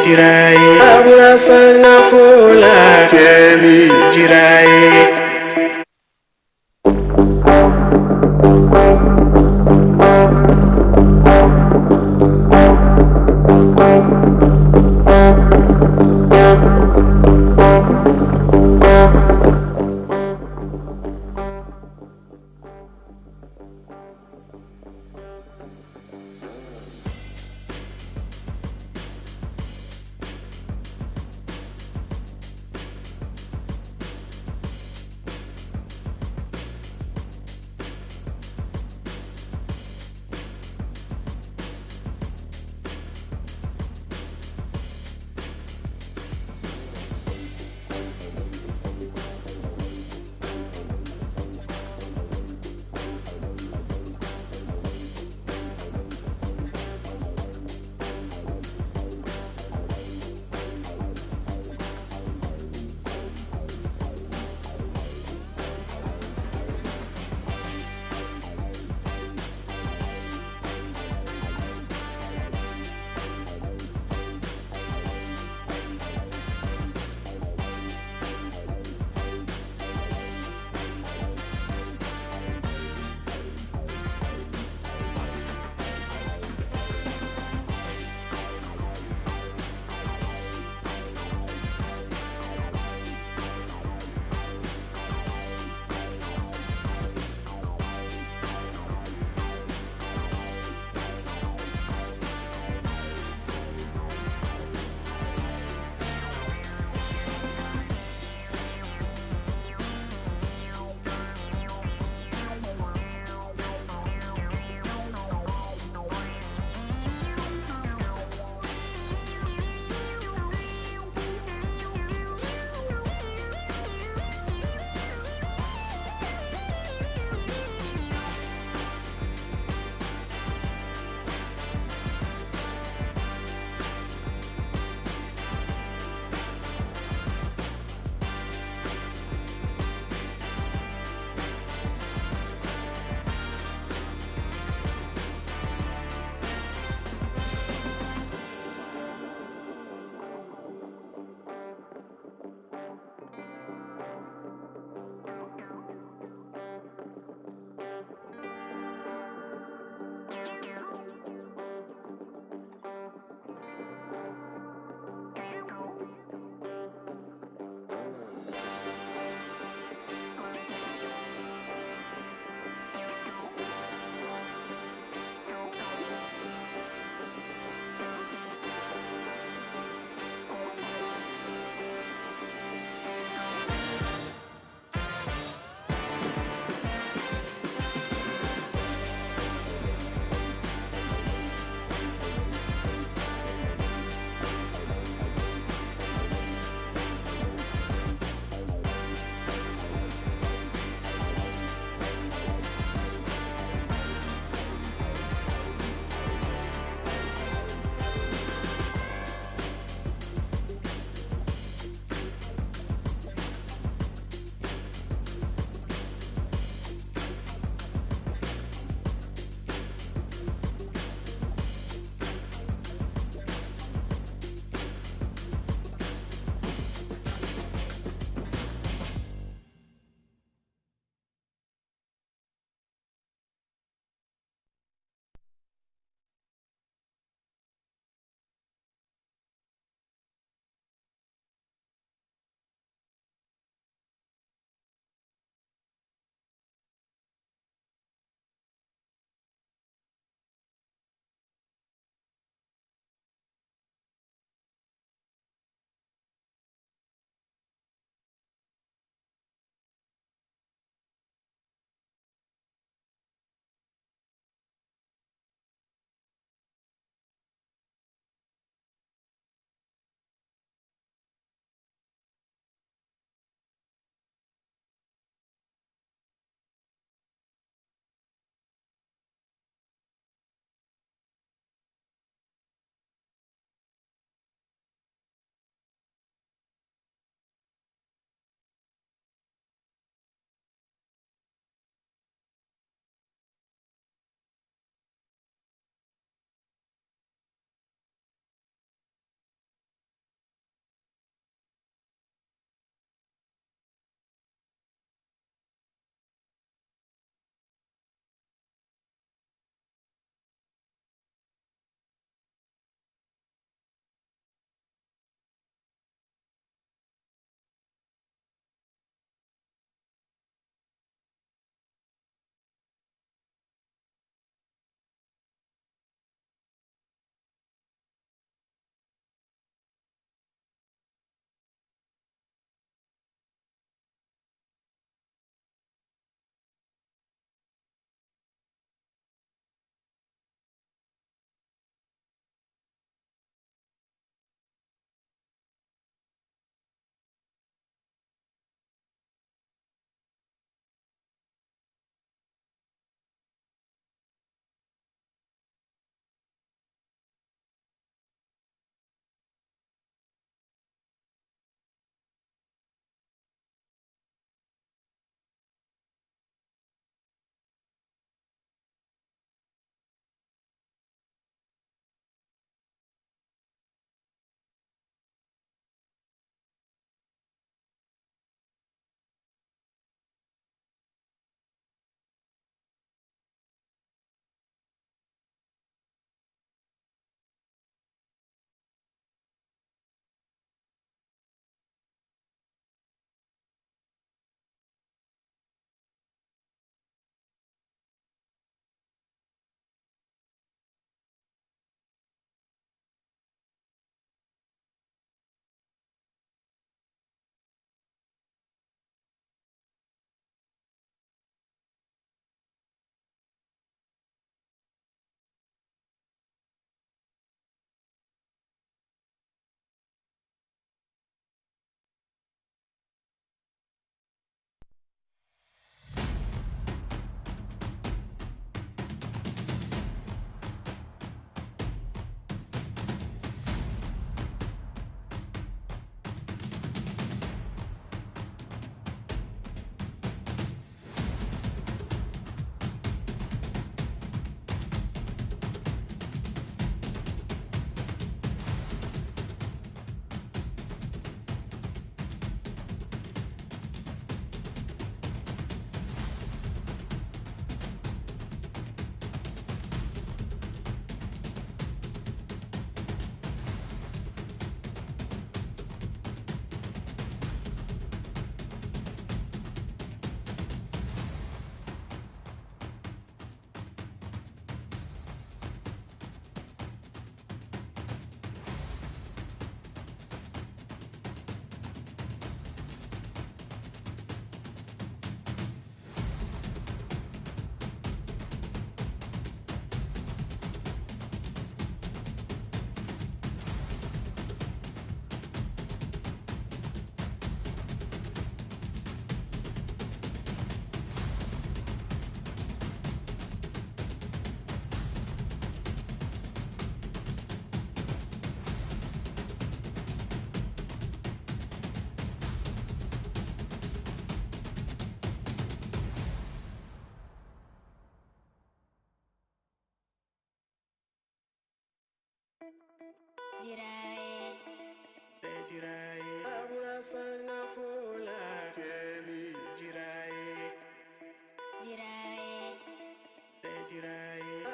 Jiraye abula sanga fola Kelly Jiraye Jirae abula sana fola Kelly Jirae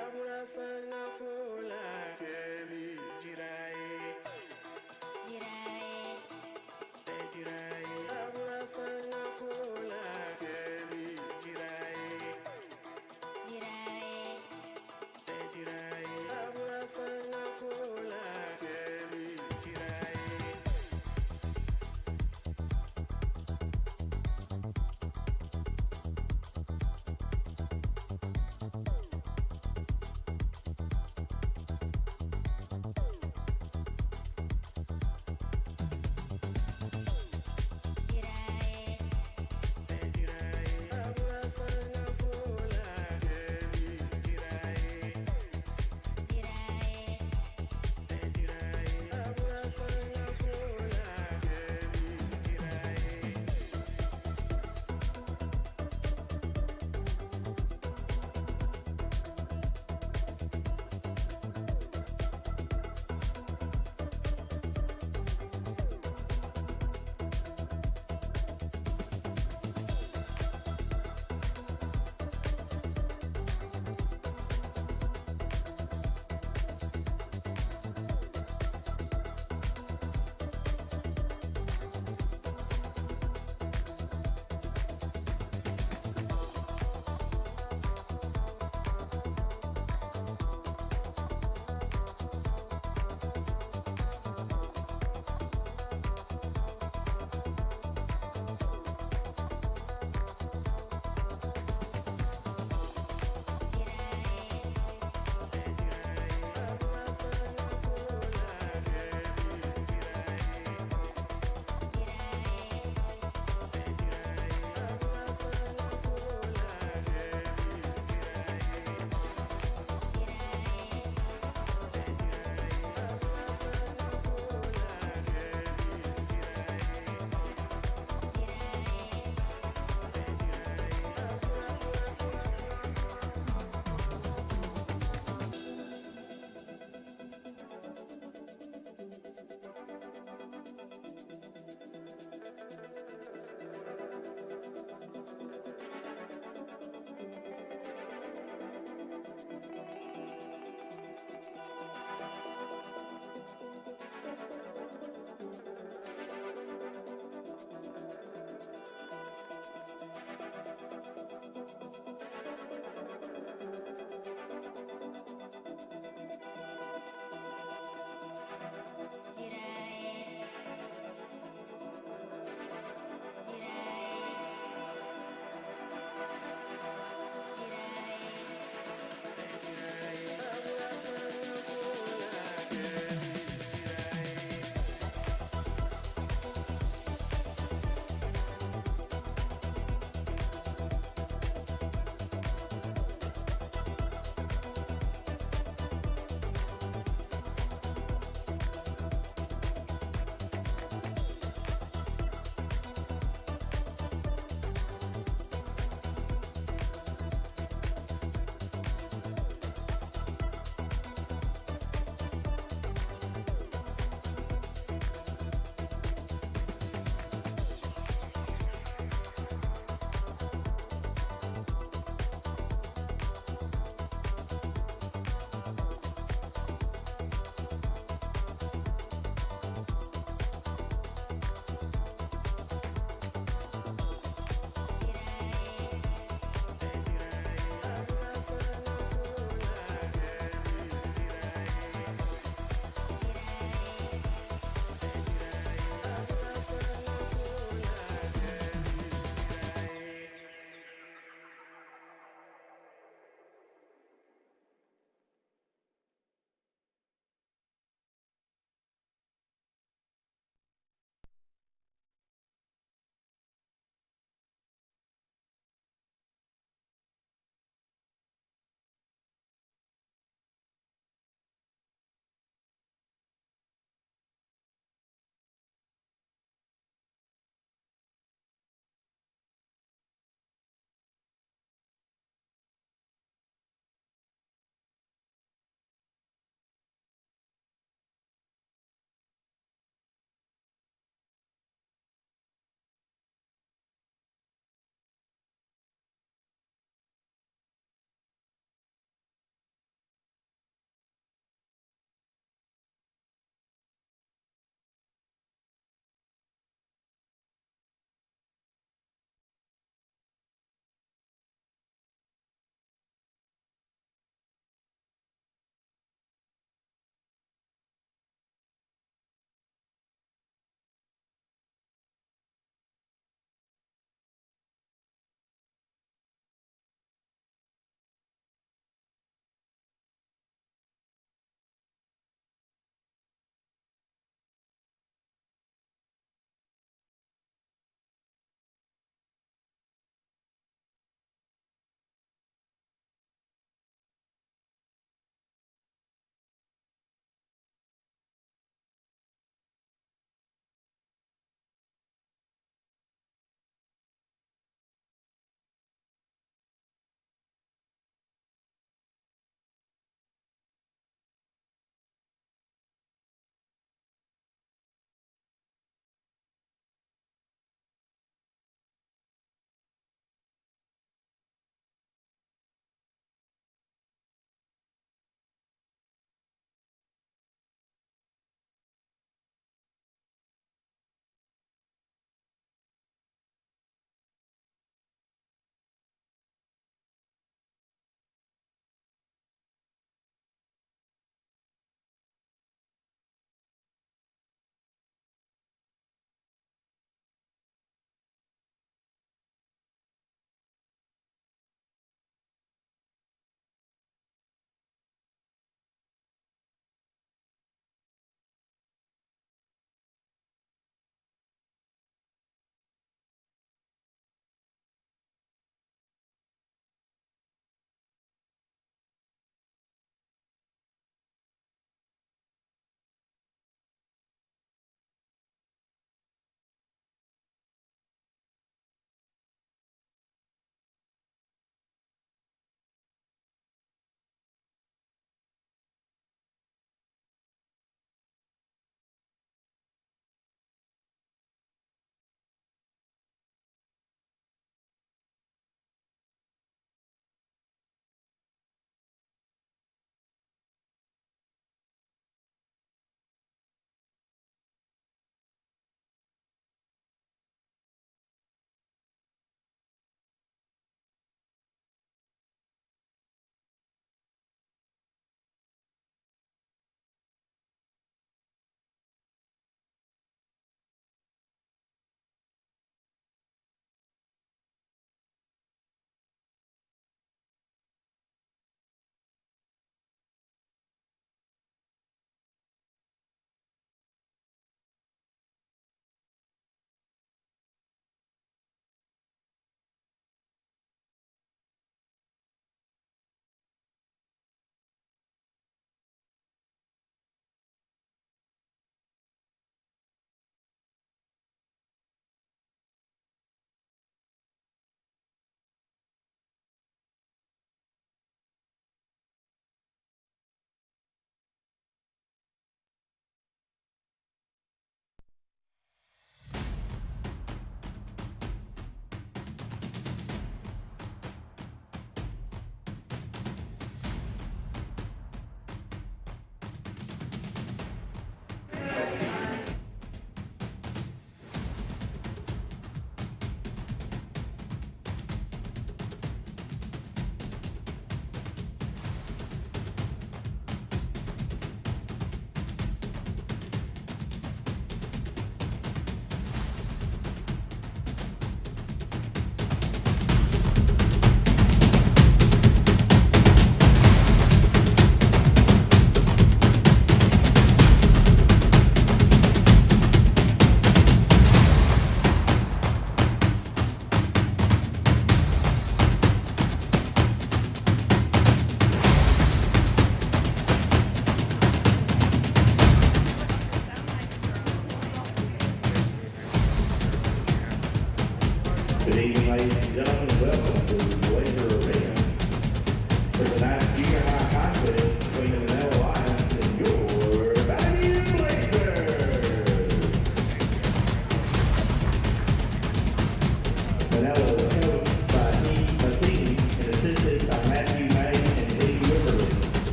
abula sana fola Kelly Jirae abula sana fola Kelly Jirae abula sana fola Kelly Jirae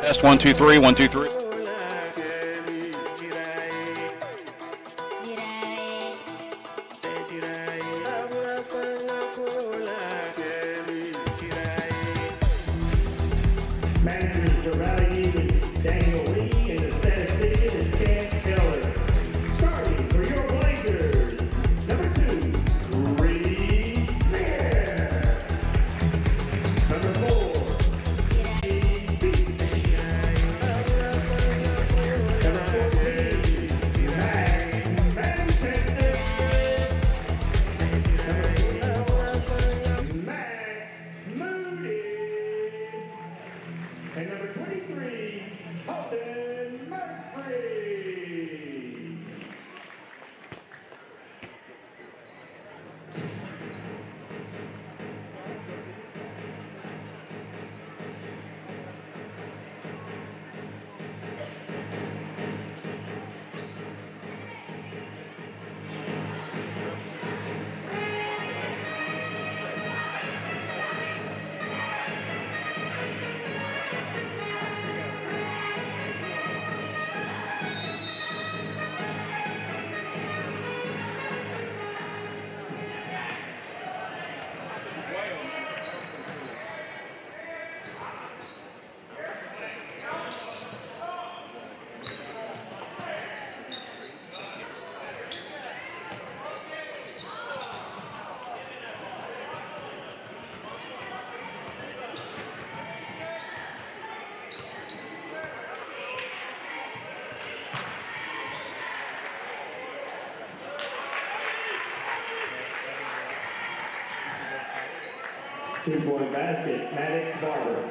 Test 1 2 3 1 2 3. Managers are rallying with Daniel Lee and the statistician is Ken Keller. Starting for your Blazers, number 2, Reed Spear. Number 4, Steve Beach. Number 14, Max Manchester. Number 8, Max Moody. And number 23, Holden Murphy. 2-point basket, Maddox Barber.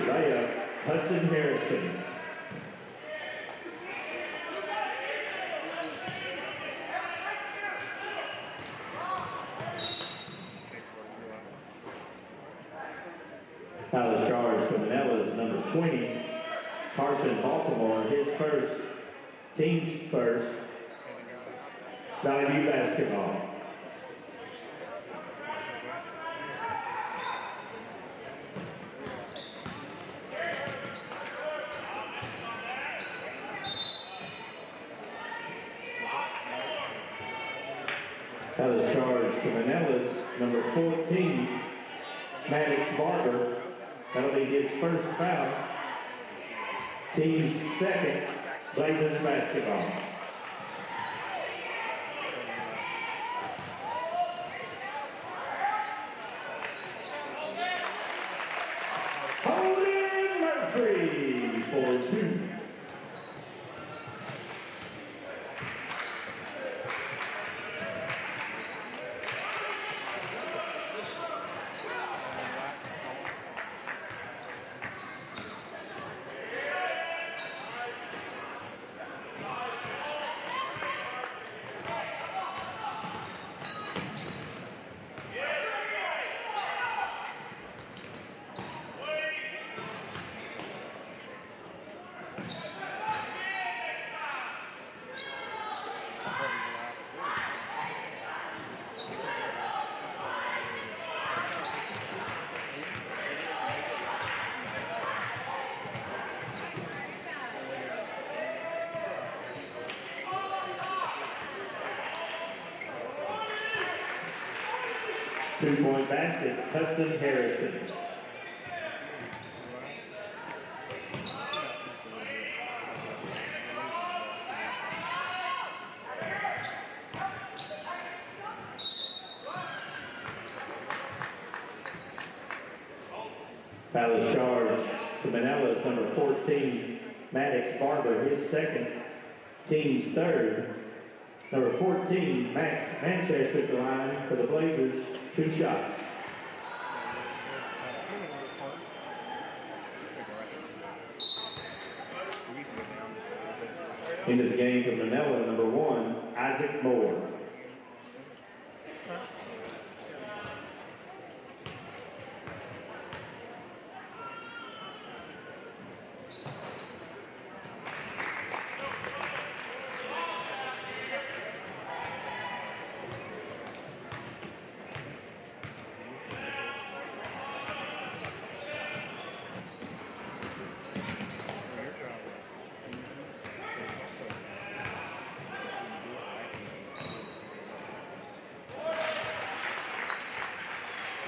Layup, Hudson Harrison. Foul charge for Manila is number 20, Carson Baltimore, his first, team's first, Valley View basketball. Foul charge to Manila's number 14, Maddox Barber. That'll be his first foul. Team's second, Blazers basketball. Holden Murphy for 2. Two-point basket, Hudson Harrison. Foul is charged to Manila's number 14, Maddox Barber, his second, team's third. Number 14, Max Manchester at the line for the Blazers, 2 shots. Into the game for Manila, number 1, Isaac Moore.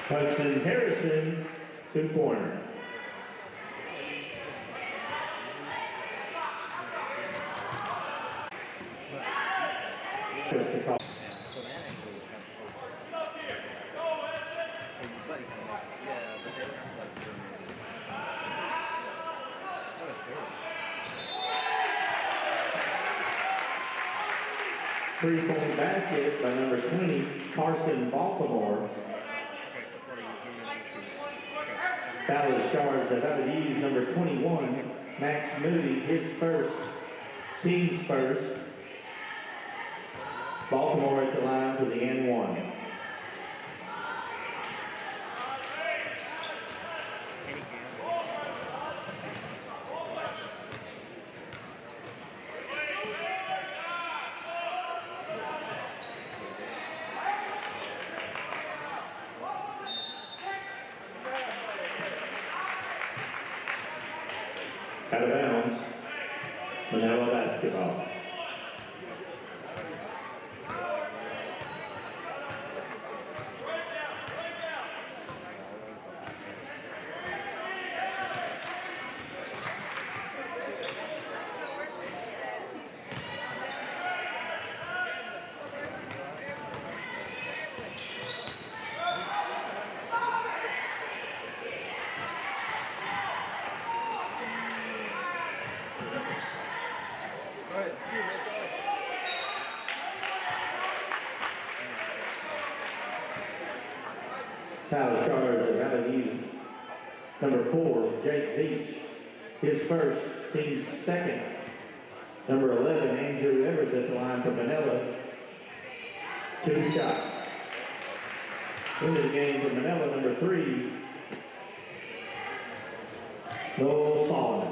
Hudson Harrison, 2-pointer. Just the call. Three-point basket by number 20, Carson Baltimore. Foul is charged about to use number 21, Max Moody, his first, team's first. Baltimore at the line for the N1. Out of bounds, Manila basketball. Foul charge of Avenue. Number 4, Jake Beach, his first, team's second. Number 11, Andrew Evers at the line for Manila. 2 shots. Into the game for Manila, number 3, Noel Solomon.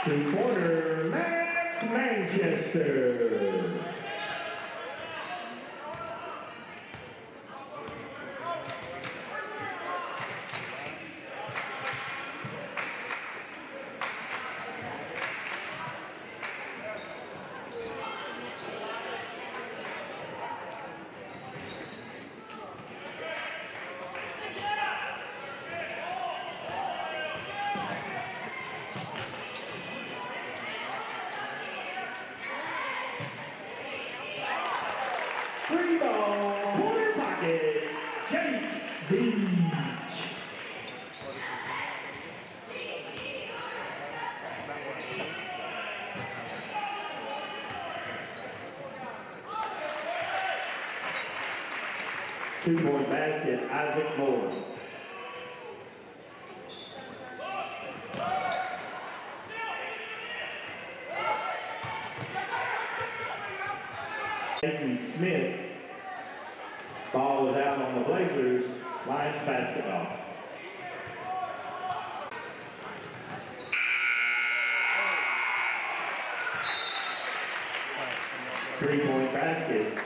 Two-pointer, Max Manchester. Free ball, corner pocket, Jake Beach. Two-point basket, Isaac Moore. Nathan Smith. Ball was out on the Blazers. Lions basketball. Three-point basket,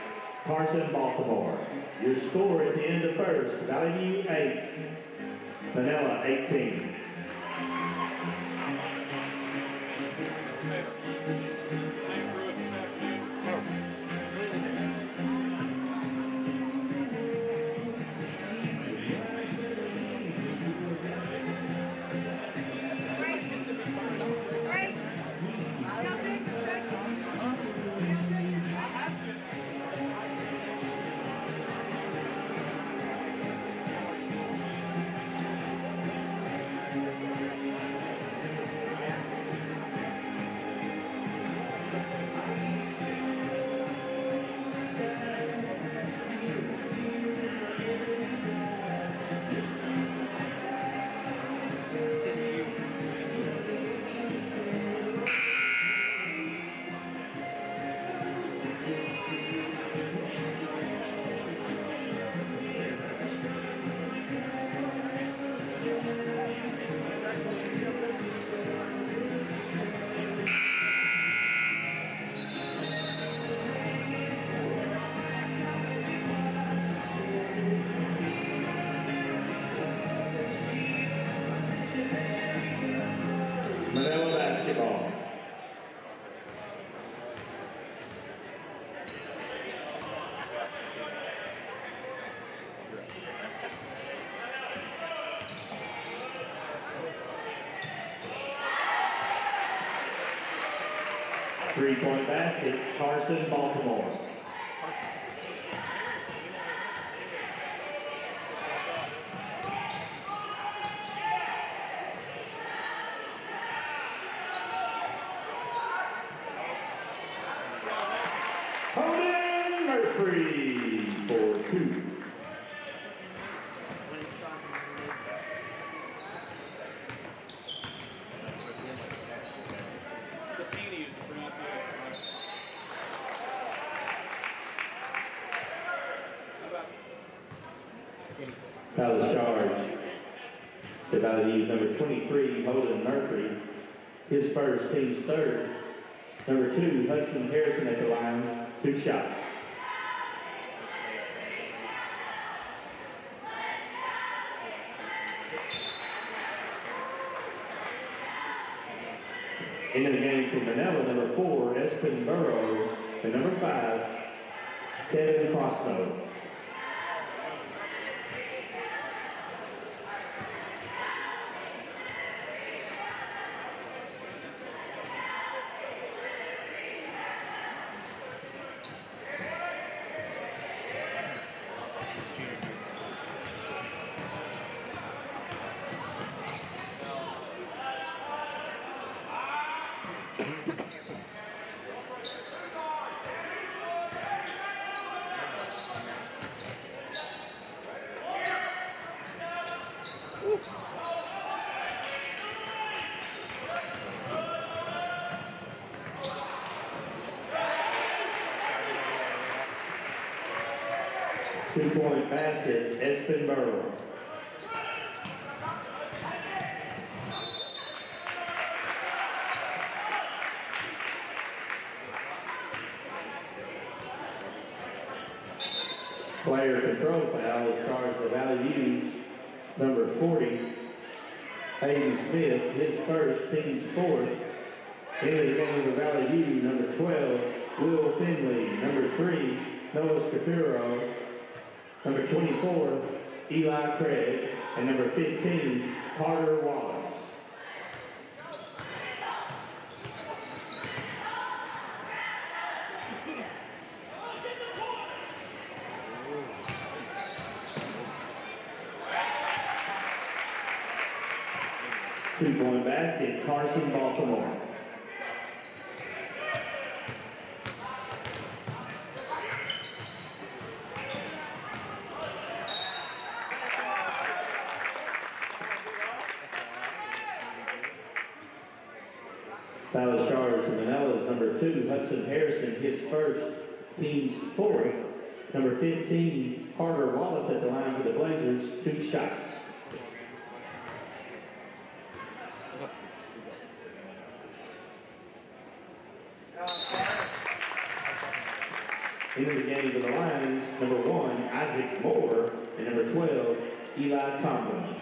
Carson Baltimore. Your score at the end of first, Valley 8, Manila 18. Three-point basket, Carson, Baltimore. Murphy for two. Foul charge. The value number 23, Holden Murphy. His first, team's third. Number 2, Hudson Harrison at the line, 2 shots. Into the game for Manila, number 4, Espen Burrow, and number 5, Kevin Crossbow. Two-point basket, Espen Burrow. Player control foul is charged to value number 40, Hayden Smith, his first, team's fourth. Into the game for value number 12, Will Finley, number 3, Noah Scapiro, number 24, Eli Craig, and number 15, Carter Wallace. Two-point basket, Carson, Baltimore. Foul charge for Manila's number 2, Hudson Harrison, his first, team's fourth. Number 15, Carter Wallace at the line for the Blazers, 2 shots. Into the game for the Lions, number 1, Isaac Moore, and number 12, Eli Tomlin.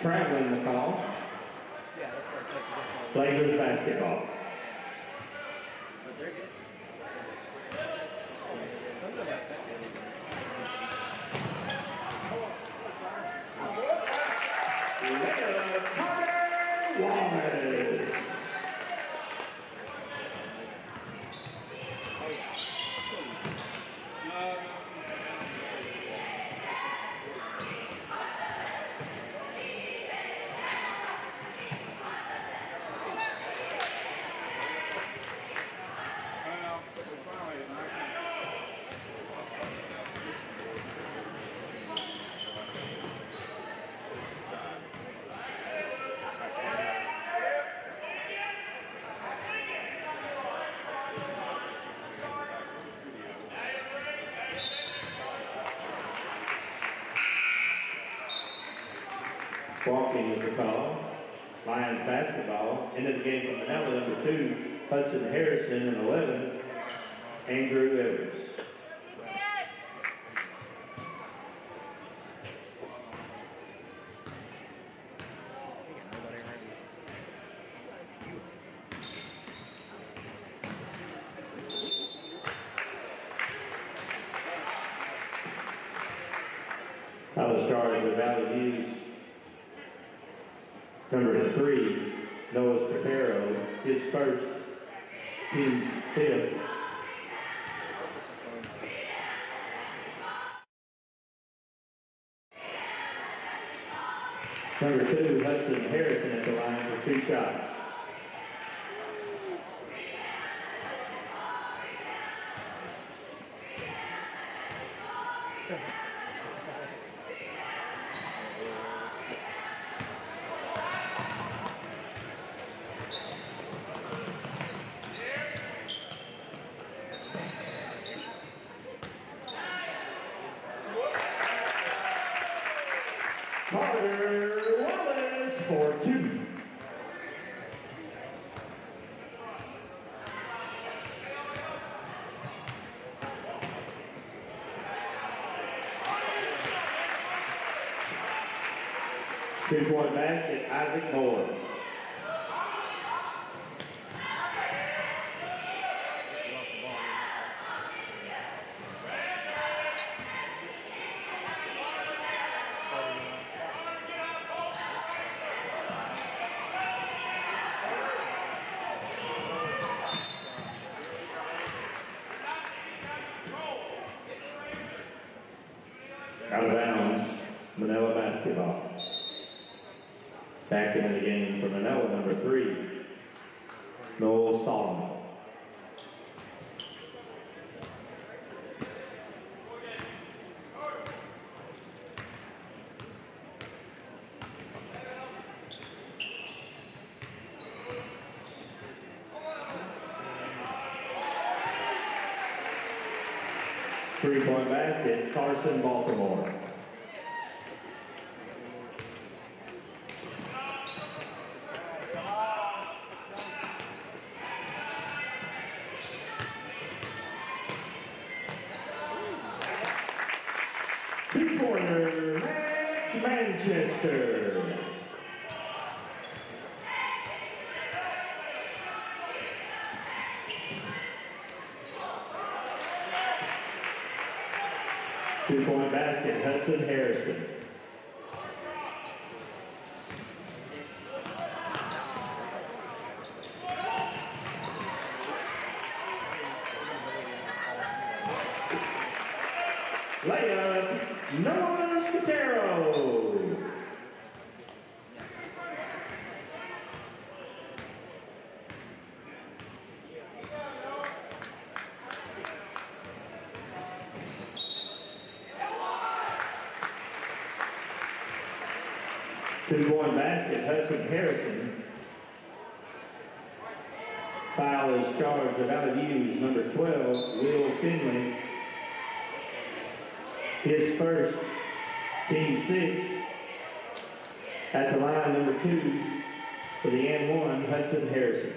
Traveling the call. Blazers basketball. Walking is the call. Lions basketball. Into the game from Manila, number 2, Hudson Harrison, and 11, Andrew Evers. Out of charge of Valley Views, number 3, Noah Scapero, his first, team's 5th. Number 2, Hudson Harrison at the line for 2 shots. Carter Wallace for 2. Two-point basket, Isaac Moore. Out of bounds, Manila basketball. Back into the game for Manila, number 3, Noel Solomon. Three-point basket, Carson Baltimore. Two-pointer, Max Manchester. Two-point basket, Hudson Harrison. Layup, Noah Scapero. Two-point basket, Hudson Harrison. Foul is charged of out of use, number 12, Will Finley. His first, team 6. At the line, number 2, for the and 1, Hudson Harrison.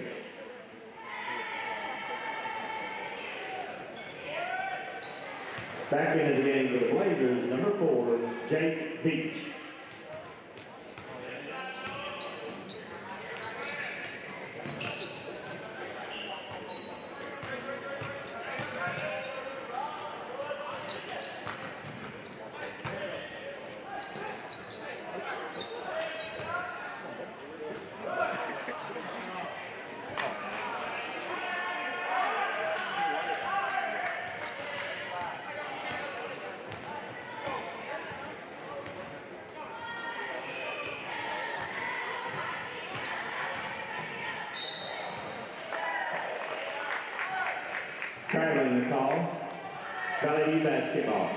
Back into the game for the Blazers, number 4, Jake Beach. Traveling the call, Valley View basketball.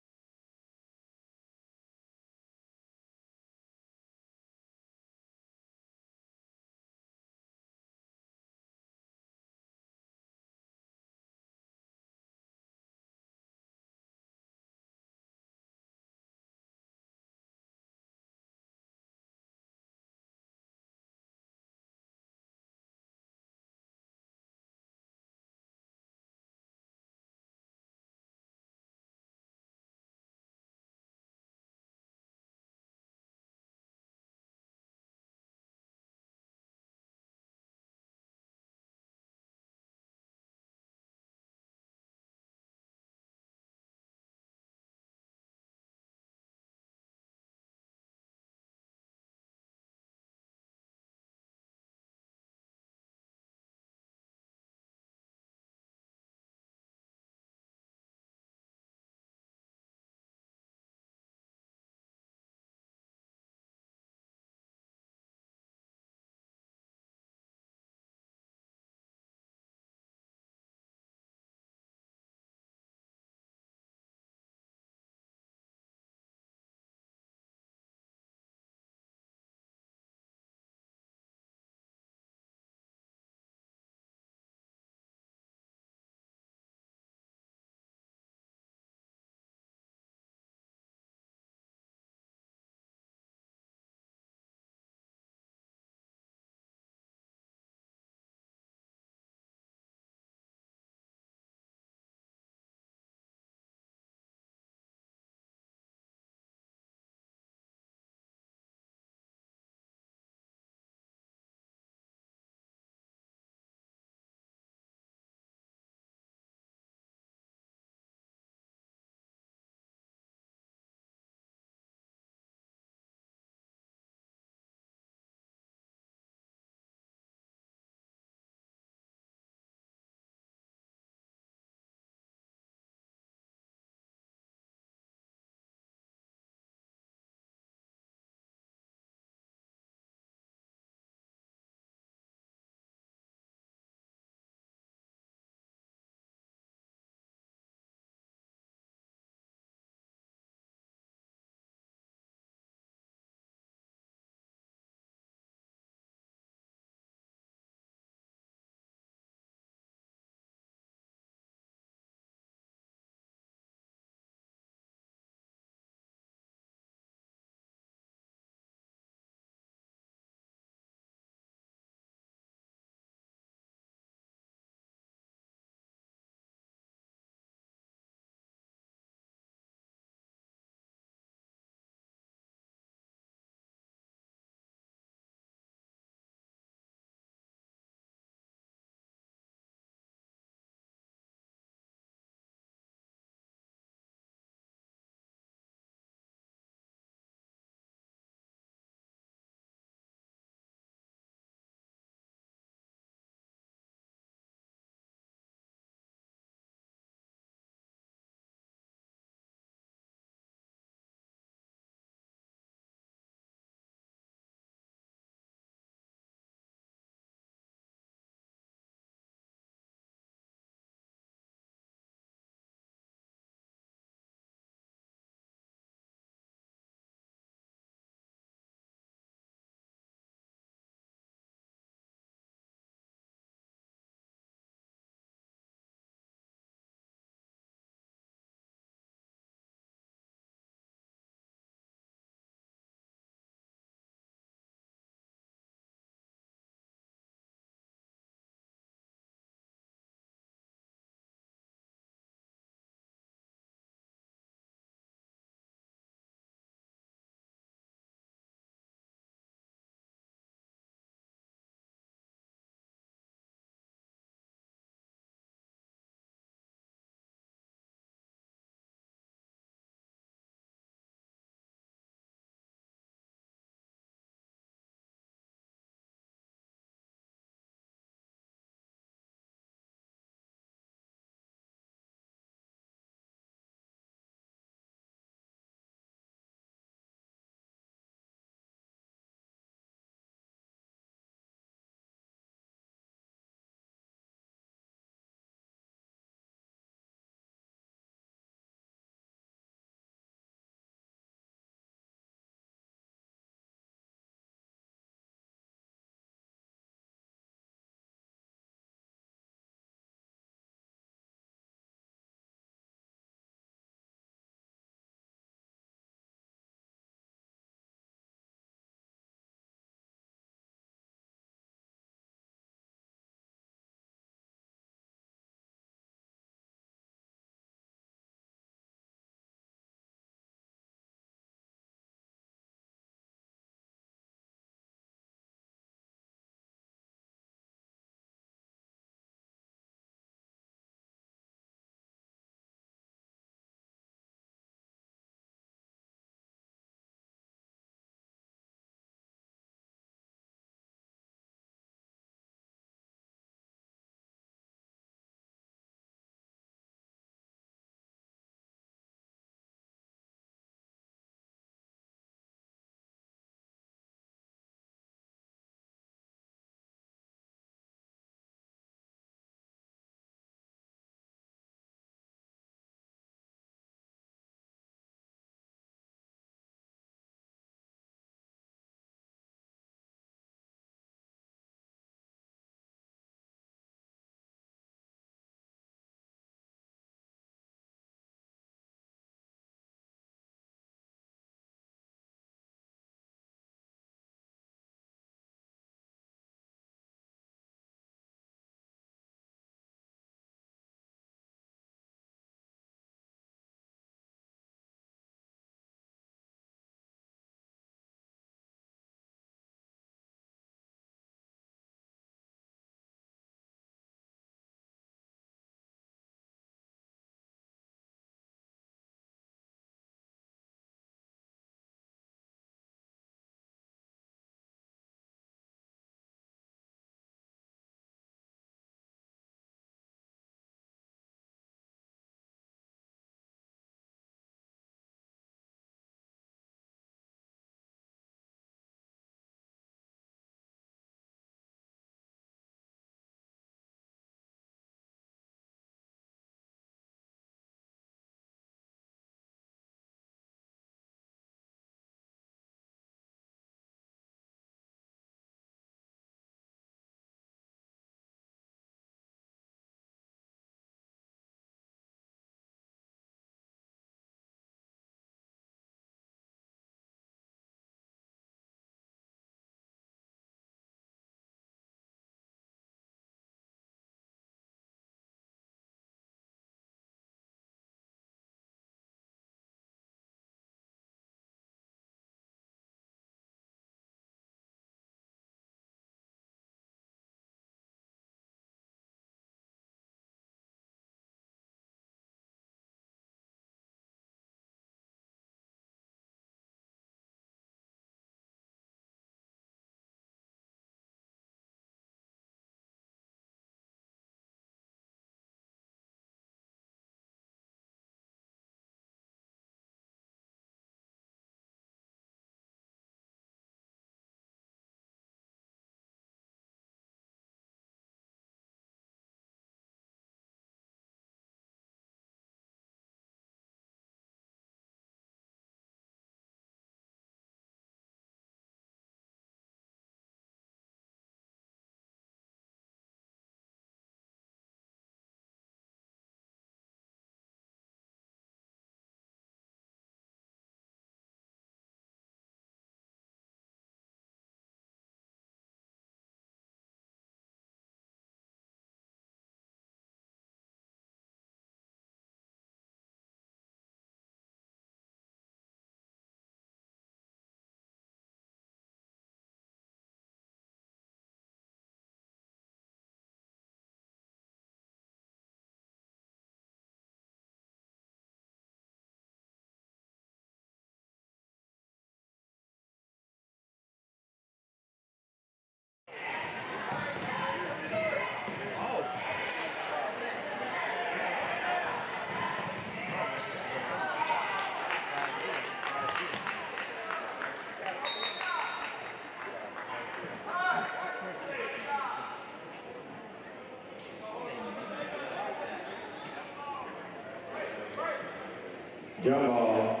Jump ball,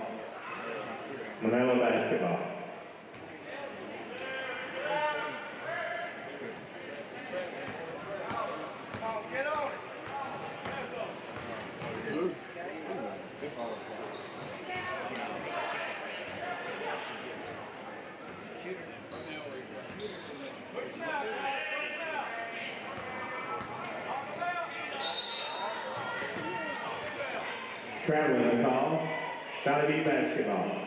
Manila basketball. Traveling call, gotta be basketball.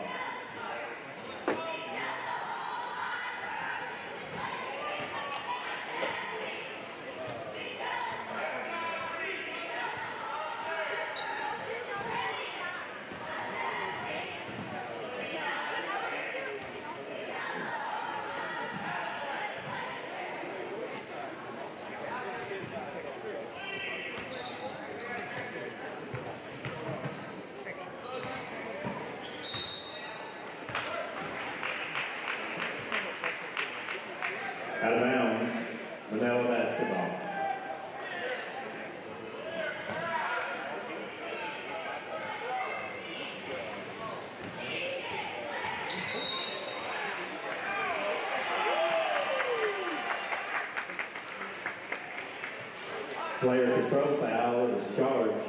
Out of bounds, Manila basketball. Player control foul is charged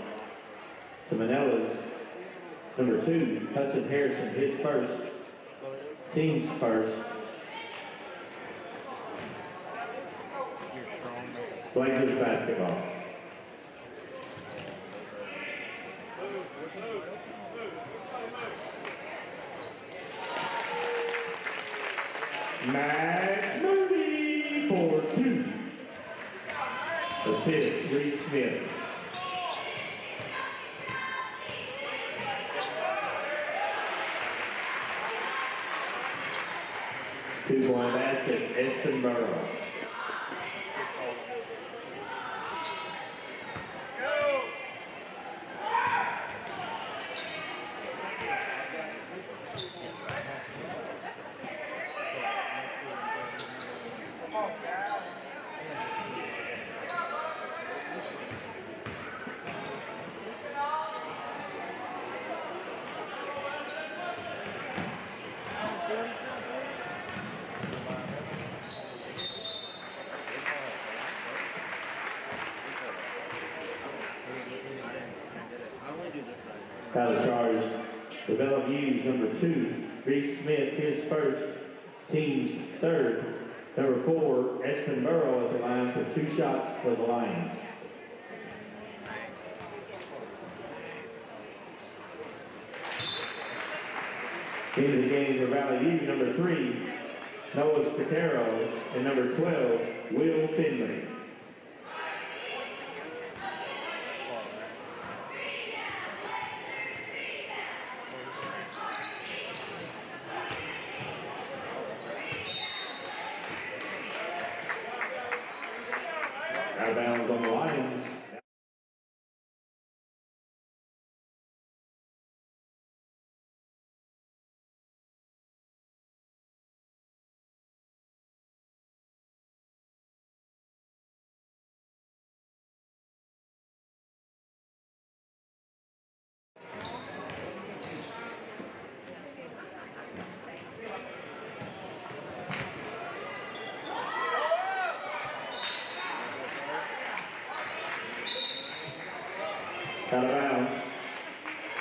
to Manila's number 2, Hudson Harrison, his first, team's first. Blazers basketball. Max Moody for 2. Assist, Reese Smith. Two-point basket, Edinburgh. Foul charge, the Bellevue's number 2, Reese Smith, his first, team's third. Number 4, Edinburgh at the line for 2 shots for the Lions. Into the game for Valley U, number 3, Noah Spicaro, and number 12, Will Finley. Out of bounds on the Lions. Out of bounds.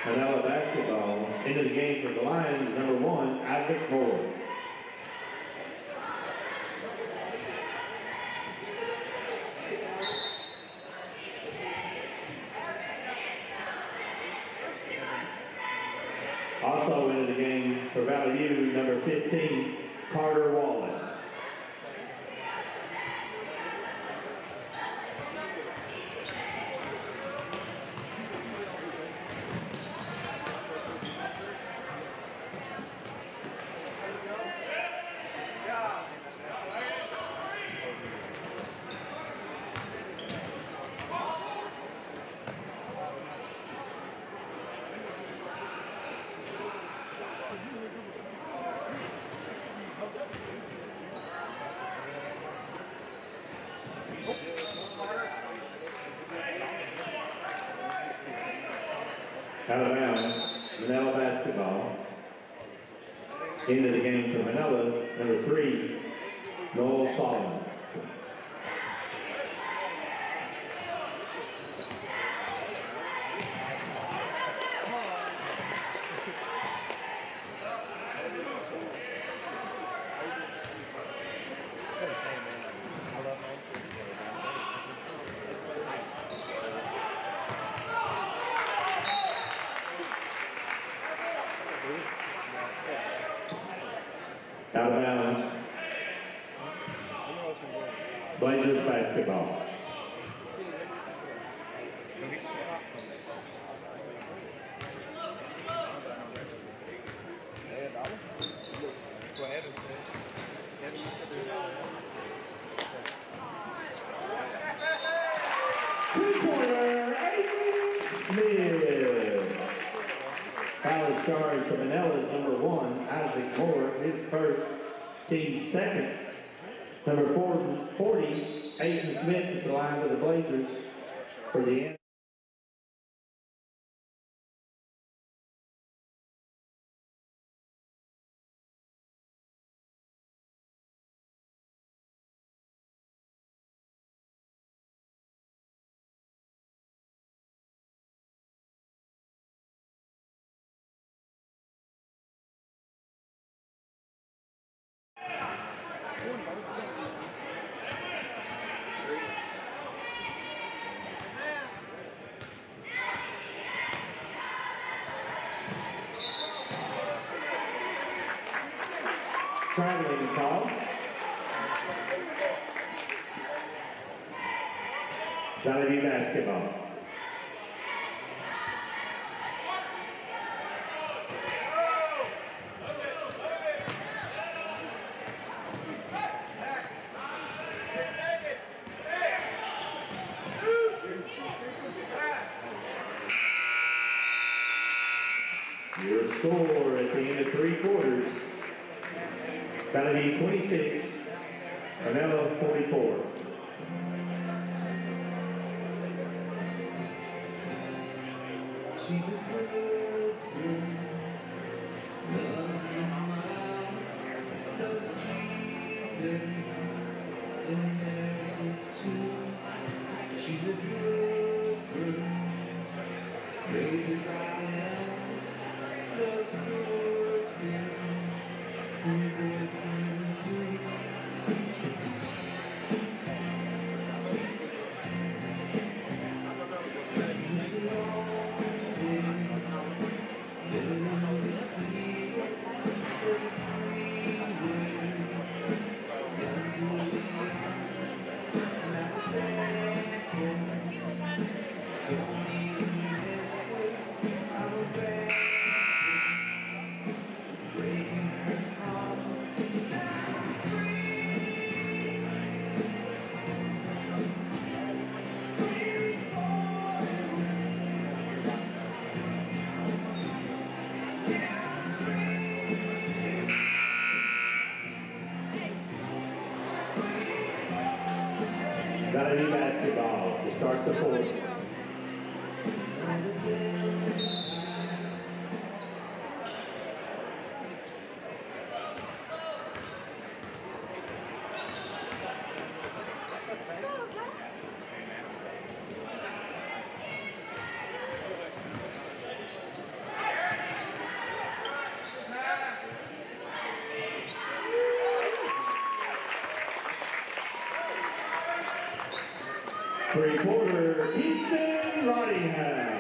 Manila basketball. Into the game for the Lions, number 1, Isaac Moore. Also into the game for Valley U, number 15, Carter Wallace. Out of bounds, Manila basketball. Into the game for Manila, number 3, Noel Solomon. Out of bounds. Blazers basketball. Three-pointer, Smith. Foul charge for Manila, number 1, Isaac Moore, his first, team second. Number 40, Aiden Smith at the line for the Blazers for the end. Traveling call. That'll be basketball. Your score at the end of 3 quarters. That'll be 26, Manila 44. She's a good girl, loves a mile, loves Jesus, and never too. She's a good girl, crazy about else, loves good things, and good things too. That'll be basketball to start the 4th. Three-quarter, Easton Rottingham.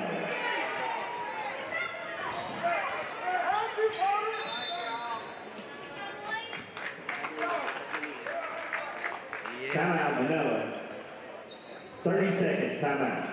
Timeout, Manila. 30 seconds, timeout.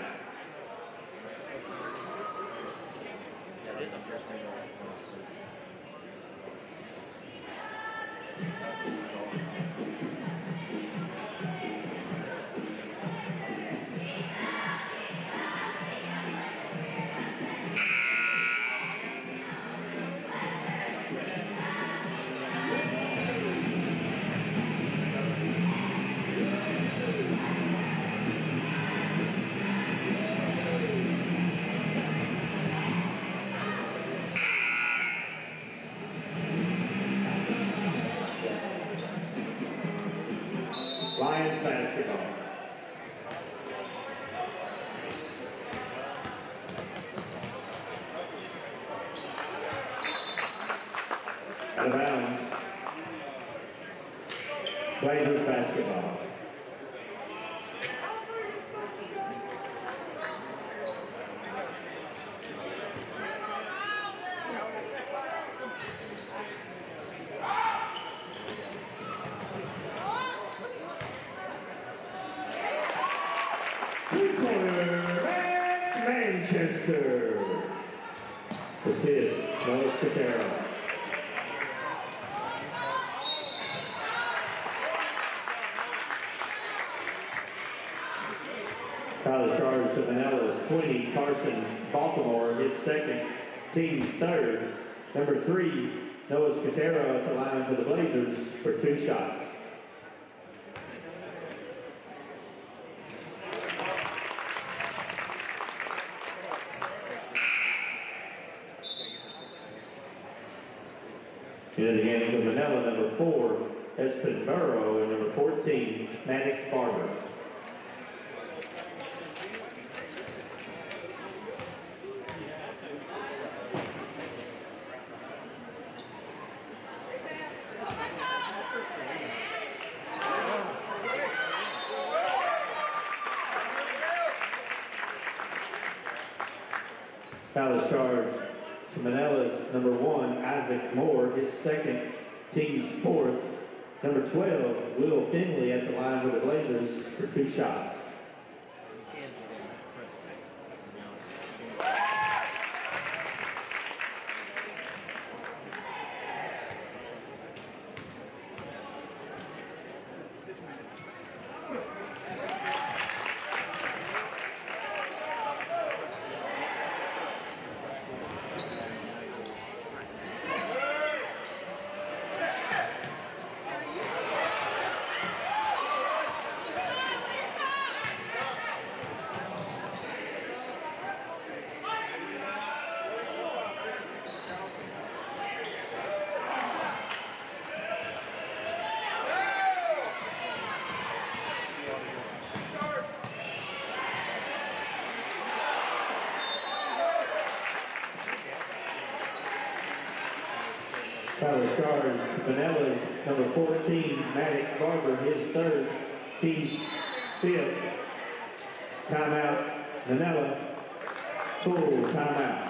Out of bounds. Blazers basketball. Three-pointer, Manchester. Assist, Noah Scatero. Foul charge to Manila's 20, Carson Baltimore, his second, team's third. Number 3, Noah Scatero at the line for the Blazers for 2 shots. Into the game for Manila, number 4, Espen Burrow, and number 14, Maddox Barber. Foul is charged to Manila's number 1, Isaac Moore, his second, team's fourth. Number 12, Will Finley at the line for the Blazers for 2 shots. Foul is charged to Manila's number 14, Maddox Barber, his third, team's fifth. Timeout, Manila, full timeout.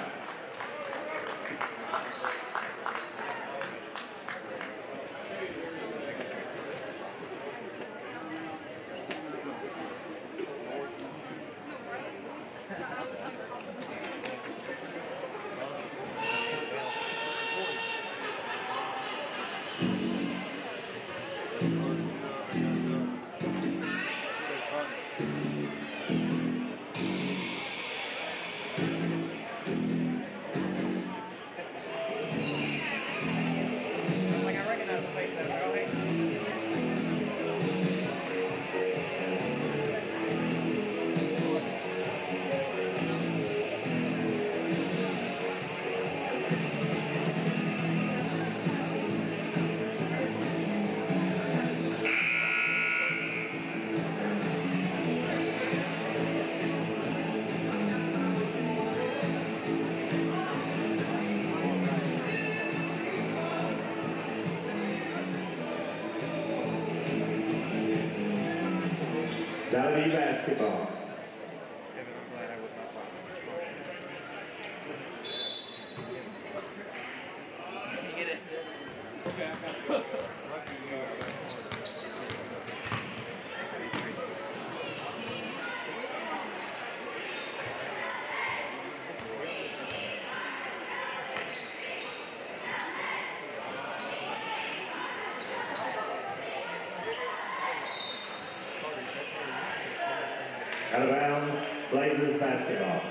That'll be basketball. Out of bounds, Blazers basketball.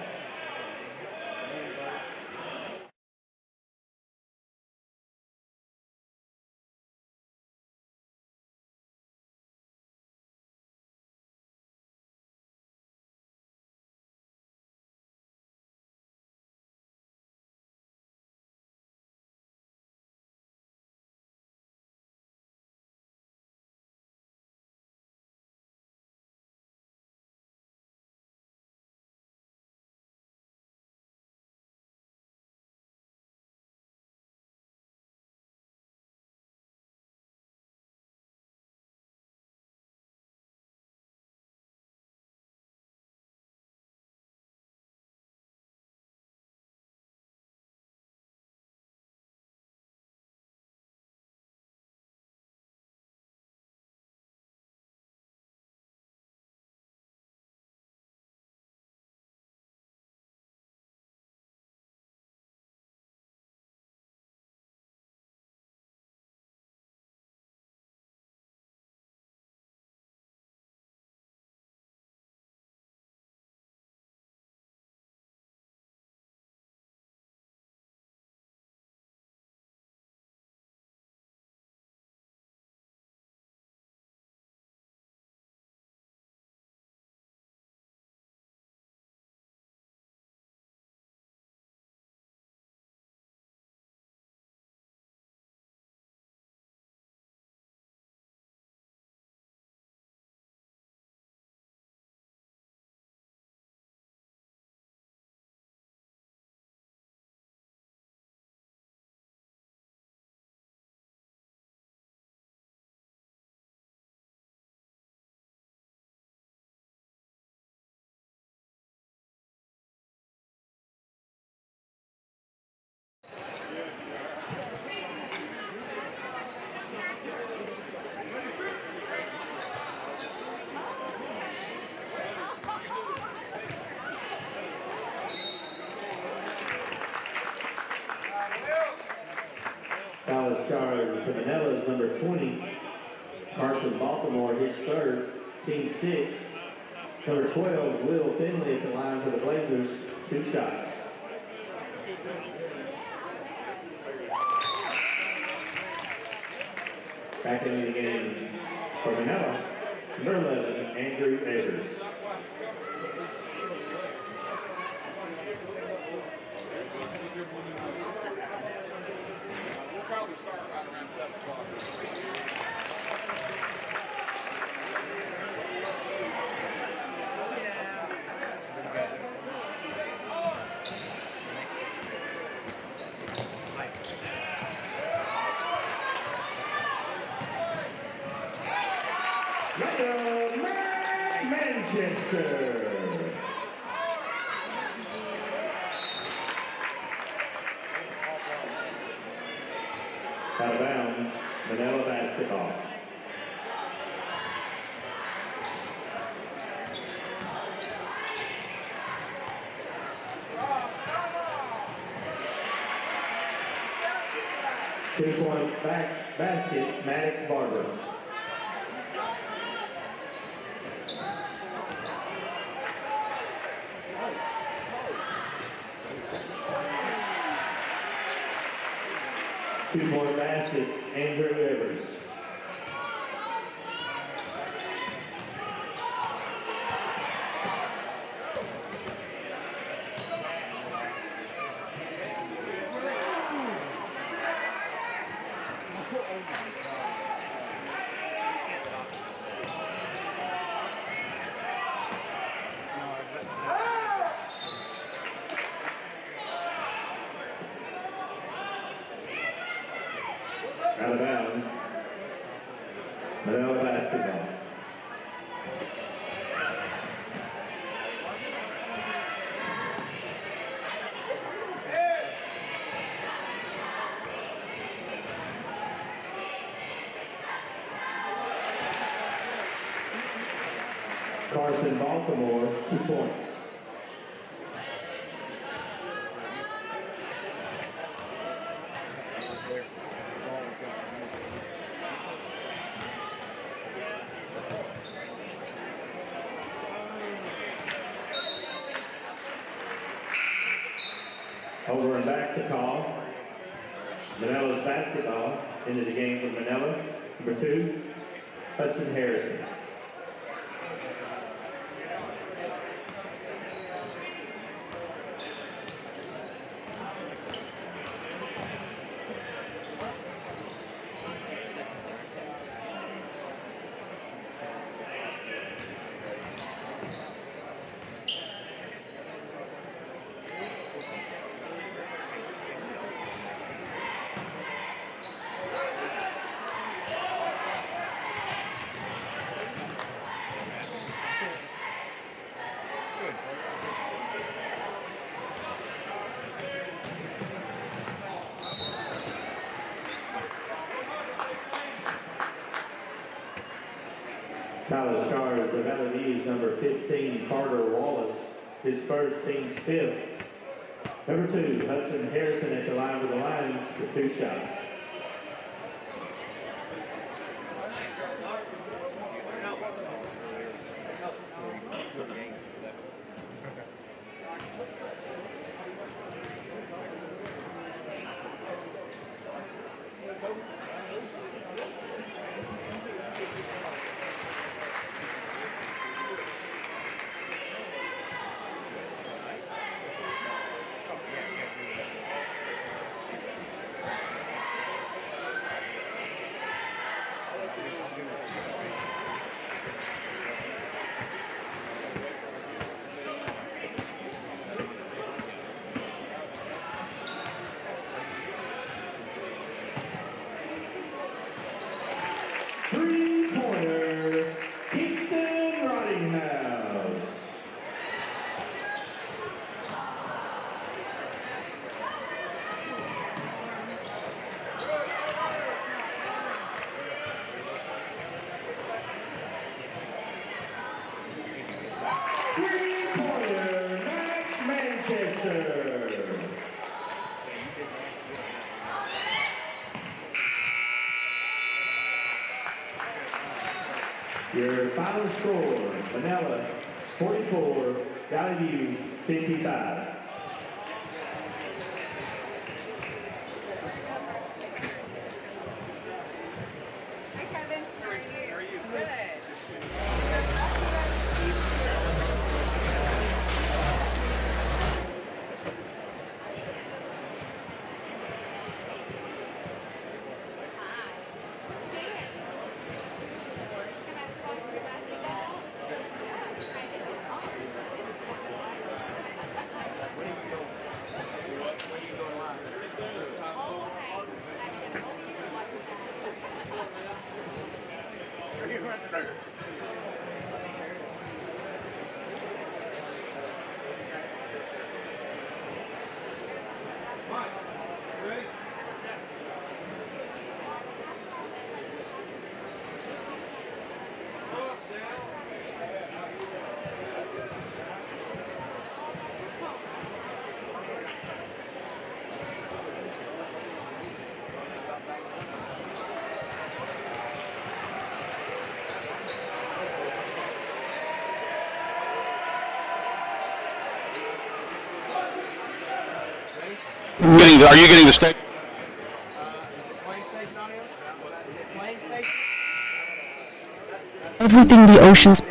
for Manila is number 20, Carson Baltimore, his third, team 6. Number 12, Will Finley at the line for the Blazers, 2 shots. Back into the game for Manila, number 11, Andrew Evers. We'll probably start right around 7 o'clock. Manchester. Out of bounds, Manila basketball. Two-point basket, Maddox Barber. Two-point basket, Andrew Evers. Out of bounds, Manila basketball. Carson Baltimore, 2 points. Over and back to call. Manila's basketball into the game for Manila. Number 2, Hudson Harrison. Tyler Stars, the Valdez, number 15, Carter Wallace, his first, team's 5th. Number 2, Hudson Harrison at the line with the Lions for 2 shots. Three-pointer, Kingston Rottinghouse. Three-pointer, Max Manchester. Your final score, Manila 44, Valley View 55. Hi, Kevin. How are you? Good. Are you getting the state? Everything the oceans.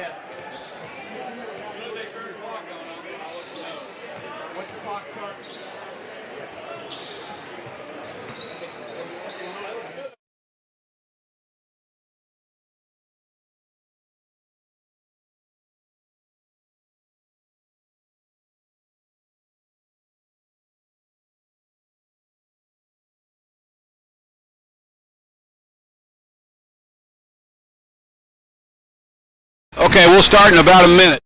Okay, we'll start in about a minute.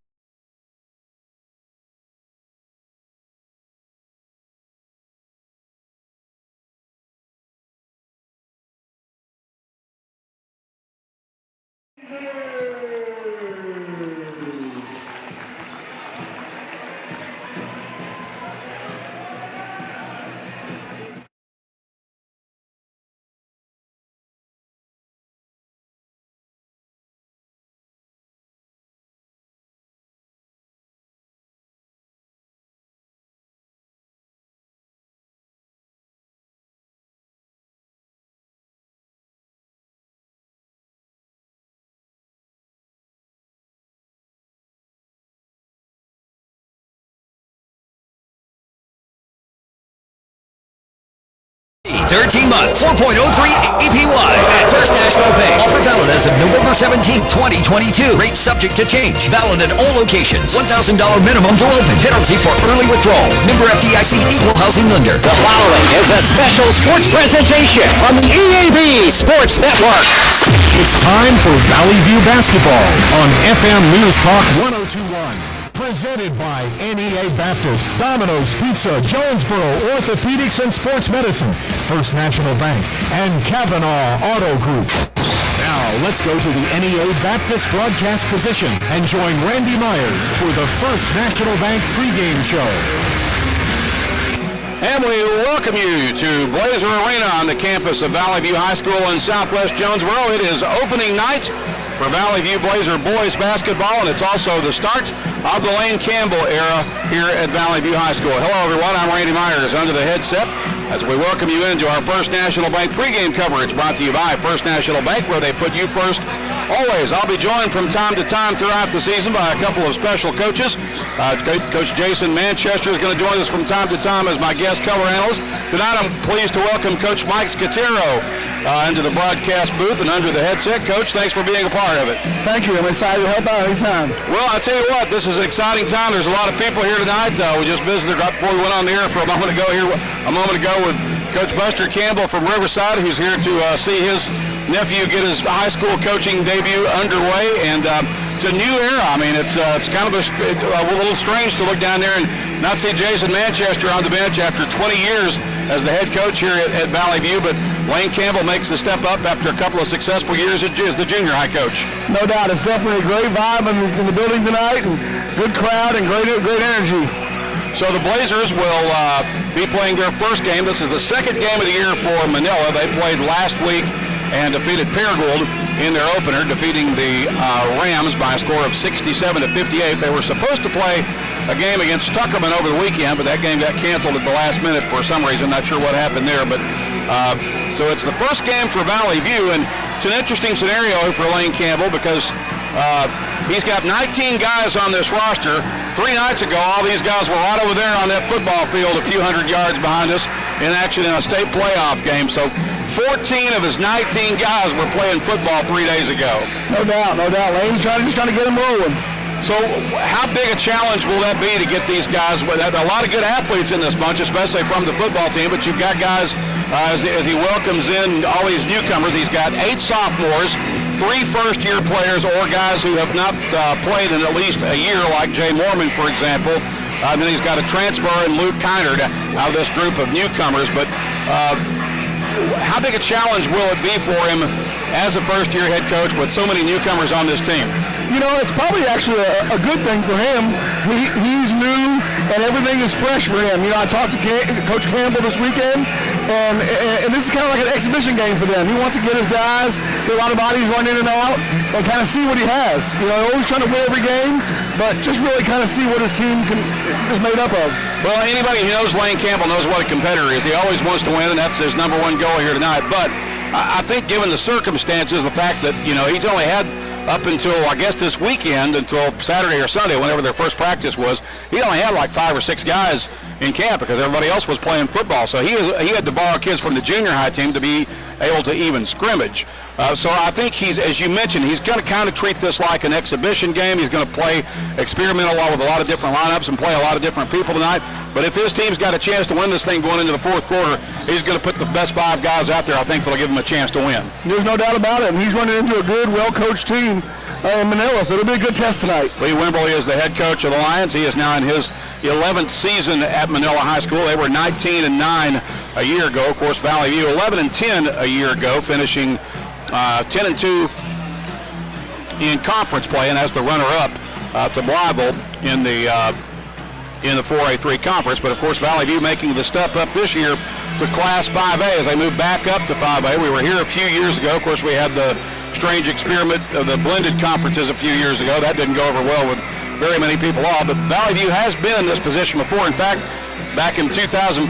$13 4.03 APY at First National Bank. Offer valid as of November 17, 2022. Rate subject to change. Valid at all locations. $1,000 minimum to open. Penalty for early withdrawal. Member FDIC Equal Housing Lender. The following is a special sports presentation from the EAB Sports Network. It's time for Valley View basketball on FM News Talk 1021. Presented by NEA Baptist, Domino's Pizza, Jonesboro Orthopedics and Sports Medicine, First National Bank, and Kavanaugh Auto Group. Now, let's go to the NEA Baptist broadcast position and join Randy Myers for the First National Bank pregame show. And we welcome you to Blazer Arena on the campus of Valley View High School in Southwest Jonesboro. It is opening night for Valley View Blazer boys basketball, and it's also the start of the Lane Campbell era here at Valley View High School. Hello, everyone. I'm Randy Myers under the headset as we welcome you into our First National Bank pregame coverage brought to you by First National Bank, where they put you first always. I'll be joined from time to time throughout the season by a couple of special coaches. Coach Jason Manchester is going to join us from time to time as my guest color analyst. Tonight I'm pleased to welcome Coach Mike Scatero into the broadcast booth and under the headset. Coach, thanks for being a part of it. Thank you. I'm excited to help out anytime. Well, I tell you what, this is an exciting time. There's a lot of people here tonight. We just visited right before we went on the air for a moment ago with Coach Buster Campbell from Riverside, who's here to see his nephew get his high school coaching debut underway, and it's a new era. I mean, it's kind of a little strange to look down there and not see Jason Manchester on the bench after 20 years as the head coach here at Valley View, but Lane Campbell makes the step up after a couple of successful years as the junior high coach. No doubt, it's definitely a great vibe in the building tonight, and good crowd and great energy. So the Blazers will be playing their first game. This is the second game of the year for Manila. They played last week and defeated Paragould in their opener, defeating the Rams by a score of 67-58. They were supposed to play a game against Tuckerman over the weekend, but that game got canceled at the last minute for some reason. Not sure what happened there, but so it's the first game for Valley View, and it's an interesting scenario for Lane Campbell because he's got 19 guys on this roster. 3 nights ago, all these guys were right over there on that football field a few hundred yards behind us in action in a state playoff game. So 14 of his 19 guys were playing football 3 days ago. No doubt. Lane's just trying to get them rolling. So how big a challenge will that be to get these guys? A lot of good athletes in this bunch, especially from the football team, but you've got guys, as he welcomes in all these newcomers, he's got 8 sophomores, 3 first-year players or guys who have not played in at least a year, like Jay Mormon, for example. Then he's got a transfer in Luke Kynard out of this group of newcomers. But how big a challenge will it be for him as a first-year head coach with so many newcomers on this team? You know, it's probably actually a good thing for him. He's new, and everything is fresh for him. You know, I talked to Coach Campbell this weekend, and this is kind of like an exhibition game for them. He wants to get his guys, get a lot of bodies run in and out, and kind of see what he has. You know, always trying to win every game, but just really kind of see what his team is made up of. Well, anybody who knows Lane Campbell knows what a competitor is. He always wants to win, and that's his number one goal here tonight. But I think given the circumstances, the fact that, you know, he's only had up until, I guess, this weekend, until Saturday or Sunday, whenever their first practice was, he only had like 5 or 6 guys in camp because everybody else was playing football. So he had to borrow kids from the junior high team to be able to even scrimmage. So I think he's, as you mentioned, he's going to kind of treat this like an exhibition game. He's going to play experimental with a lot of different lineups and play a lot of different people tonight. But if his team's got a chance to win this thing going into the fourth quarter, he's going to put the best 5 guys out there. I think that'll give him a chance to win. There's no doubt about it. And he's running into a good, well-coached team in Manila, so it'll be a good test tonight. Lee Wimberly is the head coach of the Lions. He is now in his 11th season at Manila High School. They were 19-9 a year ago. Of course, Valley View 11-10 a year ago, finishing 10-2 in conference play, and as the runner-up to Blytheville in the 4A3 conference. But of course, Valley View making the step up this year to Class 5A as they move back up to 5A. We were here a few years ago. Of course, we had the strange experiment of the blended conferences a few years ago. That didn't go over well with very many people all, but Valley View has been in this position before. In fact, back in 2014,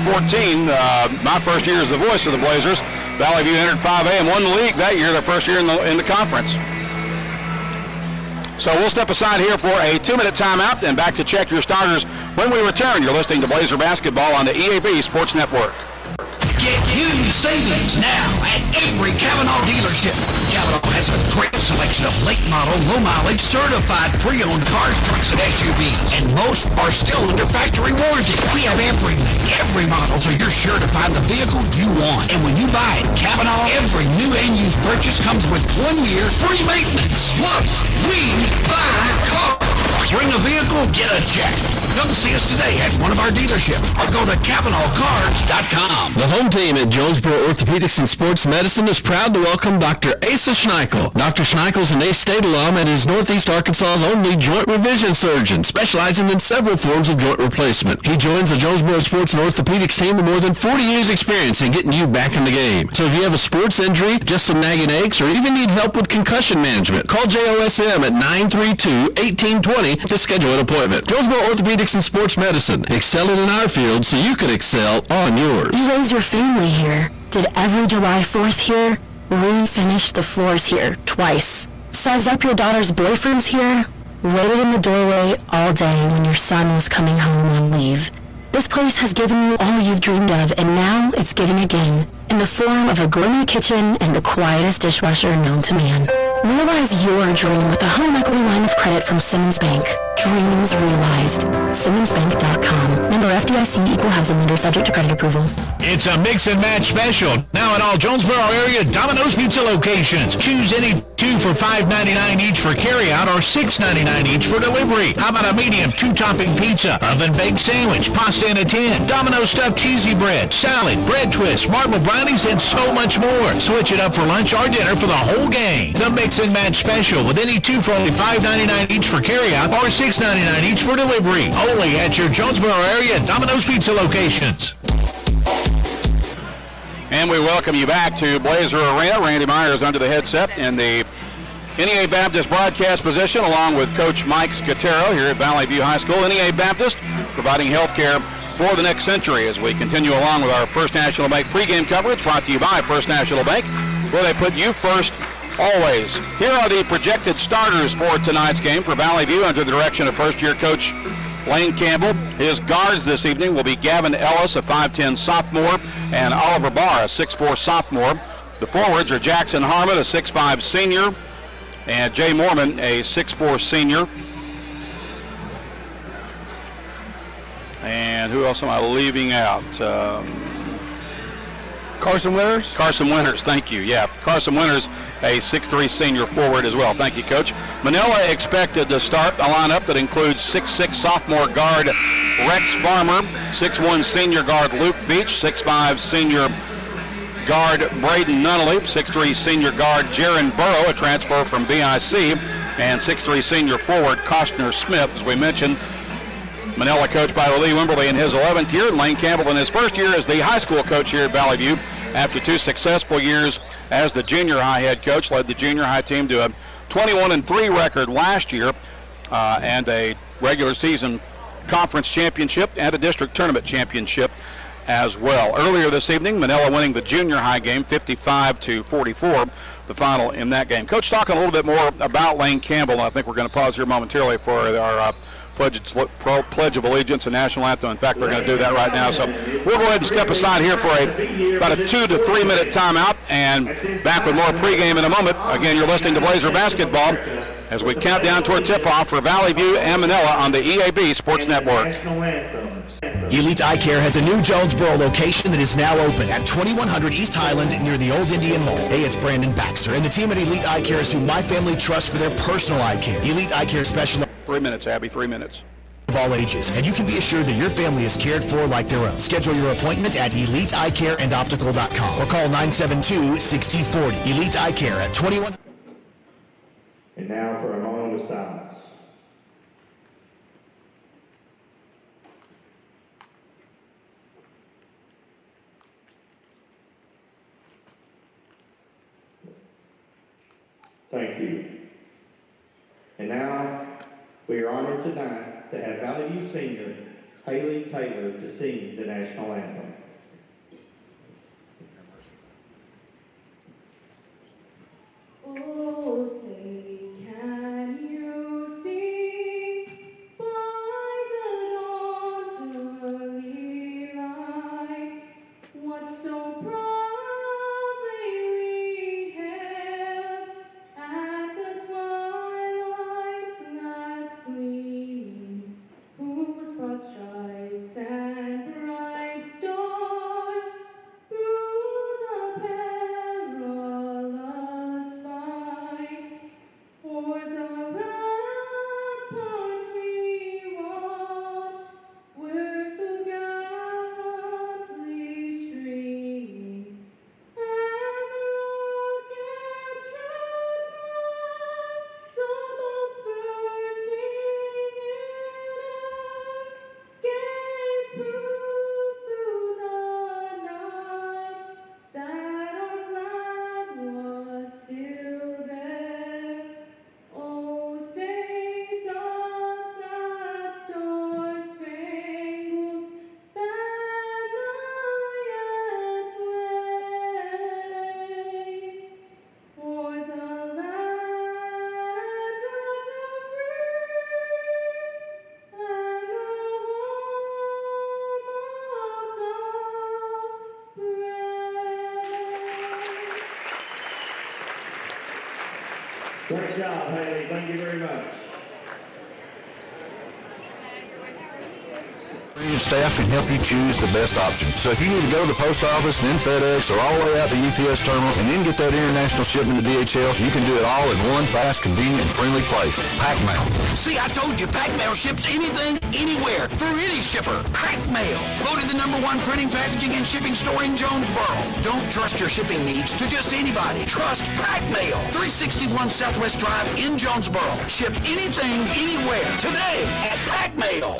my first year as the voice of the Blazers, Valley View entered 5A and won the league that year, their first year in the conference. So we'll step aside here for a 2-minute timeout and back to check your starters when we return. You're listening to Blazer Basketball on the EAB Sports Network. Get huge savings now at every Kavanaugh dealership. Kavanaugh has a great selection of late model, low mileage, certified pre-owned cars, trucks, and SUVs. And most are still under factory warranty. We have every model, so you're sure to find the vehicle you want. And when you buy at Kavanaugh, every new and used purchase comes with 1 year free maintenance. Plus, we buy cars. Bring a vehicle, get a check. Come see us today at one of our dealerships or go to CavanaughCars.com. The home team at Jonesboro Orthopedics and Sports Medicine is proud to welcome Dr. Asa Schneickel. Dr. Schneickel is an A-State alum and is Northeast Arkansas's only joint revision surgeon, specializing in several forms of joint replacement. He joins the Jonesboro Sports and Orthopedics team with more than 40 years experience in getting you back in the game. So if you have a sports injury, just some nagging aches, or even need help with concussion management, call JOSM at 932-1820 to schedule an appointment. Jonesboro Orthopedics and Sports Medicine, excelling in our field so you can excel on yours. You raised your family here. Did every July 4th here. Refinished the floors here twice. Sized up your daughter's boyfriends here. Waited in the doorway all day when your son was coming home on leave. This place has given you all you've dreamed of, and now it's giving again, in the form of a gourmet kitchen and the quietest dishwasher known to man. Realize your dream with a home equity line of credit from Simmons Bank. Dreams realized. SimmonsBank.com. Member FDIC, equal housing lender, subject to credit approval. It's a mix and match special. Now at all Jonesboro area Domino's Pizza locations. Choose any 2 for $5.99 each for carryout or $6.99 each for delivery. How about a medium 2-topping pizza, oven-baked sandwich, pasta in a tin, Domino's stuffed cheesy bread, salad, bread twists, marble brownies, and so much more. Switch it up for lunch or dinner for the whole gang. The mix and match special with any 2 for only $5.99 each for carryout or $6.99 each for delivery. Only at your Jonesboro area Domino's Pizza locations. And we welcome you back to Blazer Arena. Randy Myers under the headset in the NEA Baptist broadcast position, along with Coach Mike Scatero here at Valley View High School. NEA Baptist providing health care for the next century as we continue along with our First National Bank pregame coverage brought to you by First National Bank, where they put you first always. Here are the projected starters for tonight's game for Valley View under the direction of first-year coach Lane Campbell. His guards this evening will be Gavin Ellis, a 5'10 sophomore, and Oliver Barr, a 6'4 sophomore. The forwards are Jackson Harmon, a 6'5 senior, and Jay Mormon, a 6'4 senior. And who else am I leaving out? Carson Winters? Carson Winters, thank you. Yeah, Carson Winters, a 6'3 senior forward as well. Thank you, Coach. Manila expected to start a lineup that includes 6'6 sophomore guard Rex Farmer, 6'1 senior guard Luke Beach, 6'5 senior guard Braden Nunnally, 6'3 senior guard Jaron Burrow, a transfer from BIC, and 6'3 senior forward Costner Smith. As we mentioned, Manila coached by Lee Wimberly in his 11th year, and Lane Campbell in his first year as the high school coach here at Valley View. After 2 successful years as the junior high head coach, led the junior high team to a 21-3 record last year and a regular season conference championship and a district tournament championship as well. Earlier this evening, Manila winning the junior high game 55-44, the final in that game. Coach, talking a little bit more about Lane Campbell, and I think we're going to pause here momentarily for our Pledge of Allegiance and National Anthem. In fact, they're going to do that right now. So we'll go ahead and step aside here for about a 2 to 3 minute timeout, and back with more pregame in a moment. Again, you're listening to Blazer Basketball as we count down toward tip-off for Valley View and Manila on the EAB Sports Network. Elite Eye Care has a new Jonesboro location that is now open at 2100 East Highland near the Old Indian Mall. Hey, it's Brandon Baxter, and the team at Elite Eye Care is who my family trusts for their personal eye care. Elite Eye Care specializes 3 minutes, Abby, 3 minutes. Of all ages, and you can be assured that your family is cared for like their own. Schedule your appointment at EliteEyeCareAndOptical.com or call 972-6040. Elite Eye Care at 21. And now for a moment of silence. Thank you. And now, we are honored tonight to have Valley View senior Haley Taylor to sing the national anthem. Oh, say, can you see by the dawn's early light what so proudly we hailed at the twilight's last gleaming, whose broad stripes and bright stars through the perilous fight o'er the ramparts we watched, were so gallantly streaming, and the rocket's red glare, the bombs bursting in air, gave proof through the night that our flag was still there. Oh, say does that star-spangled banner yet wave o'er the land of the free and the home of the brave. Great job, Haley. Thank you very much. Staff can help you choose the best option. So if you need to go to the post office and then FedEx or all the way out to the UPS terminal and then get that international shipment to DHL, you can do it all in one fast, convenient, and friendly place. Packmail. See, I told you, Packmail ships anything, anywhere, for any shipper. Packmail, voted the #1 printing, packaging, and shipping store in Jonesboro. Don't trust your shipping needs to just anybody. Trust Packmail. 361 Southwest Drive in Jonesboro. Ship anything, anywhere, today at Packmail.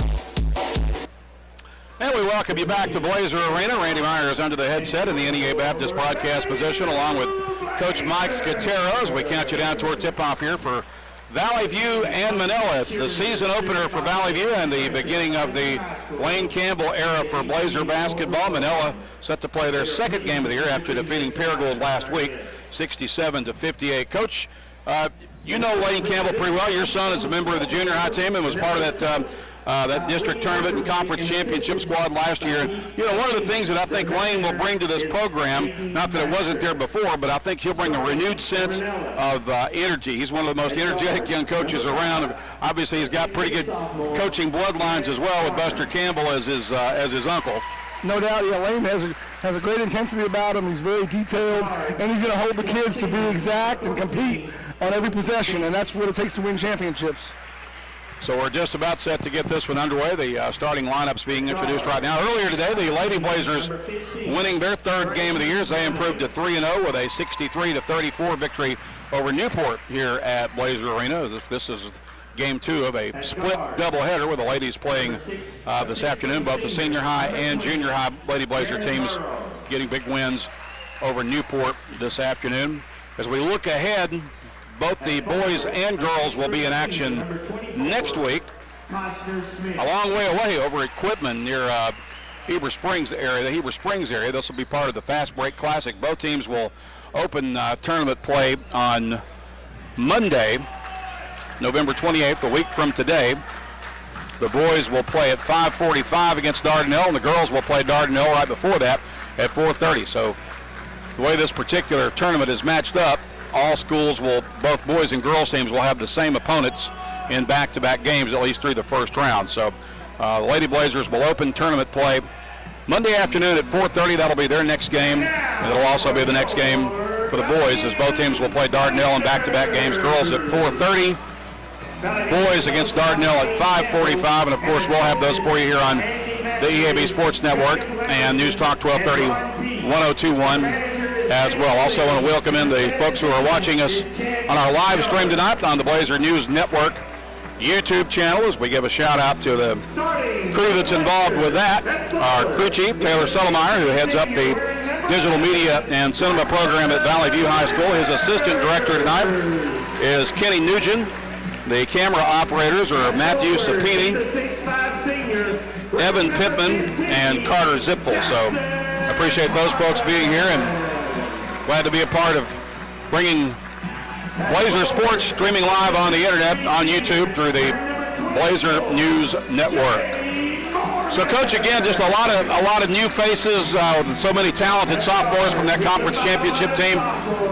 And we welcome you back to Blazer Arena. Randy Meyer is under the headset in the NEA Baptist broadcast position, along with Coach Mike Scatero, as we count you down toward tip-off here for Valley View and Manila. It's the season opener for Valley View and the beginning of the Wayne Campbell era for Blazer basketball. Manila set to play their second game of the year after defeating Paragould last week, 67-58. Coach, you know Wayne Campbell pretty well. Your son is a member of the junior high team and was part of that district tournament and conference championship squad last year. And, you know, one of the things that I think Lane will bring to this program, not that it wasn't there before, but I think he'll bring a renewed sense of energy. He's one of the most energetic young coaches around. Obviously, he's got pretty good coaching bloodlines as well, with Buster Campbell as his uncle. No doubt, yeah, Lane has a great intensity about him. He's very detailed, and he's going to hold the kids to be exact and compete on every possession, and that's what it takes to win championships. So we're just about set to get this one underway. The starting lineup's being introduced right now. Earlier today, the Lady Blazers winning their third game of the year as they improved to 3-0 with a 63-34 victory over Newport here at Blazer Arena. This is game 2 of a split doubleheader with the ladies playing this afternoon. Both the senior high and junior high Lady Blazer teams getting big wins over Newport this afternoon. As we look ahead, both the boys and girls will be in action next week, a long way away over at Quitman near Heber Springs area. The Heber Springs area. This will be part of the Fast Break Classic. Both teams will open tournament play on Monday, November 28th, a week from today. The boys will play at 5:45 against Dardanelle, and the girls will play Dardanelle right before that at 4:30. So the way this particular tournament is matched up, all schools will, both boys and girls teams will have the same opponents in back-to-back games, at least through the first round. So the Lady Blazers will open tournament play Monday afternoon at 4:30. That'll be their next game, and it'll also be the next game for the boys, as both teams will play Dardanelle in back-to-back games. Girls at 4:30, boys against Dardanelle at 5:45, and of course we'll have those for you here on the EAB Sports Network and News Talk 1230 1021 as well. Also want to welcome in the folks who are watching us on our live stream tonight on the Blazer News Network YouTube channel, as we give a shout out to the crew that's involved with that. Our crew chief, Taylor Suttlemeyer, who heads up the digital media and cinema program at Valley View High School. His assistant director tonight is Kenny Nugent. The camera operators are Matthew Sapini, Evan Pittman, and Carter Zipfel. So I appreciate those folks being here, and glad to be a part of bringing Blazer Sports streaming live on the internet on YouTube through the Blazer News Network. So, Coach, again, just a lot of new faces, so many talented sophomores from that conference championship team,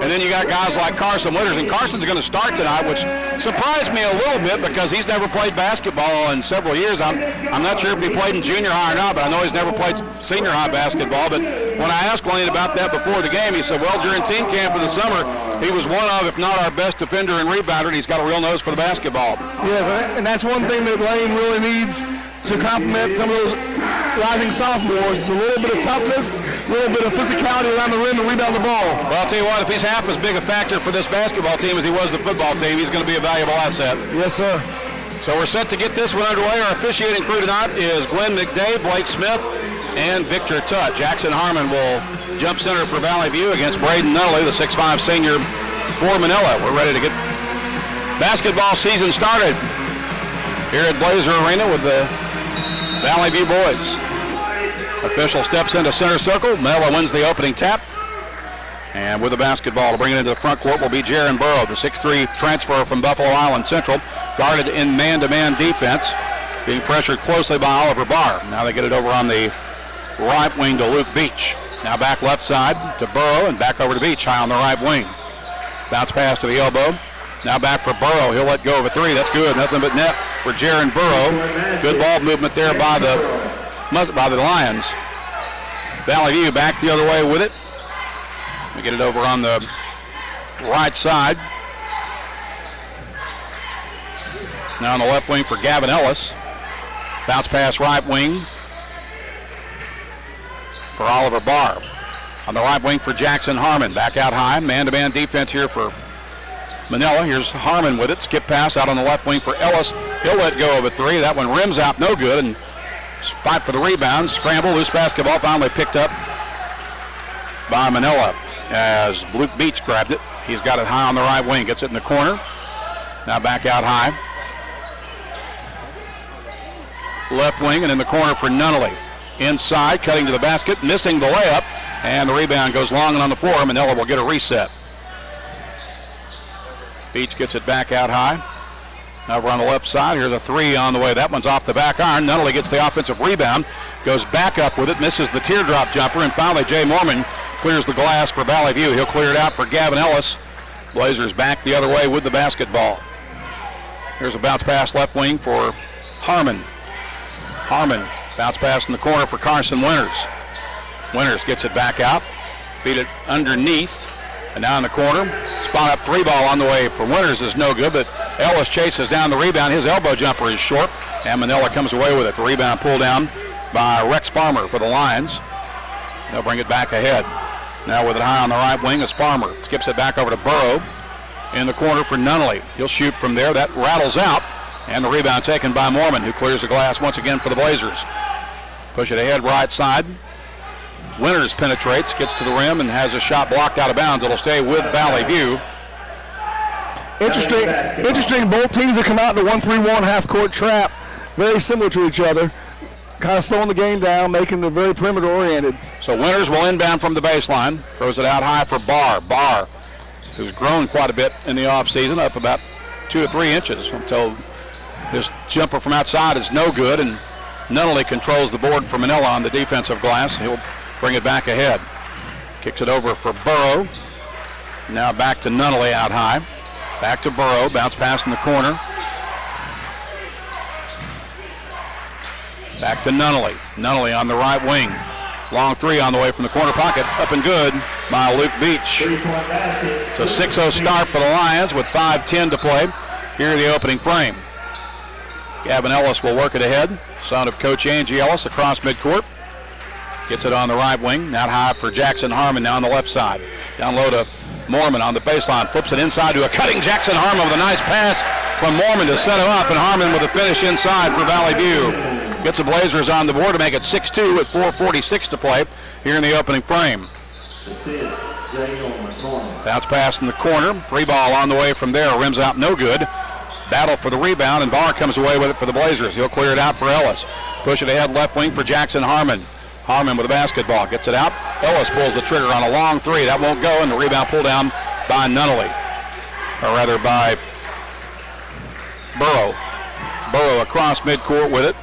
and then you got guys like Carson Winters, and Carson's going to start tonight, which surprised me a little bit because he's never played basketball in several years. I'm not sure if he played in junior high or not, but I know he's never played senior high basketball. But when I asked Lane about that before the game, he said, well, during team camp in the summer, he was one of, if not our best defender and rebounder, and he's got a real nose for the basketball. Yes, and that's one thing that Lane really needs to complement some of those rising sophomores. It's a little bit of toughness, a little bit of physicality around the rim to rebound the ball. Well, I'll tell you what, if he's half as big a factor for this basketball team as he was the football team, he's going to be a valuable asset. Yes, sir. So we're set to get this one underway. Our officiating crew tonight is Glenn McDay, Blake Smith, and Victor Tutt. Jackson Harmon will jump center for Valley View against Braden Nunnally, the 6'5 senior for Manila. We're ready to get basketball season started here at Blazer Arena with the Valley View boys. Official steps into center circle. Manila wins the opening tap. And with the basketball to bring it into the front court will be Jaron Burrow, the 6'3 transfer from Buffalo Island Central, guarded in man-to-man defense, being pressured closely by Oliver Barr. Now they get it over on the right wing to Luke Beach. Now back left side to Burrow and back over to Beach, high on the right wing. Bounce pass to the elbow. Now back for Burrow. He'll let go of a three. That's good. Nothing but net for Jaron Burrow. Good ball movement there by the Lions. Valley View back the other way with it. We get it over on the right side. Now on the left wing for Gavin Ellis. Bounce pass right wing for Oliver Barr. On the right wing for Jackson Harmon. Back out high. Man-to-man defense here for Manila. Here's Harmon with it. Skip pass out on the left wing for Ellis. He'll let go of a three. That one rims out no good. And fight for the rebound, scramble, loose basketball, finally picked up by Manila as Luke Beach grabbed it. He's got it high on the right wing, gets it in the corner. Now back out high. Left wing and in the corner for Nunnally. Inside, cutting to the basket, missing the layup, and the rebound goes long and on the floor. Manila will get a reset. Beach gets it back out high. Over on the left side, here's a three on the way. That one's off the back iron. Nunnally gets the offensive rebound, goes back up with it, misses the teardrop jumper, and finally Jay Mormon clears the glass for Valley View. He'll clear it out for Gavin Ellis. Blazers back the other way with the basketball. Here's a bounce pass left wing for Harmon. Harmon, bounce pass in the corner for Carson Winters. Winters gets it back out, feed it underneath, and now in the corner. Spot up three ball on the way for Winters is no good, but Ellis chases down the rebound. His elbow jumper is short, and Manila comes away with it. The rebound pulled down by Rex Farmer for the Lions. They'll bring it back ahead. Now with it high on the right wing is Farmer. Skips it back over to Burrow in the corner for Nunnally. He'll shoot from there. That rattles out, and the rebound taken by Mormon, who clears the glass once again for the Blazers. Push it ahead right side. Winters penetrates, gets to the rim, and has a shot blocked out of bounds. It'll stay with Valley View. Interesting. Both teams have come out in the 1-3-1 half-court trap, very similar to each other. Kind of slowing the game down, making it very perimeter-oriented. So Winters will inbound from the baseline. Throws it out high for Barr. Barr, who's grown quite a bit in the offseason, up about 2 to 3 inches. Until his jumper from outside is no good, and Nunnally controls the board for Manila on the defensive glass. He'll bring it back ahead. Kicks it over for Burrow. Now back to Nunnally out high. Back to Burrow. Bounce pass in the corner. Back to Nunnally. Nunnally on the right wing. Long three on the way from the corner pocket. Up and good by Luke Beach. It's a 6-0 start for the Lions with 5:10 to play here in the opening frame. Gavin Ellis will work it ahead. Son of Coach Angie Ellis across midcourt. Gets it on the right wing. Out high for Jackson Harmon now on the left side. Down low to Mormon on the baseline. Flips it inside to a cutting Jackson Harmon with a nice pass from Mormon to set him up. And Harmon with a finish inside for Valley View. Gets the Blazers on the board to make it 6-2 with 4:46 to play here in the opening frame. Bounce pass in the corner. Three ball on the way from there. Rims out no good. Battle for the rebound, and Barr comes away with it for the Blazers. He'll clear it out for Ellis. Push it ahead left wing for Jackson Harmon. Harmon with the basketball. Gets it out. Ellis pulls the trigger on a long three. That won't go, and the rebound pulled down by Nunnally. Or rather by Burrow. Burrow across midcourt with it.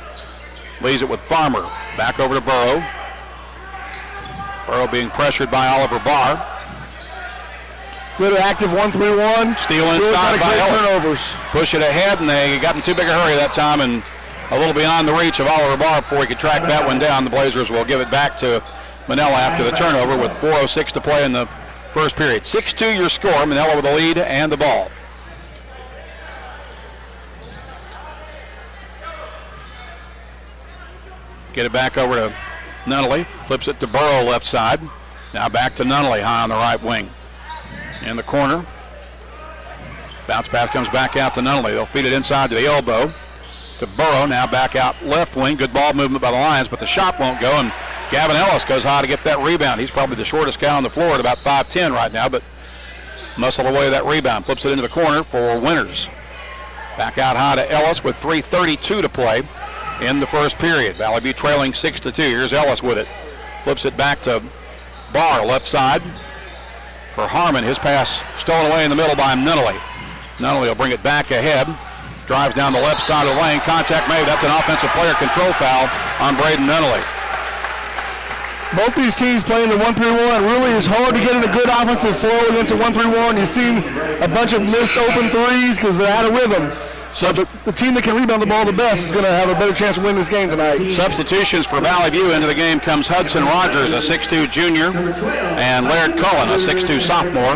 Leaves it with Farmer. Back over to Burrow. Burrow being pressured by Oliver Barr. Good active 1-3-1. Steal inside by Ellis. Turnovers. Push it ahead, and they got in too big a hurry that time, and a little beyond the reach of Oliver Barr before he could track that one down. The Blazers will give it back to Manila after the turnover with 4:06 to play in the first period. 6-2 your score. Manila with the lead and the ball. Get it back over to Nunnally. Flips it to Burrow left side. Now back to Nunnally high on the right wing. In the corner. Bounce pass comes back out to Nunnally. They'll feed it inside to the elbow. To Burrow. Now back out left wing. Good ball movement by the Lions, but the shot won't go. And Gavin Ellis goes high to get that rebound. He's probably the shortest guy on the floor at about 5'10 right now, but muscled away that rebound. Flips it into the corner for Winters. Back out high to Ellis with 3:32 to play in the first period. Valley View trailing 6-2. Here's Ellis with it. Flips it back to Barr left side for Harmon. His pass stolen away in the middle by Nunnally. Nunnally will bring it back ahead. Drives down the left side of the lane. Contact made. That's an offensive player control foul on Braden Nunnally. Both these teams playing the 1-3-1. Really is hard to get in a good offensive flow against a 1-3-1. You've seen a bunch of missed open threes because they're out of rhythm. So the team that can rebound the ball the best is going to have a better chance to win this game tonight. Substitutions for Valley View. Into the game comes Hudson Rogers, a 6'2 junior, and Laird Cullen, a 6'2 sophomore.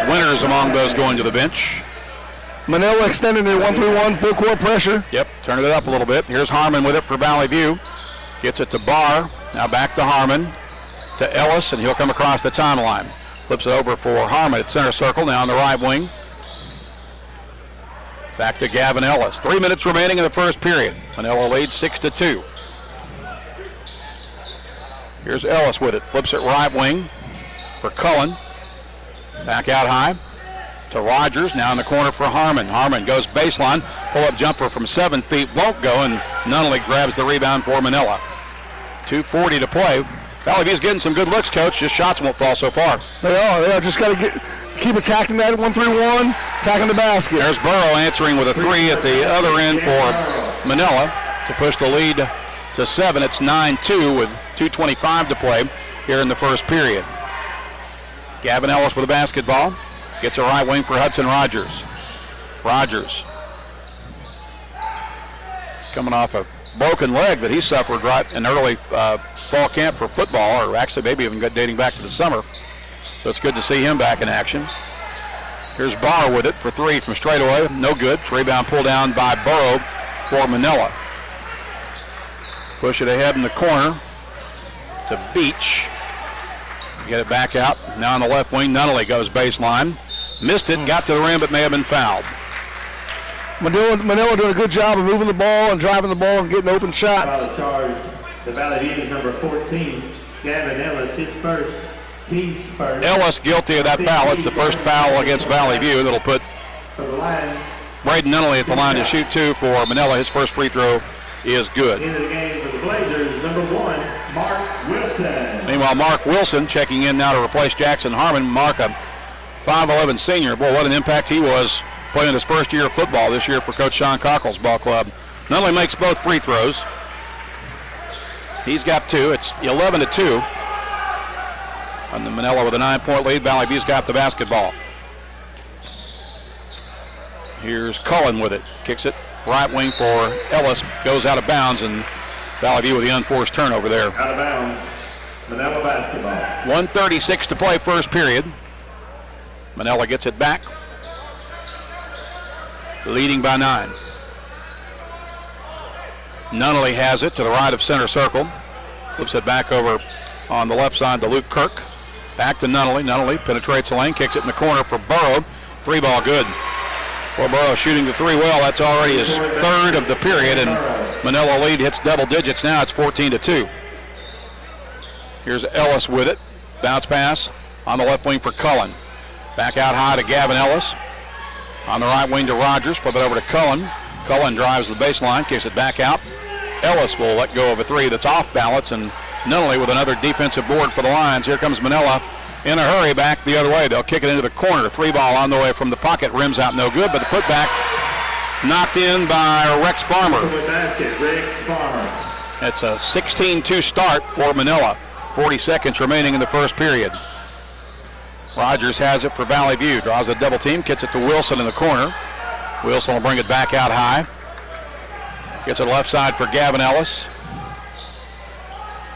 Winters among those going to the bench. Manila extending their 1-3-1 full court pressure. Yep, turning it up a little bit. Here's Harmon with it for Valley View. Gets it to Barr. Now back to Harmon. To Ellis, and he'll come across the timeline. Flips it over for Harmon at center circle. Now on the right wing. Back to Gavin Ellis. 3 minutes remaining in the first period. Manila leads 6-2. Here's Ellis with it. Flips it right wing for Cullen. Back out high to Rogers. Now in the corner for Harmon. Harmon goes baseline. Pull-up jumper from 7 feet. Won't go, and Nunnally grabs the rebound for Manila. 2:40 to play. Valley View's getting some good looks, Coach. Just shots won't fall so far. They are. Just got to keep attacking that 1-3-1, attacking the basket. There's Burrow answering with a 3 at the other end for Manila to push the lead to 7. It's 9-2 with 2:25 to play here in the first period. Gavin Ellis with the basketball. Gets a right wing for Hudson Rogers. Rogers coming off a broken leg that he suffered right in early fall camp for football, or actually maybe even dating back to the summer. So it's good to see him back in action. Here's Barr with it for 3 from straightaway. No good. Rebound pulled down by Burrow for Manila. Push it ahead in the corner to Beach. Get it back out. Now on the left wing, Nunnally goes baseline. Missed it, got to the rim, but may have been fouled. Manila doing a good job of moving the ball and driving the ball and getting open shots. Foul charged. The Valley View is number 14. Gavin Ellis, his first, team's first. Ellis guilty of that foul. It's the first foul against Valley View. That'll put Braden Nunnally at the line to shoot 2 for Manila. His first free throw is good. Into the game for the Blazers, number 1, Mark Wilson. Meanwhile, Mark Wilson checking in now to replace Jackson Harmon. Mark, a 5'11" senior. Boy, what an impact he was playing his first year of football this year for Coach Sean Cockle's ball club. Nunnally makes both free throws. He's got 2. It's 11-2. And the Manila with a 9-point lead. Valley View's got the basketball. Here's Cullen with it. Kicks it right wing for Ellis. Goes out of bounds, and Valley View with the unforced turnover there. Out of bounds. Manila basketball. 1:36 to play first period. Manila gets it back. Leading by 9. Nunnally has it to the right of center circle. Flips it back over on the left side to Luke Kirk. Back to Nunnally. Nunnally penetrates the lane, kicks it in the corner for Burrow. 3 ball good. Well, Burrow shooting the 3 well. That's already his 3rd of the period, and Manila lead hits double digits now. It's 14-2. Here's Ellis with it. Bounce pass on the left wing for Cullen. Back out high to Gavin Ellis. On the right wing to Rogers. Flip it over to Cullen. Cullen drives the baseline, kicks it back out. Ellis will let go of a 3 that's off balance, and Nunnally with another defensive board for the Lions. Here comes Manila in a hurry back the other way. They'll kick it into the corner. 3 ball on the way from the pocket. Rims out no good, but the putback knocked in by Rex Farmer. It's a 16-2 start for Manila. 40 seconds remaining in the first period. Rogers has it for Valley View. Draws a double team. Gets it to Wilson in the corner. Wilson will bring it back out high. Gets it left side for Gavin Ellis.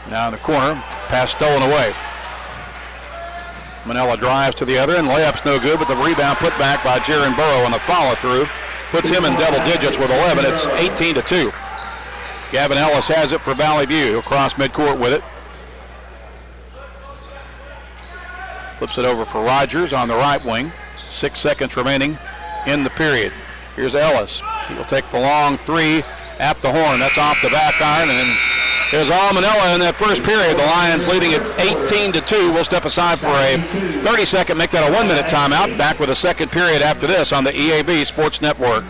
Now in the corner. Pass stolen away. Manila drives to the other, and layup's no good, but the rebound put back by Jaron Burrow on the follow-through. Puts him in double digits with 11. It's 18-2. Gavin Ellis has it for Valley View. He'll cross midcourt with it. Flips it over for Rogers on the right wing. 6 seconds remaining in the period. Here's Ellis. He will take the long 3 at the horn. That's off the back iron, and here's all Manila in that first period. The Lions leading at 18-2. We'll step aside for a 30-second, make that a 1-minute timeout. Back with a second period after this on the EAB Sports Network.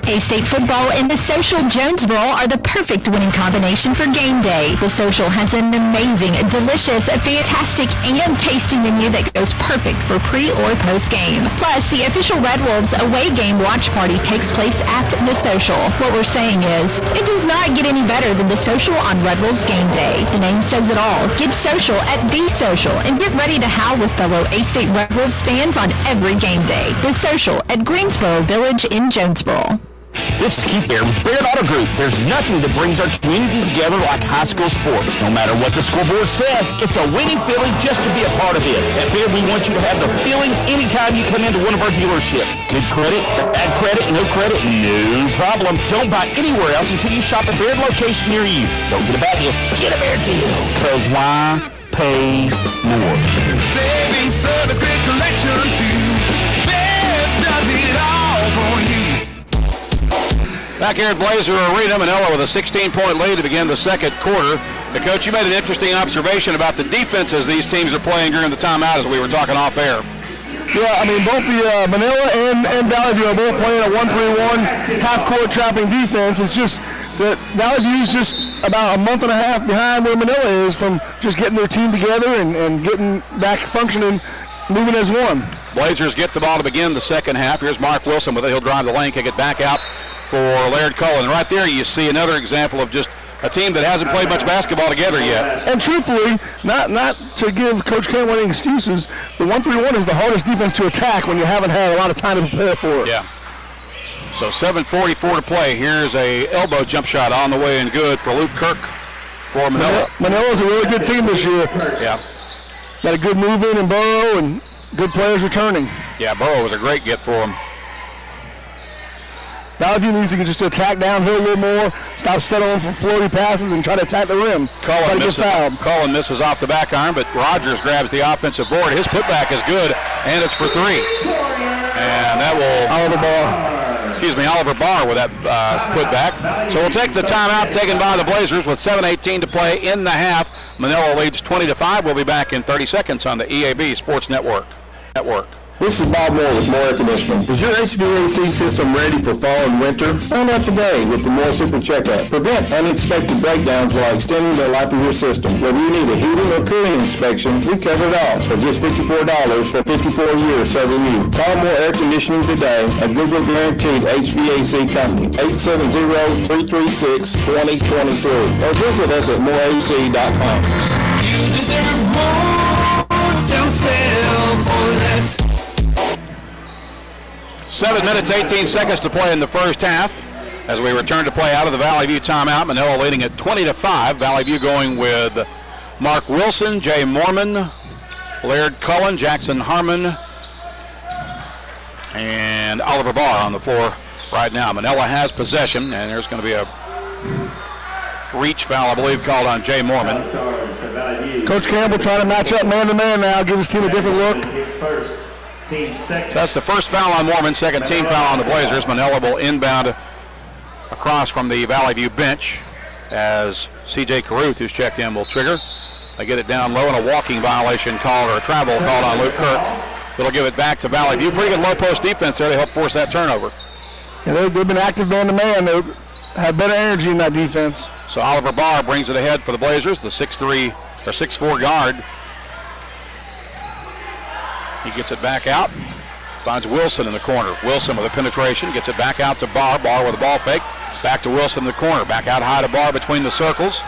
K-State football and the Social Jonesboro are the perfect winning combination for game day. The Social has an amazing, delicious, fantastic, and tasty menu that goes perfect for pre or post game. Plus, the official Red Wolves away game watch party takes place at the Social. What we're saying is, it does not get any better than the Social on Red Wolves game day. The name says it all. Get social at the Social and get ready to howl with fellow A-State Red Wolves fans on every game day. The Social at Greensboro Village in Jonesboro. This is Keith Baird with Baird Auto Group. There's nothing that brings our community together like high school sports. No matter what the scoreboard says, it's a winning feeling just to be a part of it. At Baird, we want you to have the feeling anytime you come into one of our dealerships. Good credit, bad credit, no credit, no problem. Don't buy anywhere else until you shop at Baird location near you. Don't get a bad deal, get a Baird deal. Because why pay more? Saving service, great selection too. Baird does it all for you. Back here at Blazer Arena, Manila with a 16-point lead to begin the second quarter. But Coach, you made an interesting observation about the defenses these teams are playing during the timeout as we were talking off air. Yeah, I mean, both the Manila and Valley View are both playing a 1-3-1 half-court trapping defense. It's just that Valley View is just about a month and a half behind where Manila is from just getting their team together and getting back functioning, moving as one. Blazers get the ball to begin the second half. Here's Mark Wilson with it. He'll drive the lane, kick it back out for Laird Cullen. Right there you see another example of just a team that hasn't played much basketball together yet. And truthfully, not to give Coach Campbell any excuses, the 1-3-1 is the hardest defense to attack when you haven't had a lot of time to prepare for it. Yeah. So 7:44 to play. Here's a elbow jump shot on the way and good for Luke Kirk for Manila. Manila's a really good team this year. Yeah. Got a good move in Burrow and good players returning. Yeah, Burrow was a great get for him. Valley View needs to just attack downhill a little more, stop settling for floaty passes, and try to attack the rim. Cullen misses off the back iron, but Rogers grabs the offensive board. His putback is good, and it's for three. And that will... Oliver Barr with that putback. So we'll take the timeout taken by the Blazers with 7:18 to play in the half. Manila leads 20-5. We'll be back in 30 seconds on the EAB Sports Network. This is Bob Moore with Moore Air Conditioning. Is your HVAC system ready for fall and winter? Find out today with the Moore Super Checkup. Prevent unexpected breakdowns while extending the life of your system. Whether you need a heating or cooling inspection, we cover it all for just $54 for 54 years serving you. Call Moore Air Conditioning today, a Google guaranteed HVAC company, 870-336-2023. Or visit us at moreac.com. You deserve more. Don't settle for less. 7 minutes, 18 seconds to play in the first half as we return to play out of the Valley View timeout. Manila leading at 20-5. Valley View going with Mark Wilson, Jay Mormon, Laird Cullen, Jackson Harmon, and Oliver Barr on the floor right now. Manila has possession, and there's going to be a reach foul, I believe, called on Jay Mormon. Coach Campbell trying to match up man-to-man now, give his team a different look. That's the first foul on Mormon, second team foul on the Blazers. Manila will inbound across from the Valley View bench as C.J. Caruth, who's checked in, will trigger. They get it down low and a walking violation called, or a travel called on Luke Kirk. It'll give it back to Valley View. Pretty good low post defense there to help force that turnover. Yeah, they've been active man-to-man. They have better energy in that defense. So Oliver Barr brings it ahead for the Blazers, the 6'3", or 6'4" guard. He gets it back out, finds Wilson in the corner. Wilson with a penetration, gets it back out to Barr. Barr with a ball fake, back to Wilson in the corner. Back out high to Barr between the circles.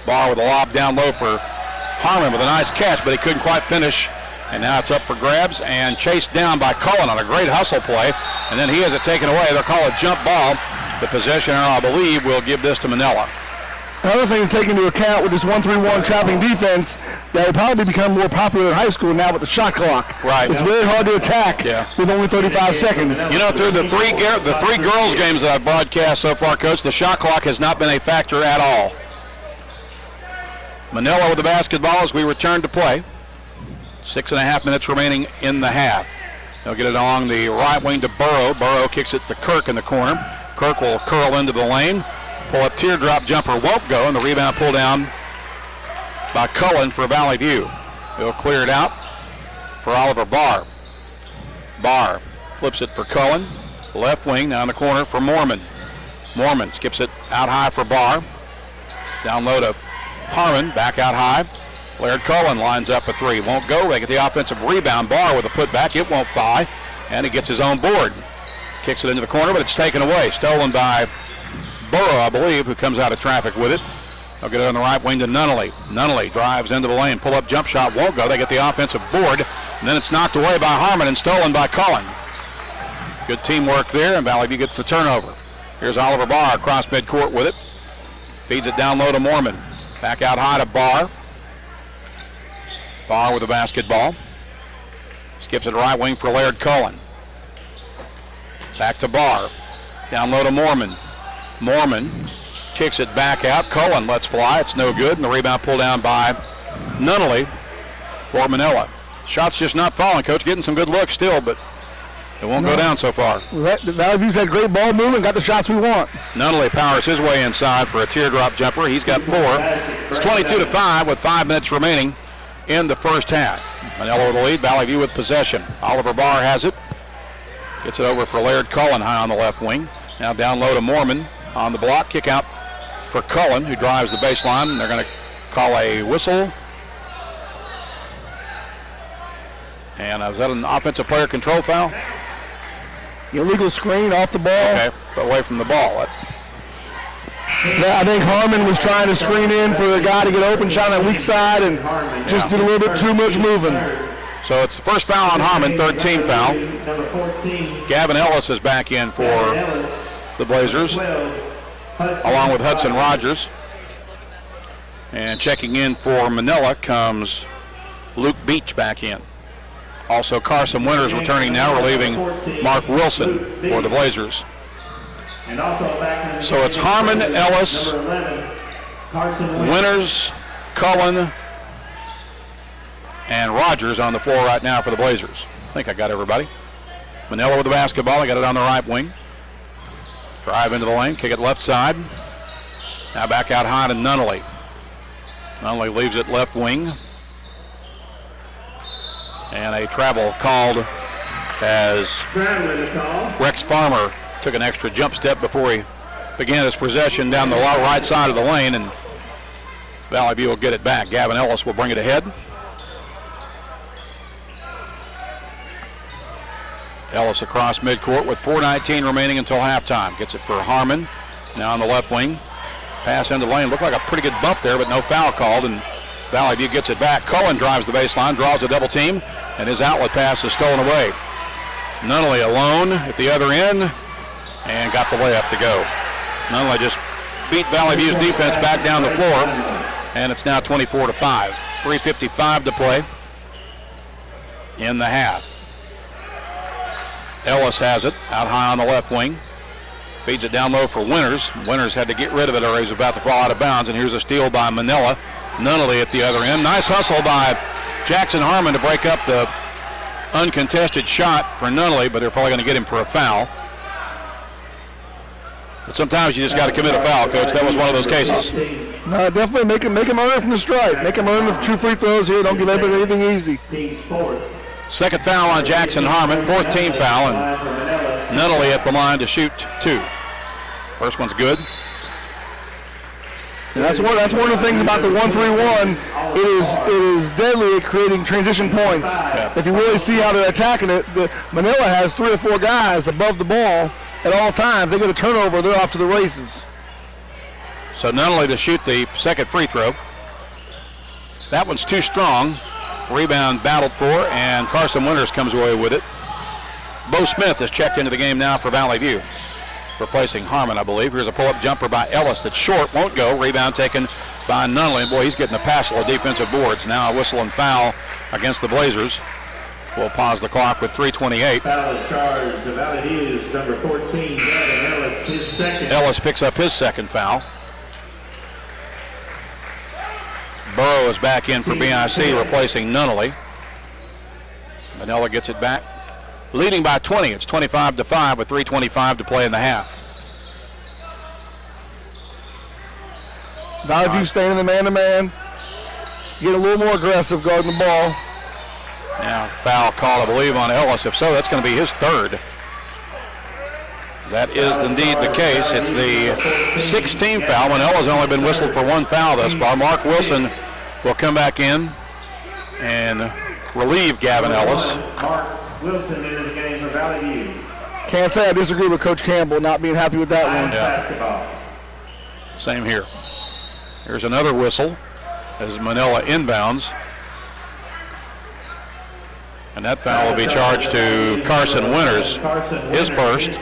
Barr with a lob down low for Harmon with a nice catch, but he couldn't quite finish. And now it's up for grabs and chased down by Cullen on a great hustle play. And then he has it taken away. They'll call it jump ball. The possession, I believe, will give this to Manila. Another thing to take into account with this 1-3-1 trapping defense that will probably become more popular in high school now with the shot clock. Right. It's very hard to attack with only 35 seconds. You know, through the three girls games that I've broadcast so far, Coach, the shot clock has not been a factor at all. Manila with the basketball as we return to play. 6.5 minutes remaining in the half. They'll get it along the right wing to Burrow. Burrow kicks it to Kirk in the corner. Kirk will curl into the lane. Pull up teardrop jumper won't go, and the rebound pulled down by Cullen for Valley View. He'll clear it out for Oliver Barr. Barr flips it for Cullen. Left wing down the corner for Mormon. Mormon skips it out high for Barr. Down low to Harmon, back out high. Laird Cullen lines up a three. Won't go. They get the offensive rebound. Barr with a putback. It won't fly. And he gets his own board. Kicks it into the corner, but it's taken away. Stolen by Burrow, I believe, who comes out of traffic with it. They'll get it on the right wing to Nunnally. Nunnally drives into the lane. Pull-up jump shot won't go. They get the offensive board. And then it's knocked away by Harmon and stolen by Cullen. Good teamwork there, and Valley View gets the turnover. Here's Oliver Barr across midcourt with it. Feeds it down low to Mormon. Back out high to Barr. Barr with the basketball. Skips it right wing for Laird Cullen. Back to Barr. Down low to Mormon. Mormon kicks it back out. Cullen lets fly. It's no good. And the rebound pulled down by Nunnally for Manila. Shot's just not falling, Coach. Getting some good looks still, but It won't go down so far. Valley View's had great ball movement, got the shots we want. Nunnally powers his way inside for a teardrop jumper. He's got 4. It's 22-5 with 5 minutes remaining in the first half. Manila with the lead, Valley View with possession. Oliver Barr has it. Gets it over for Laird Cullen high on the left wing. Now down low to Mormon on the block. Kick out for Cullen, who drives the baseline. They're going to call a whistle. And is that an offensive player control foul? Illegal screen off the ball. Okay, but away from the ball. Yeah, I think Harmon was trying to screen in for the guy to get open, shot on that weak side, and just did a little bit too much moving. So it's the first foul on Harmon, third team foul. Gavin Ellis is back in for the Blazers, along with Hudson Rogers. And checking in for Manila comes Luke Beach back in. Also, Carson Winters returning now, relieving Mark Wilson for the Blazers. So it's Harmon, Ellis, Winters, Cullen, and Rogers on the floor right now for the Blazers. I think I got everybody. Manila with the basketball. I got it on the right wing. Drive into the lane, kick it left side. Now back out high to Nunnally. Nunnally leaves it left wing. And a travel called as Rex Farmer took an extra jump step before he began his possession down the right side of the lane, and Valley View will get it back. Gavin Ellis will bring it ahead. Ellis across midcourt with 4:19 remaining until halftime. Gets it for Harmon. Now on the left wing. Pass into the lane. Looked like a pretty good bump there, but no foul called, and Valley View gets it back. Cullen drives the baseline, draws a double team, and his outlet pass is stolen away. Nunnally alone at the other end and got the layup to go. Nunnally just beat Valley View's defense back down the floor, and it's now 24-5. 3:55 to play in the half. Ellis has it out high on the left wing. Feeds it down low for Winters. Winters had to get rid of it or he's about to fall out of bounds, and here's a steal by Manila. Nunnally at the other end. Nice hustle by Jackson Harmon to break up the uncontested shot for Nunnally, but they're probably going to get him for a foul. But sometimes you just got to commit a foul, Coach. That was one of those cases. No, definitely make him earn it from the stripe. Make him earn the 2 free throws here. Don't give anybody anything easy. Second foul on Jackson Harmon, fourth team foul, and Nunnally at the line to shoot 2. First one's good. And that's one of the things about the 1-3-1. It is deadly at creating transition points. Yeah. If you really see how they're attacking it, Manila has 3 or 4 guys above the ball at all times. They get a turnover, they're off to the races. So Nunnally to shoot the second free throw. That one's too strong. Rebound battled for, and Carson Winters comes away with it. Bo Smith is checked into the game now for Valley View, replacing Harmon, I believe. Here's a pull-up jumper by Ellis that's short, won't go. Rebound taken by Nunnally. Boy, he's getting a passel of defensive boards. Now a whistle and foul against the Blazers. We'll pause the clock with 3:28. Foul is charged to Valley View's number 14, Gavin Ellis, his second. Ellis picks up his second foul. Burrow is back in for BIC, replacing Nunnally. Manila gets it back. Leading by 20. It's 25-5 with 3:25 to play in the half. Valley View staying in the man-to-man. Get a little more aggressive guarding the ball. Now, foul call, I believe, on Ellis. If so, that's going to be his third. That is indeed the case. It's the 16th foul. Manila's only been whistled for 1 foul thus far. Mark Wilson will come back in and relieve Gavin Ellis. Mark Wilson into the game for Valley View. Can't say I disagree with Coach Campbell not being happy with that one. Basketball. Same here. Here's another whistle as Manila inbounds. And that foul will be charged to Carson Winters, his first.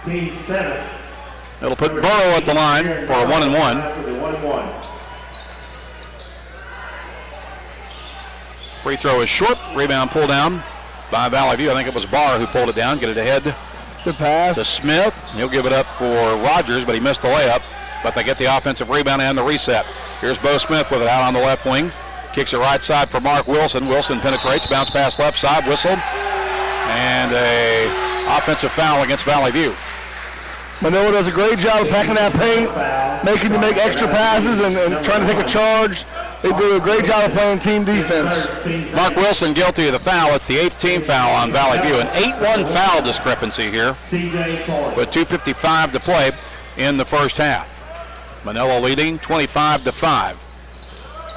Team 7. It'll put Burrow at the line for a 1-and-1. Free throw is short. Rebound pulled down by Valley View. I think it was Barr who pulled it down. Get it ahead. Good pass. To Smith. He'll give it up for Rogers, but he missed the layup. But they get the offensive rebound and the reset. Here's Bo Smith with it out on the left wing. Kicks it right side for Mark Wilson. Wilson penetrates. Bounce pass left side. Whistled. And a offensive foul against Valley View. Manila does a great job of packing that paint, making you make extra passes and trying to take a charge. They do a great job of playing team defense. Mark Wilson guilty of the foul. It's the 8th team foul on Valley View. An 8-1 foul discrepancy here with 2:55 to play in the first half. Manila leading 25-5.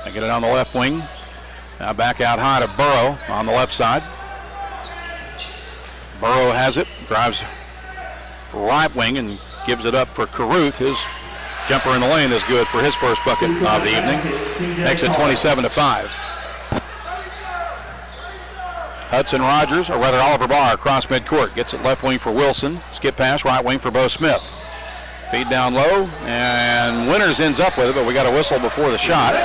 They get it on the left wing. Now back out high to Burrow on the left side. Burrow has it, drives right wing and gives it up for Caruth. His jumper in the lane is good for his first bucket of the evening. Makes it 27-5. Hudson Rogers, or rather Oliver Barr, across midcourt. Gets it left wing for Wilson. Skip pass, right wing for Bo Smith. Feed down low, and Winters ends up with it, but we got a whistle before the shot.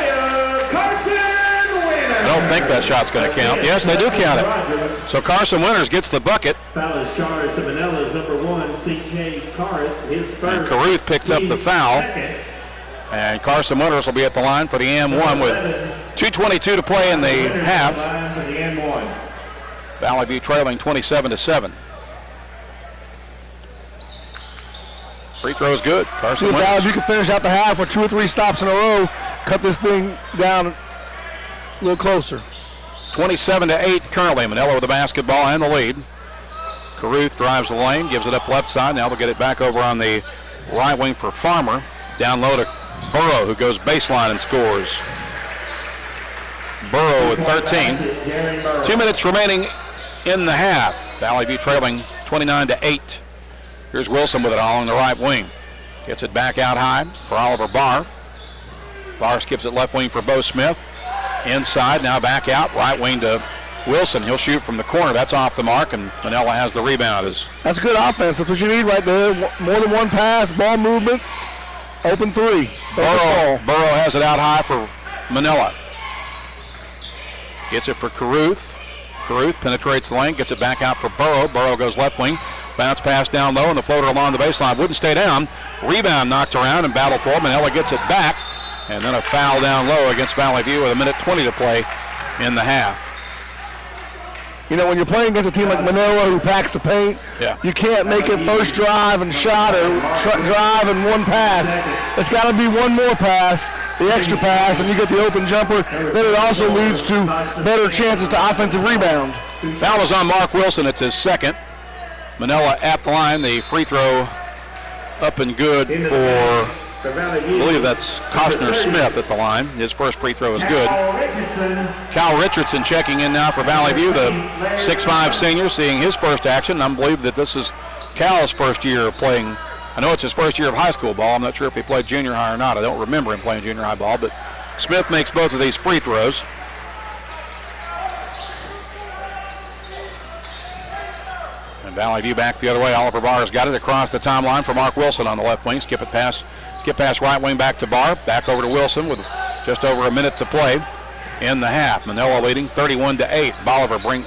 I don't think that shot's going to count. Yes, they do count it. So Carson Winters gets the bucket. Foul is charged to Manila's number 1, C.J. Carth. His first. And Caruth picked up the foul. And Carson Winters will be at the line for the M1 with 2:22 to play in the half. Valley View trailing 27-7. Free throw is good. Carson See if Winters. Valley View can finish out the half with 2 or 3 stops in a row, cut this thing down a little closer. 27-8 currently. Manila with the basketball and the lead. Caruth drives the lane, gives it up left side. Now they'll get it back over on the right wing for Farmer. Down low to Burrow, who goes baseline and scores. Burrow with 13. 2 minutes remaining in the half. Valley View trailing 29-8. Here's Wilson with it along the right wing. Gets it back out high for Oliver Barr. Barr skips it left wing for Bo Smith. Inside, now back out, right wing to Wilson. He'll shoot from the corner. That's off the mark, and Manila has the rebound. That's good offense. That's what you need right there. More than one pass, ball movement, open three. Burrow has it out high for Manila. Gets it for Caruth. Caruth penetrates the lane, gets it back out for Burrow. Burrow goes left wing. Bounce pass down low, and the floater along the baseline wouldn't stay down. Rebound knocked around and battle for. Manila gets it back. And then a foul down low against Valley View with 1:20 to play in the half. You know, when you're playing against a team like Manila who packs the paint, you can't make it first drive and shot or drive and one pass. It's got to be one more pass, the extra pass, and you get the open jumper. Then it also leads to better chances to offensive rebound. Foul is on Mark Wilson. It's his second. Manila at the line. The free throw up and good for, I believe that's Costner Smith at the line. His first free throw is good. Cal Richardson checking in now for Valley View, the 6'5 senior, seeing his first action. I believe that this is Cal's first year of playing. I know it's his first year of high school ball. I'm not sure if he played junior high or not. I don't remember him playing junior high ball, but Smith makes both of these free throws. And Valley View back the other way. Oliver Barr's got it across the timeline for Mark Wilson on the left wing. Skip pass right wing back to Barr. Back over to Wilson with just over a minute to play in the half. Manila leading 31-8.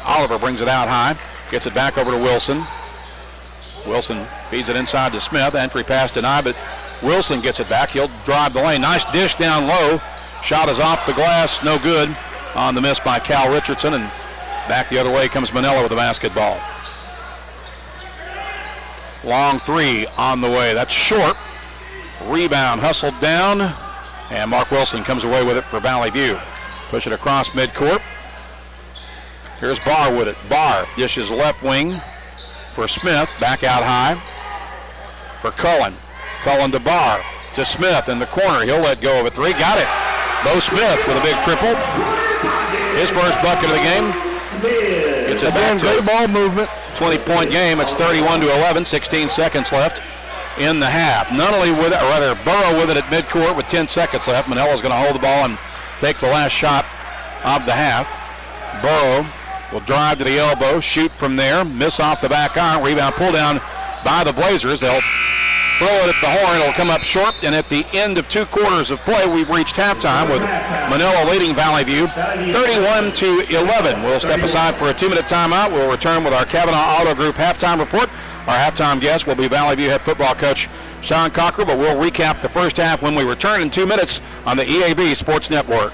Oliver brings it out high. Gets it back over to Wilson. Wilson feeds it inside to Smith. Entry pass denied, but Wilson gets it back. He'll drive the lane. Nice dish down low. Shot is off the glass. No good on the miss by Cal Richardson. And back the other way comes Manila with the basketball. Long three on the way. That's short. Rebound hustled down. And Mark Wilson comes away with it for Valley View. Push it across midcourt. Here's Barr with it. Barr dishes left wing for Smith. Back out high for Cullen. Cullen to Barr. To Smith in the corner. He'll let go of a three. Got it. Bo Smith with a big triple. His first bucket of the game. It's a great ball movement. 20-point game. It's 31-11. 16 seconds left in the half. Nunnally with it, or rather Burrow with it at midcourt with 10 seconds left. Manila's going to hold the ball and take the last shot of the half. Burrow will drive to the elbow, shoot from there, miss off the back iron, rebound pull down by the Blazers. They'll throw it at the horn. It'll come up short, and at the end of 2 quarters of play, we've reached halftime with Manila leading Valley View 31-11. We'll step aside for a 2-minute timeout. We'll return with our Kavanaugh Auto Group halftime report. Our halftime guest will be Valley View head football coach Sean Cocker, but we'll recap the first half when we return in 2 minutes on the EAB Sports Network.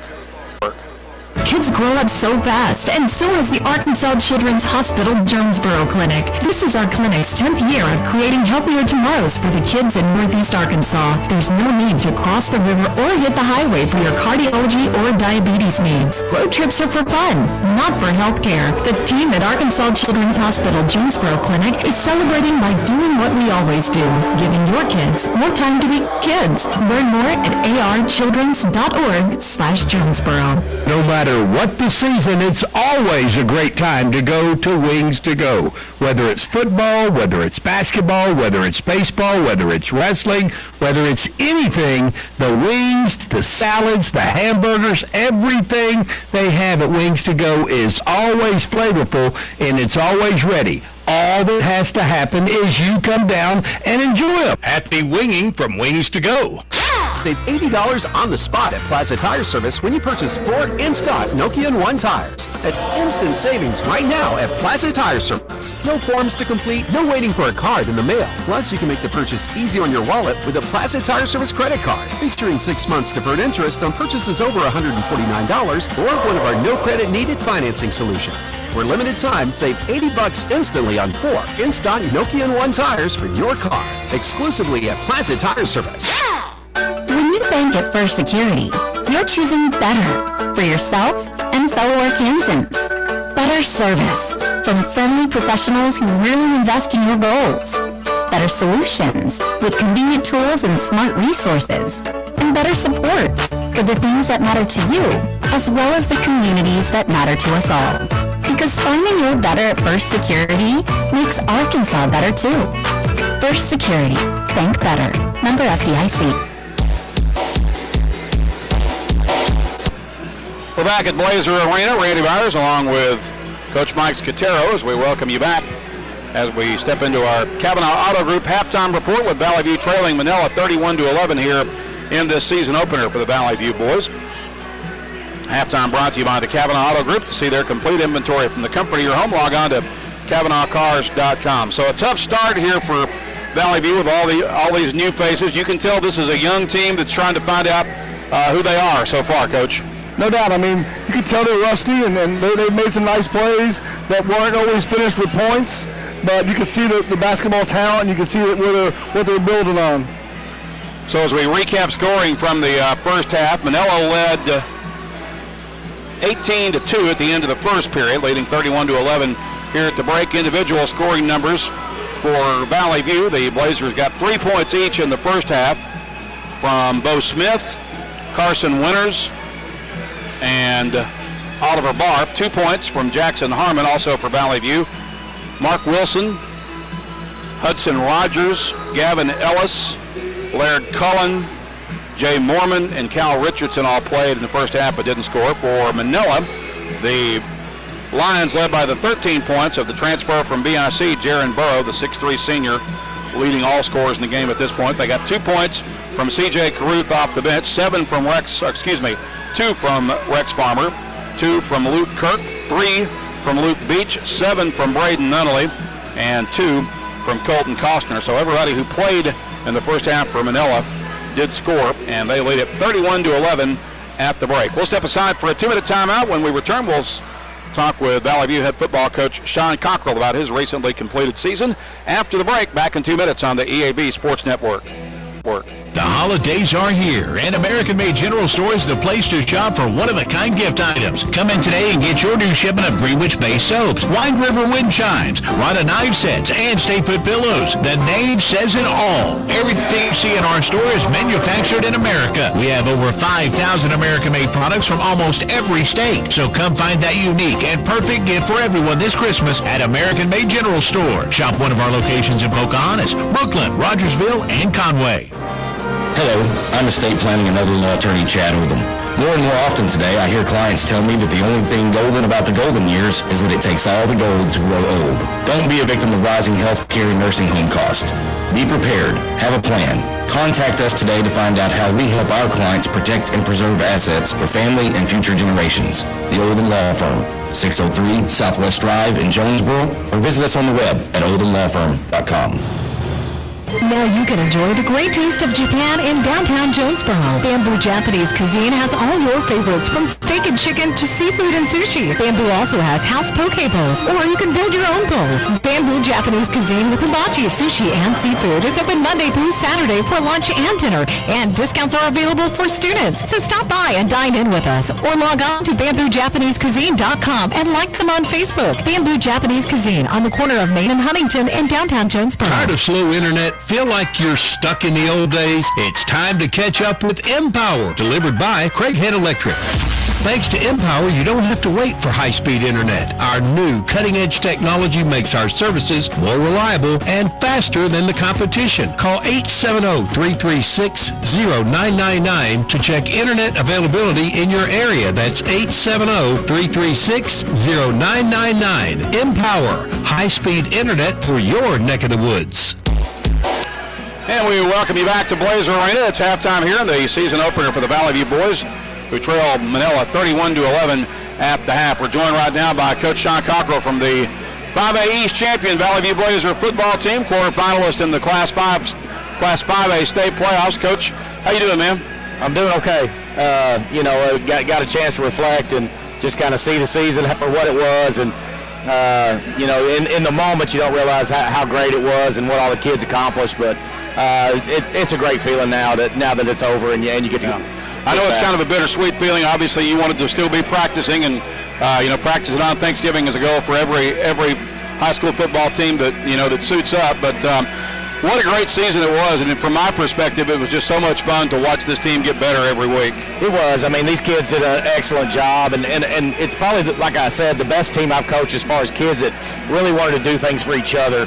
Kids grow up so fast, and so has the Arkansas Children's Hospital Jonesboro Clinic. This is our clinic's 10th year of creating healthier tomorrows for the kids in Northeast Arkansas. There's no need to cross the river or hit the highway for your cardiology or diabetes needs. Road trips are for fun, not for health care. The team at Arkansas Children's Hospital Jonesboro Clinic is celebrating by doing what we always do, giving your kids more time to be kids. Learn more at archildrens.org/Jonesboro. No matter what the season, it's always a great time to go to Wings to Go. Whether it's football, whether it's basketball, whether it's baseball, whether it's wrestling, whether it's anything, the wings, the salads, the hamburgers, everything they have at Wings to Go is always flavorful and it's always ready. All that has to happen is you come down and enjoy them. Happy winging from Wings to Go. Save $80 on the spot at Plaza Tire Service when you purchase 4 in-stock Nokia and 1 tires. That's instant savings right now at Plaza Tire Service. No forms to complete, no waiting for a card in the mail. Plus, you can make the purchase easy on your wallet with a Plaza Tire Service credit card, featuring 6 months deferred interest on purchases over $149 or one of our no credit needed financing solutions. For a limited time, save $80 instantly on 4 in-stock Nokia and 1 tires for your car, exclusively at Plaza Tire Service. When you bank at First Security, you're choosing better for yourself and fellow Arkansans. Better service from friendly professionals who really invest in your goals. Better solutions with convenient tools and smart resources. And better support for the things that matter to you, as well as the communities that matter to us all. Because finding your better at First Security makes Arkansas better too. First Security. Bank better. Member FDIC. We're back at Blazer Arena. Randy Byers along with Coach Mike Scatero as we welcome you back as we step into our Kavanaugh Auto Group halftime report with Valley View trailing Manila 31-11 here in this season opener for the Valley View boys. Halftime brought to you by the Kavanaugh Auto Group. To see their complete inventory from the comfort of your home, log on to KavanaughCars.com. So a tough start here for Valley View with all these new faces. You can tell this is a young team that's trying to find out who they are so far, Coach. No doubt. I mean, you can tell they're rusty, and they made some nice plays that weren't always finished with points, but you can see the basketball talent, and you can see what they're building on. So as we recap scoring from the first half, Manila led 18-2 at the end of the first period, leading 31-11 here at the break. Individual scoring numbers for Valley View. The Blazers got 3 points each in the first half from Bo Smith, Carson Winters, and Oliver Barb. 2 points from Jackson Harmon, also for Valley View. Mark Wilson, Hudson Rogers, Gavin Ellis, Laird Cullen, Jay Mormon, and Cal Richardson all played in the first half but didn't score. For Manila, the Lions led by the 13 points of the transfer from BIC, Jaron Burrow, the 6'3 senior, leading all scorers in the game at this point. They got 2 points from C.J. Caruth off the bench, 2 from Rex Farmer, 2 from Luke Kirk, 3 from Luke Beach, 7 from Braden Nunnally, and 2 from Colton Costner. So everybody who played in the first half for Manila did score, and they lead it 31-11 at the break. We'll step aside for a 2-minute timeout. When we return, we'll talk with Valley View head football coach Sean Cockrell about his recently completed season. After the break, back in 2 minutes on the EAB Sports Network. The holidays are here, and American Made General Store is the place to shop for one-of-a-kind gift items. Come in today and get your new shipment of Greenwich-based soaps, Wide River wind chimes, Rada knife sets, and Stay Put pillows. The name says it all. Everything you see in our store is manufactured in America. We have over 5,000 American-made products from almost every state. So come find that unique and perfect gift for everyone this Christmas at American Made General Store. Shop one of our locations in Pocahontas, Brooklyn, Rogersville, and Conway. Hello, I'm estate planning and other law attorney Chad Oldham. More and more often today, I hear clients tell me that the only thing golden about the golden years is that it takes all the gold to grow old. Don't be a victim of rising health care and nursing home costs. Be prepared. Have a plan. Contact us today to find out how we help our clients protect and preserve assets for family and future generations. The Oldham Law Firm, 603 Southwest Drive in Jonesboro, or visit us on the web at oldhamlawfirm.com. Now you can enjoy the great taste of Japan in downtown Jonesboro. Bamboo Japanese Cuisine has all your favorites from steak and chicken to seafood and sushi. Bamboo also has house poke bowls, or you can build your own bowl. Bamboo Japanese Cuisine with hibachi, sushi, and seafood is open Monday through Saturday for lunch and dinner, and discounts are available for students. So stop by and dine in with us, or log on to BambooJapaneseCuisine.com and like them on Facebook. Bamboo Japanese Cuisine on the corner of Main and Huntington in downtown Jonesboro. Tired of slow internet? Feel like you're stuck in the old days? It's time to catch up with Empower, delivered by Craighead Electric. Thanks to Empower, you don't have to wait for high-speed internet. Our new cutting-edge technology makes our services more reliable and faster than the competition. Call 870-336-0999 to check internet availability in your area. That's 870-336-0999. Empower, high-speed internet for your neck of the woods. And we welcome you back to Blazer Arena. It's halftime here in the season opener for the Valley View boys, who trail Manila 31-11 at the half. We're joined right now by Coach Sean Cockrell from the 5A East champion Valley View Blazer football team, quarterfinalist in the Class 5A state playoffs. Coach, how you doing, man? I'm doing okay. Got a chance to reflect and just kind of see the season for what it was, and in the moment you don't realize how great it was and what all the kids accomplished, but it's a great feeling now that it's over and you get to. I know it's kind of a bittersweet feeling. Obviously, you wanted to still be practicing, and practicing on Thanksgiving is a goal for every high school football team that suits up. But what a great season it was, and from my perspective, it was just so much fun to watch this team get better every week. It was. I mean, these kids did an excellent job, and it's probably, like I said, the best team I've coached as far as kids that really wanted to do things for each other.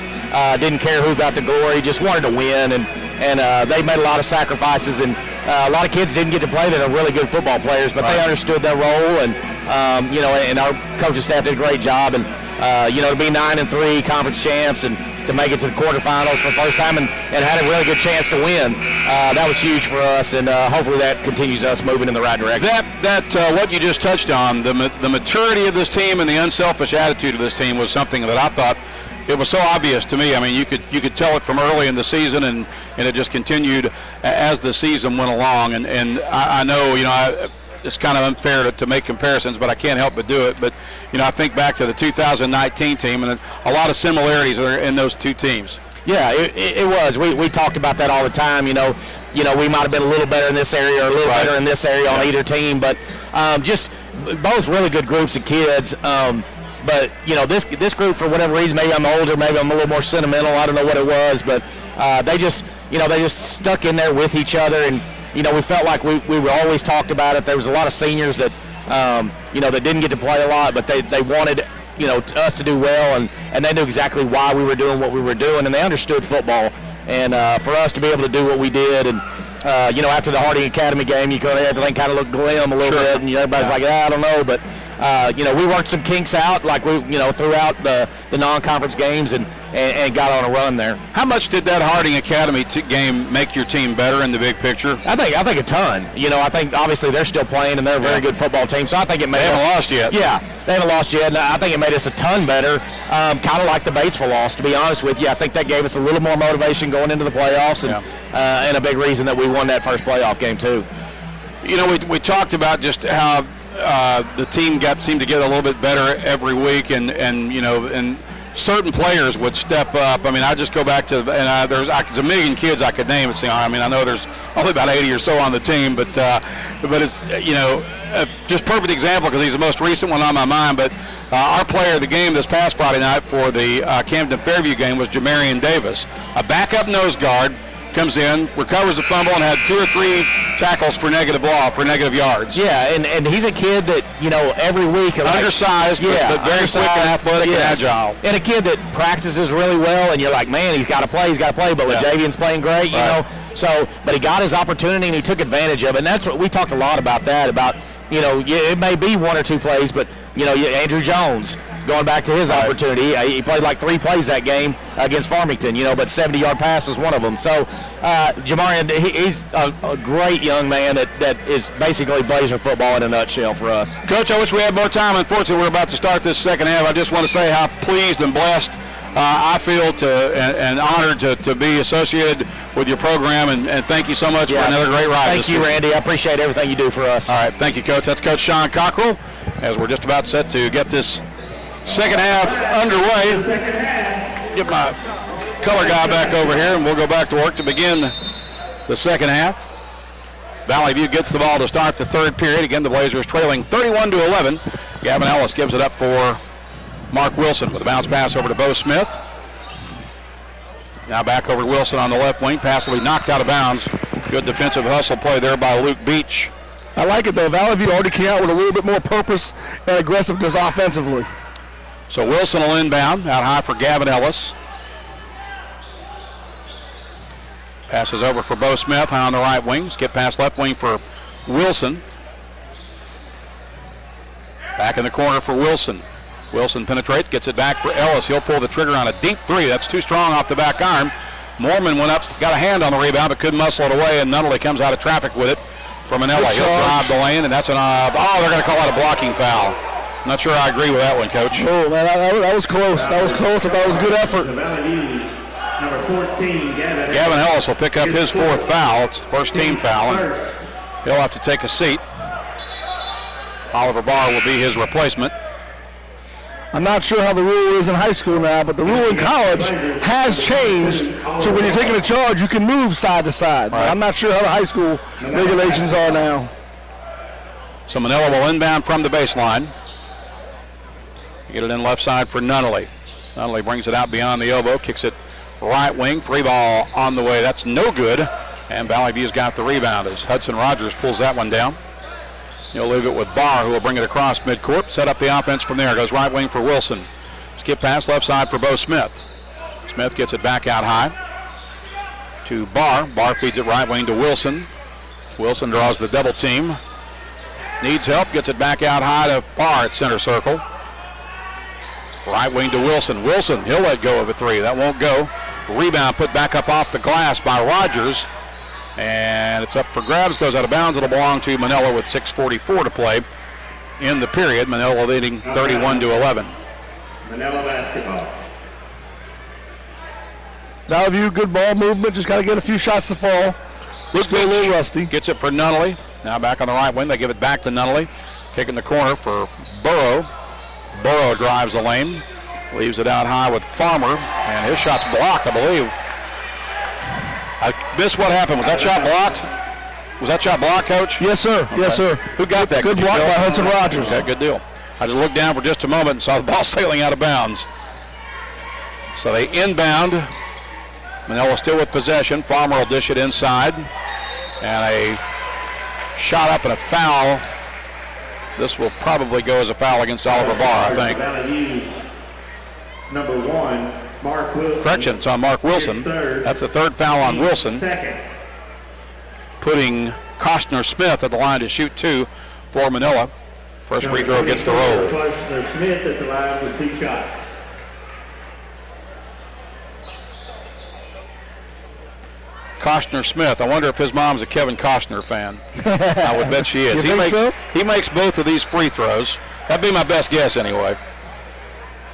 Didn't care who got the glory, just wanted to win, and they made a lot of sacrifices, and a lot of kids didn't get to play that are really good football players, but they understood their role, and our coaching staff did a great job, and to be 9-3 conference champs and to make it to the quarterfinals for the first time and had a really good chance to win. That was huge for us, and hopefully that continues us moving in the right direction. What you just touched on, the maturity of this team and the unselfish attitude of this team was something that I thought it was so obvious to me. I mean, you could tell it from early in the season, and it just continued as the season went along. And I know, it's kind of unfair to make comparisons, but I can't help but do it. But, I think back to the 2019 team, and a lot of similarities are in those two teams. Yeah, it was. We talked about that all the time. We might have been a little better in this area or a little better in this area on either team, but just both really good groups of kids. But this group, for whatever reason, maybe I'm older, maybe I'm a little more sentimental. I don't know what it was, but they just stuck in there with each other, and we felt like we were always talked about it. There was a lot of seniors that that didn't get to play a lot, but they wanted us to do well, and they knew exactly why we were doing what we were doing, and they understood football. And for us to be able to do what we did, and after the Harding Academy game, everything kind of looked glim a little bit, and everybody's like, I don't know, but we worked some kinks out throughout the non-conference games and got on a run there. How much did that Harding Academy game make your team better in the big picture? I think a ton. I think obviously they're still playing and they're a very good football team, so I think it made They haven't lost yet. Yeah, they haven't lost yet, and I think it made us a ton better, kind of like the Batesville loss, to be honest with you. I think that gave us a little more motivation going into the playoffs, and a big reason that we won that first playoff game too. We talked about just how the team seemed to get a little bit better every week, and certain players would step up. I mean, I just go back to, and there's a million kids I could name. I mean, I know there's only about 80 or so on the team, but it's just perfect example because he's the most recent one on my mind. But our player of the game this past Friday night for the Camden Fairview game was Jamarian Davis, a backup nose guard. Comes in, recovers the fumble, and had 2 or 3 tackles for negative yards. Yeah, and he's a kid that, every week. Undersized, but very quick and athletic and agile. And a kid that practices really well, and you're like, man, he's got to play. But LaJavian's playing great, you know. So, but he got his opportunity, and he took advantage of it. And that's what we talked a lot about it may be 1 or 2 plays, but, Andrew Jones, going back to his opportunity. He played like 3 plays that game against Farmington, but 70-yard pass was one of them. So Jamarian, he's a great young man that is basically Blazer football in a nutshell for us. Coach, I wish we had more time. Unfortunately, we're about to start this second half. I just want to say how pleased and blessed I feel and honored to be associated with your program, and thank you so much for another great ride. Thank you, Randy. I appreciate everything you do for us. All right, thank you, Coach. That's Coach Sean Cockrell, as we're just about set to get this second half underway. Get my color guy back over here, and we'll go back to work to begin the second half. Valley View gets the ball to start the third period. Again, the Blazers trailing 31-11. Gavin Ellis gives it up for Mark Wilson with a bounce pass over to Bo Smith. Now back over to Wilson on the left wing. Pass will be knocked out of bounds. Good defensive hustle play there by Luke Beach. I like it, though. Valley View already came out with a little bit more purpose and aggressiveness offensively. So Wilson will inbound. Out high for Gavin Ellis. Passes over for Bo Smith, high on the right wing. Skip pass left wing for Wilson. Back in the corner for Wilson. Wilson penetrates, gets it back for Ellis. He'll pull the trigger on a deep three. That's too strong off the back arm. Mormon went up, got a hand on the rebound, but couldn't muscle it away, and Nunnally comes out of traffic with it for Manila. He'll drive the lane, and that's they're going to call that a blocking foul. I'm not sure I agree with that one, Coach. Oh, man, that was close. That was close. I thought it was a good effort. Number 14, Gavin Ellis will pick up his fourth foul. It's the first team foul, and he'll have to take a seat. Oliver Barr will be his replacement. I'm not sure how the rule is in high school now, but the rule in college has changed to when you're taking a charge, you can move side to side. Right. I'm not sure how the high school regulations are now. So Manila will inbound from the baseline. Get it in left side for Nunnally. Nunnally brings it out beyond the elbow, kicks it right wing, free ball on the way. That's no good. And Valley View's got the rebound as Hudson Rogers pulls that one down. He'll leave it with Barr, who will bring it across midcourt. Set up the offense from there. Goes right wing for Wilson. Skip pass left side for Bo Smith. Smith gets it back out high to Barr. Barr feeds it right wing to Wilson. Wilson draws the double team. Needs help. Gets it back out high to Barr at center circle. Right wing to Wilson. Wilson, he'll let go of a three. That won't go. Rebound put back up off the glass by Rogers. And it's up for grabs. Goes out of bounds. It'll belong to Manila with 6:44 to play in the period. Manila leading 31-11. Manila basketball. Valley View, good ball movement. Just got to get a few shots to fall. Looks a little rusty. Gets it for Nunnally. Now back on the right wing. They give it back to Nunnally. Kick in the corner for Burrow. Burrow drives the lane. Leaves it out high with Farmer. And his shot's blocked, I believe. I missed what happened. Was that shot blocked? Was that shot blocked, Coach? Yes, sir. Okay. Yes, sir. Who got that? Good block by Hudson Rogers. Okay, good deal. I just looked down for just a moment and saw the ball sailing out of bounds. So they inbound. Manila still with possession. Farmer will dish it inside. And a shot up and a foul. This will probably go as a foul against Oliver Barr, I think. Number 1, Mark Wilson. Correction, it's on Mark Wilson. That's the third foul on Wilson. Second. Putting Costner Smith at the line to shoot two for Manila. First free throw gets the roll. Costner Smith at the line with 2 shots. Costner Smith. I wonder if his mom's a Kevin Costner fan. I would bet she is. He makes both of these free throws. That'd be my best guess anyway.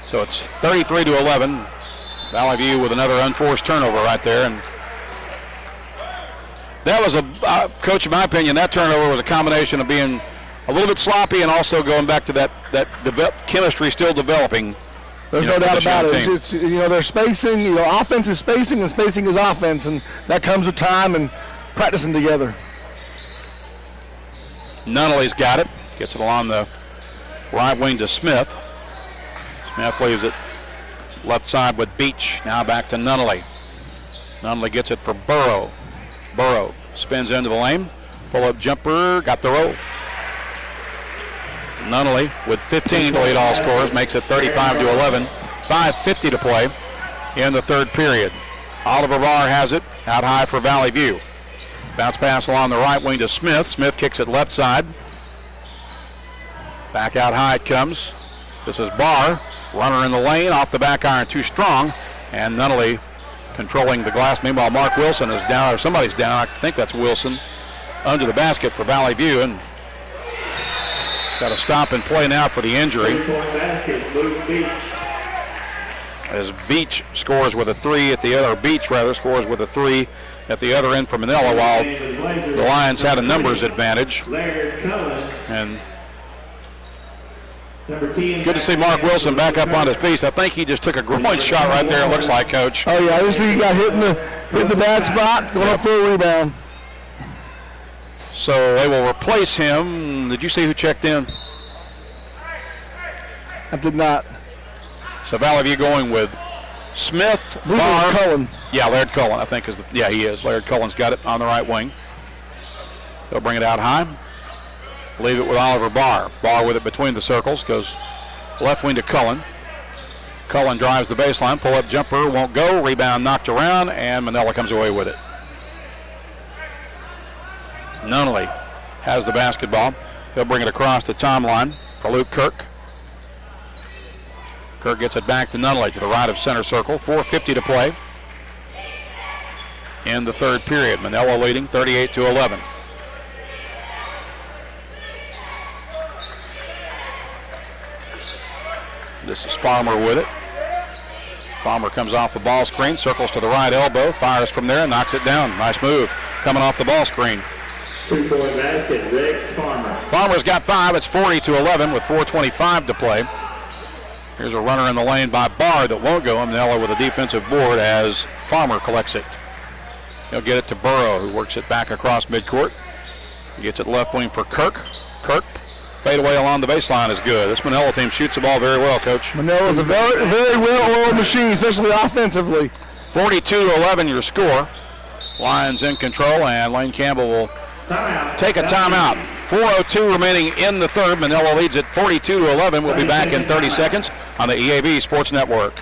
So it's 33-11. Valley View with another unforced turnover right there. And that was Coach, in my opinion, that turnover was a combination of being a little bit sloppy and also going back to that chemistry still developing. There's no doubt about it. It's, they're spacing. Offense is spacing, and spacing is offense, and that comes with time and practicing together. Nunnally's got it. Gets it along the right wing to Smith. Smith leaves it left side with Beach. Now back to Nunnally. Nunnally gets it for Burrow. Burrow spins into the lane. Pull-up jumper. Got the roll. Nunnally with 15 to lead all scorers, makes it 35-11. 5:50 to play in the third period. Oliver Barr has it out high for Valley View. Bounce pass along the right wing to Smith. Smith kicks it left side. Back out high it comes. This is Barr. Runner in the lane, off the back iron, too strong. And Nunnally controlling the glass. Meanwhile, Mark Wilson is down, or somebody's down. I think that's Wilson under the basket for Valley View. And got to stop and play now for the injury. Basket, Luke Beach. as Beach scores with a 3 at the other, Beach rather scores with a 3 at the other end for Manila, while the Lions had a numbers advantage. And good to see Mark Wilson back up on his feet. I think he just took a groin shot right there, it looks like, Coach. Oh, yeah, I just think he got hit in the bad spot, going up for a rebound. So they will replace him. Did you see who checked in? I did not. So Valley View going with Smith, Barr, Cullen. Yeah, Laird Cullen, I think he is. Laird Cullen's got it on the right wing. They'll bring it out high. Leave it with Oliver Barr. Barr with it between the circles, goes left wing to Cullen. Cullen drives the baseline, pull-up jumper, won't go. Rebound knocked around, and Manila comes away with it. Nunnally has the basketball. He'll bring it across the timeline for Luke Kirk. Kirk gets it back to Nunnally to the right of center circle. 4:50 to play in the third period. Manila leading 38-11. This is Farmer with it. Farmer comes off the ball screen, circles to the right elbow, fires from there, and knocks it down. Nice move coming off the ball screen. 3-point basket, Rex Farmer. Farmer's got 5. It's 40-11 with 4:25 to play. Here's a runner in the lane by Barr that won't go. Manila with a defensive board as Farmer collects it. He'll get it to Burrow, who works it back across midcourt. He gets it left wing for Kirk. Kirk, fade away along the baseline is good. This Manila team shoots the ball very well, Coach. Manila's a very, very well-oiled machine, especially offensively. 42-11 your score. Lions in control, and Lane Campbell will take a timeout. 4:02 remaining in the third. Manila leads at 42-11. We'll be back in 30 seconds on the EAB Sports Network.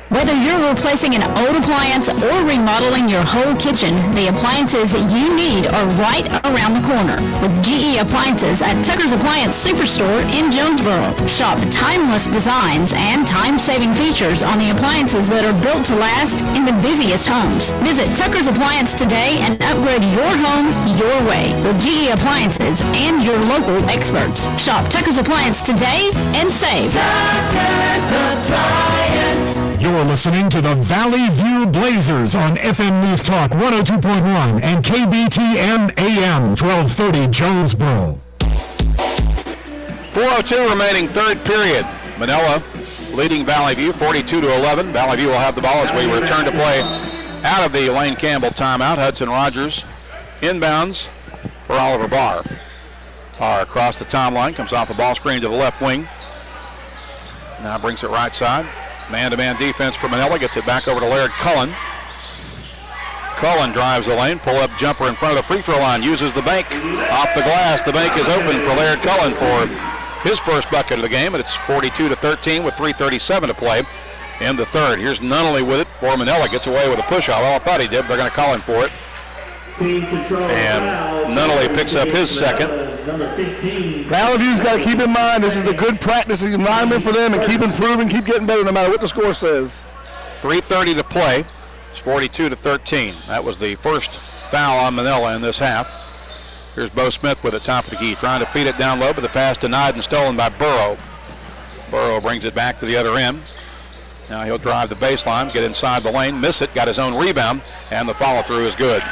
Whether you're replacing an old appliance or remodeling your whole kitchen, the appliances you need are right around the corner with GE Appliances at Tucker's Appliance Superstore in Jonesboro. Shop timeless designs and time-saving features on the appliances that are built to last in the busiest homes. Visit Tucker's Appliance today and upgrade your home your way with GE Appliances and your local experts. Shop Tucker's Appliance today and save. Tucker's Appliance. You're listening to the Valley View Blazers on FM News Talk 102.1 and KBTM AM 1230 Jonesboro. 4:02 remaining third period. Manila leading Valley View 42-11. Valley View will have the ball as we return to play out of the Lane Campbell timeout. Hudson Rogers inbounds for Oliver Barr. Barr across the timeline, comes off the ball screen to the left wing. Now brings it right side. Man-to-man defense for Manila, gets it back over to Laird Cullen. Cullen drives the lane, pull-up jumper in front of the free throw line, uses the bank off the glass. The bank is open for Laird Cullen for his first bucket of the game, and it's 42-13 with 3:37 to play in the third. Here's Nunnally with it for Manila, gets away with a push-out. Well, I thought he did, but they're going to call him for it. And Nunnally picks up his second. Valley View's got to keep in mind this is a good practice environment for them and keep improving, keep getting better no matter what the score says. 3:30 to play. It's 42-13. That was the first foul on Manila in this half. Here's Bo Smith with the top of the key, trying to feed it down low, but the pass denied and stolen by Burrow. Burrow brings it back to the other end. Now he'll drive the baseline, get inside the lane, miss it, got his own rebound, and the follow-through is good.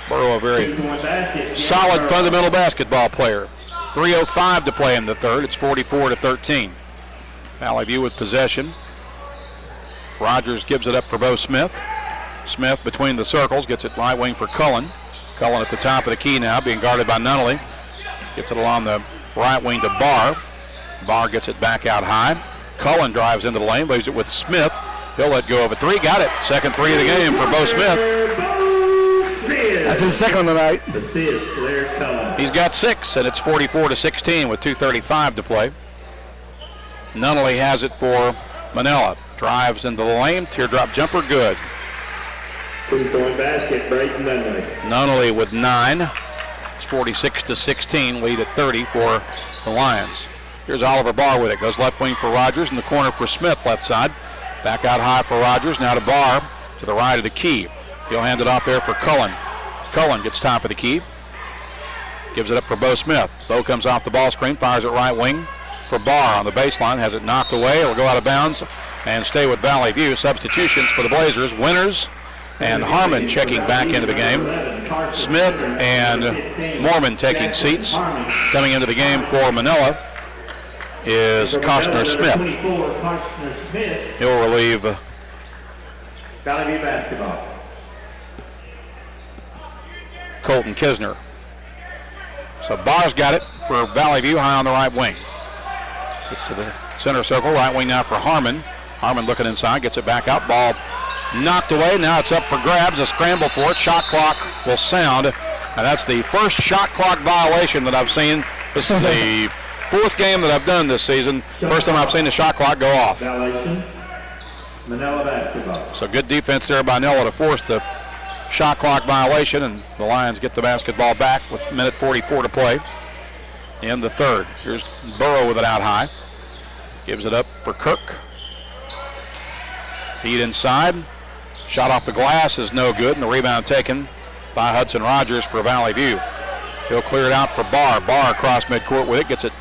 Burrow, a very solid fundamental basketball player. 3:05 to play in the third. It's 44-13. Valley View with possession. Rogers gives it up for Bo Smith. Smith between the circles, gets it right wing for Cullen. Cullen at the top of the key now, being guarded by Nunnally. Gets it along the right wing to Barr. Barr gets it back out high. Cullen drives into the lane, leaves it with Smith. He'll let go of a three. Got it. Second three of the game for Bo Smith. That's his second tonight. He's got 6, and it's 44-16 with 2:35 to play. Nunnally has it for Manila. Drives into the lane. Teardrop jumper, good. 2-point basket, Brayton Nunnally. Nunnally with 9. It's 46-16, lead at 30 for the Lions. Here's Oliver Barr with it. Goes left wing for Rogers, in the corner for Smith, left side. Back out high for Rogers, now to Barr, to the right of the key. He'll hand it off there for Cullen. Cullen gets top of the key. Gives it up for Bo Smith. Bo comes off the ball screen, fires it right wing. for Barr on the baseline. Has it knocked away. It'll go out of bounds and stay with Valley View. Substitutions for the Blazers. Winters and Harmon checking back into the game. Smith and Mormon taking seats. Coming into the game for Manila is Costner Smith. He'll relieve Valley View basketball. Colton Kisner. So Barr's got it for Valley View, high on the right wing. Gets to the center circle, right wing now for Harmon. Harmon looking inside, gets it back out. Ball knocked away. Now it's up for grabs. A scramble for it. Shot clock will sound. And that's the first shot clock violation that I've seen. This is the fourth game that I've done this season. First time I've seen the shot clock go off. Violation. Manila basketball. So good defense there by Manila to force the shot clock violation, and the Lions get the basketball back with minute 44 to play in the third. Here's Burrow with it out high. Gives it up for Kirk. Feed inside. Shot off the glass is no good, and the rebound taken by Hudson Rogers for Valley View. He'll clear it out for Barr. Barr across midcourt with it. Gets it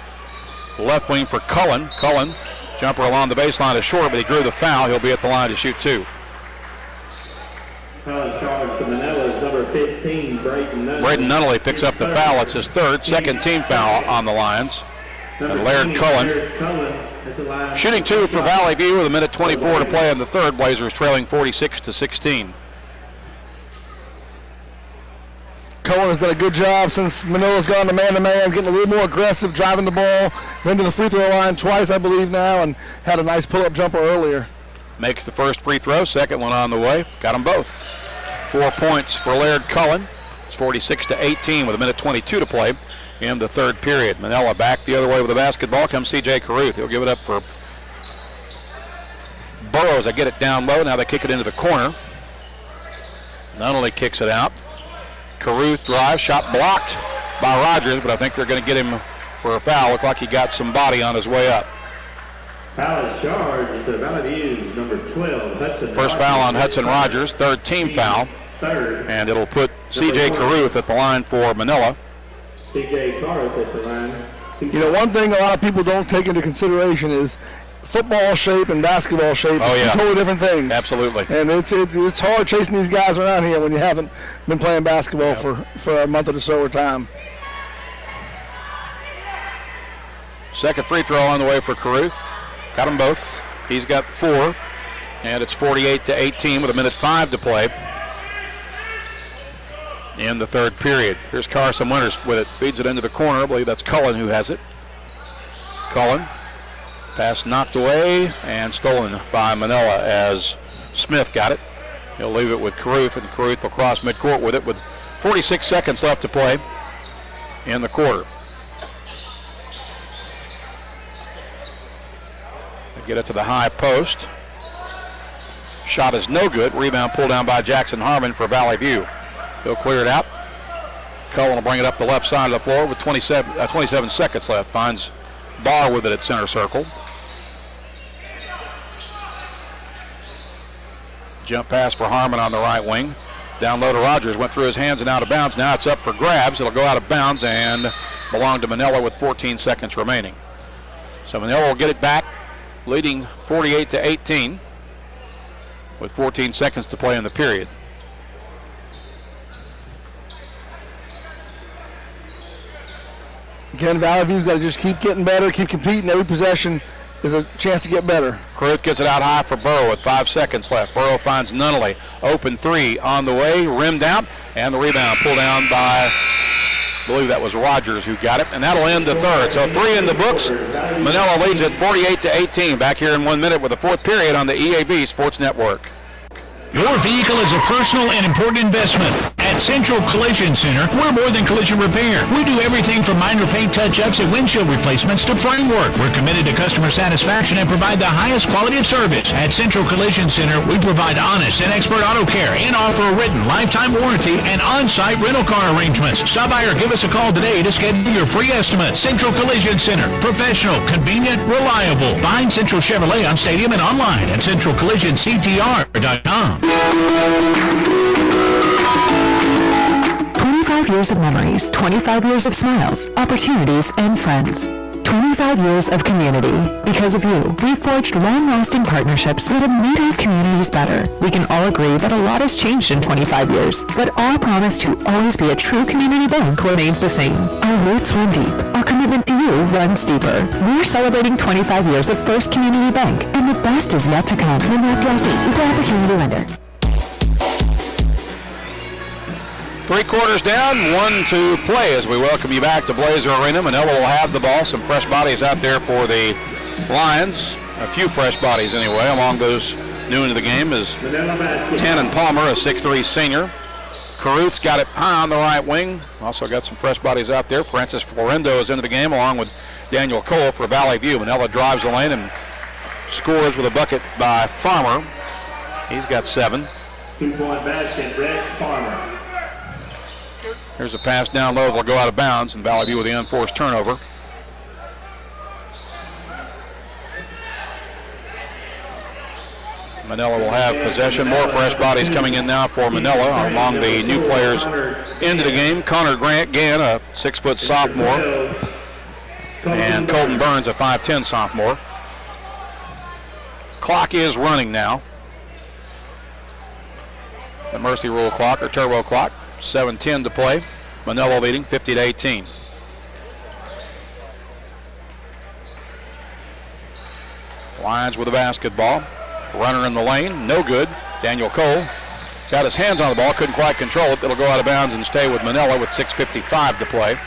left wing for Cullen. Cullen, jumper along the baseline is short, but he drew the foul. He'll be at the line to shoot two. Foul is charged to Manila's number 15, Braden Nunnally. Braden Nunnally picks up the foul. It's his third, second team foul on the Lions. And Laird Cullen shooting two for Valley View with a minute 24 to play in the third. Blazers trailing 46-16. Cullen has done a good job since Manila's gone to man-to-man, getting a little more aggressive, driving the ball. Went to the free throw line twice, I believe, now, and had a nice pull-up jumper earlier. Makes the first free throw, second one on the way. Got them both. 4 points for Laird Cullen. It's 46-18 with a minute 22 to play in the third period. Manila back the other way with the basketball. Comes C.J. Caruth. He'll give it up for Burrows. They get it down low. Now they kick it into the corner. Nunnally kicks it out. Caruth drives. Shot blocked by Rogers, but I think they're going to get him for a foul. Looked like he got some body on his way up. Foul is charged to Valley View's number 12, Hudson. First foul on Hudson Rogers, third team foul. Third. And it'll put C.J. Caruth at the line for Manila. C.J. Caruth at the line. You know, one thing a lot of people don't take into consideration is football shape and basketball shape. Oh, yeah. Two totally different things. Absolutely. And it's hard chasing these guys around here when you haven't been playing basketball for a month or so of time. Second free throw on the way for Caruth. Got them both. He's got 4. And it's 48-18 with a minute 5 to play in the third period. Here's Carson Winters with it. Feeds it into the corner. I believe that's Cullen who has it. Cullen. Pass knocked away and stolen by Manila as Smith got it. He'll leave it with Caruth, and Caruth will cross midcourt with it with 46 seconds left to play in the quarter. They get it to the high post. Shot is no good. Rebound pulled down by Jackson Harmon for Valley View. He'll clear it out. Cullen will bring it up the left side of the floor with 27 seconds left. Finds Barr with it at center circle. Jump pass for Harmon on the right wing. Down low to Rogers. Went through his hands and out of bounds. Now it's up for grabs. It'll go out of bounds and belong to Manila with 14 seconds remaining. So Manila will get it back, leading 48-18 with 14 seconds to play in the period. Again, Valley View's got to just keep getting better, keep competing. Every possession is a chance to get better. Caruth gets it out high for Burrow with 5 seconds left. Burrow finds Nunnally. Open three on the way, rimmed out, and the rebound pulled down by, I believe that was Rogers who got it, and that'll end the third. So 3 in the books. Manila leads it 48-18. Back here in 1 minute with the fourth period on the EAB Sports Network. Your vehicle is a personal and important investment. At Central Collision Center, we're more than collision repair. We do everything from minor paint touch-ups and windshield replacements to framework. We're committed to customer satisfaction and provide the highest quality of service. At Central Collision Center, we provide honest and expert auto care and offer a written lifetime warranty and on-site rental car arrangements. Stop by or give us a call today to schedule your free estimate. Central Collision Center. Professional, convenient, reliable. Find Central Chevrolet on Stadium and online at centralcollisionctr.com. 25 years of memories, 25 years of smiles, opportunities, and friends. 25 years of community. Because of you, we've forged long-lasting partnerships that have made our communities better. We can all agree that a lot has changed in 25 years, but our promise to always be a true community bank remains the same. Our roots run deep. Our commitment to you runs deeper. We're celebrating 25 years of First Community Bank, and the best is yet to come. From FDIC, equal opportunity lender. 3 quarters down, 1 to play as we welcome you back to Blazer Arena. Manila will have the ball. Some fresh bodies out there for the Lions. A few fresh bodies anyway. Among those new into the game is Tannen Palmer, a 6'3 senior. Caruth's got it high on the right wing. Also got some fresh bodies out there. Francis Florendo is into the game along with Daniel Cole for Valley View. Manila drives the lane and scores with a bucket by Farmer. He's got 7. 2-point basket, Rex Farmer. Here's a pass down low. They'll go out of bounds, and Valley View with the unforced turnover. Manila will have possession. More fresh bodies coming in now for Manila. Among the new players into the game, Connor Gann, a 6-foot sophomore, and Colton Burns, a 5'10 sophomore. Clock is running now. The Mercy Rule clock, or turbo clock. 7:10 to play. Manila leading 50-18. Lions with the basketball. Runner in the lane, no good. Daniel Cole got his hands on the ball, couldn't quite control it. It'll go out of bounds and stay with Manila with 6:55 to play.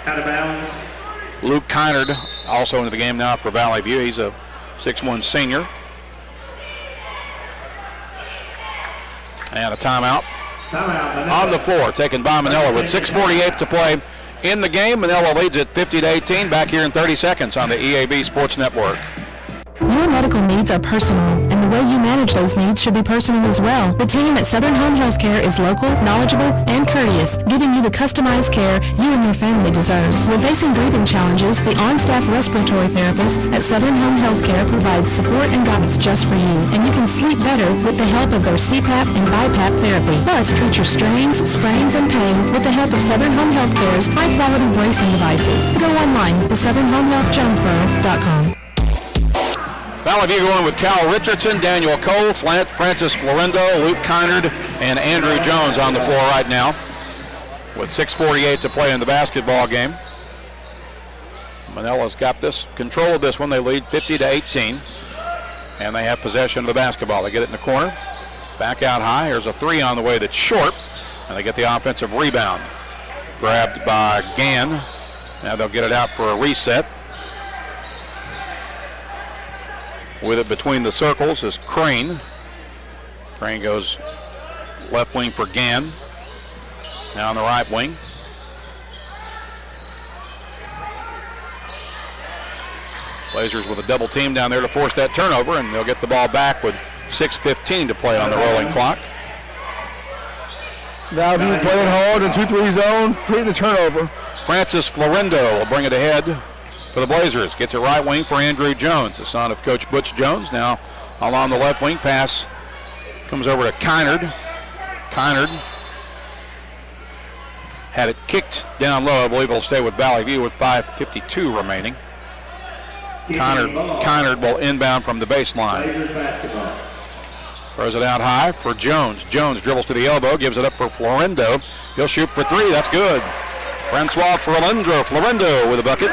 Out of bounds. Luke Kynard also into the game now for Valley View. He's a 6'1 senior. And a timeout. On the floor, taken by Manila with 6:48 to play in the game. Manila leads it 50-18. Back here in 30 seconds on the EAB Sports Network. Your medical needs are personal, and the way you manage those needs should be personal as well. The team at Southern Home Healthcare is local, knowledgeable, and courteous, giving you the customized care you and your family deserve. When facing breathing challenges, the on-staff respiratory therapists at Southern Home Healthcare provide support and guidance just for you, and you can sleep better with the help of their CPAP and BiPAP therapy. Plus, treat your strains, sprains, and pain with the help of Southern Home Healthcare's high-quality bracing devices. Go online to southernhomehealthjonesboro.com. Valley View going with Cal Richardson, Daniel Cole, Francis Florendo, Luke Kynard, and Andrew Jones on the floor right now with 6:48 to play in the basketball game. Manila's got this control of this one. They lead 50-18, and they have possession of the basketball. They get it in the corner, back out high. Here's a 3 on the way that's short, and they get the offensive rebound. Grabbed by Gann. Now they'll get it out for a reset. With it between the circles is Crane. Crane goes left wing for Gann. Now on the right wing. Blazers with a double team down there to force that turnover, and they'll get the ball back with 6:15 to play on the rolling clock. Valley View playing hard in 2-3 zone, creating the turnover. Francis Florendo will bring it ahead for the Blazers. Gets it right wing for Andrew Jones, the son of Coach Butch Jones. Now along the left wing, pass comes over to Kynard. Kynard had it kicked down low. I believe it'll stay with Valley View with 5:52 remaining. Kynard will inbound from the baseline. Throws it out high for Jones. Jones dribbles to the elbow, gives it up for Florendo. He'll shoot for 3. That's good. Francois Florendo with a bucket.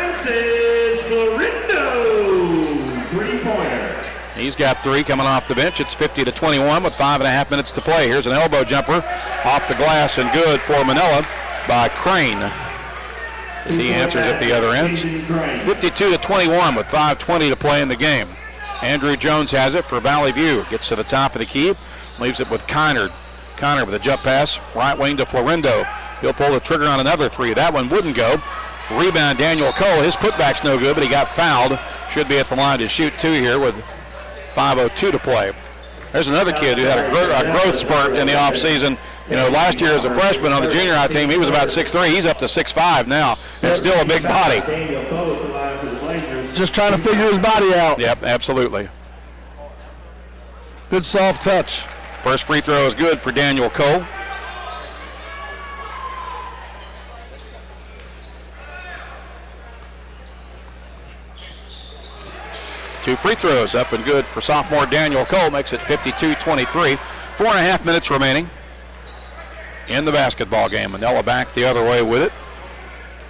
He's got 3 coming off the bench. It's 50-21 with 5.5 minutes to play. Here's an elbow jumper off the glass and good for Manila by Crane as he answers at the other end. 52-21 with 5:20 to play in the game. Andrew Jones has it for Valley View. Gets to the top of the key, leaves it with Kynard. Kynard with a jump pass, right wing to Florendo. He'll pull the trigger on another 3. That one wouldn't go. Rebound Daniel Cole. His putback's no good, but he got fouled. Should be at the line to shoot 2 here with 5:02 to play. There's another kid who had a growth spurt in the offseason. You know, last year as a freshman on the junior high team, he was about 6'3". He's up to 6'5" now, and still a big body. Just trying to figure his body out. Yep, absolutely. Good soft touch. First free throw is good for Daniel Cole. 2 free throws up and good for sophomore Daniel Cole. Makes it 52-23. 4.5 minutes remaining in the basketball game. Manila back the other way with it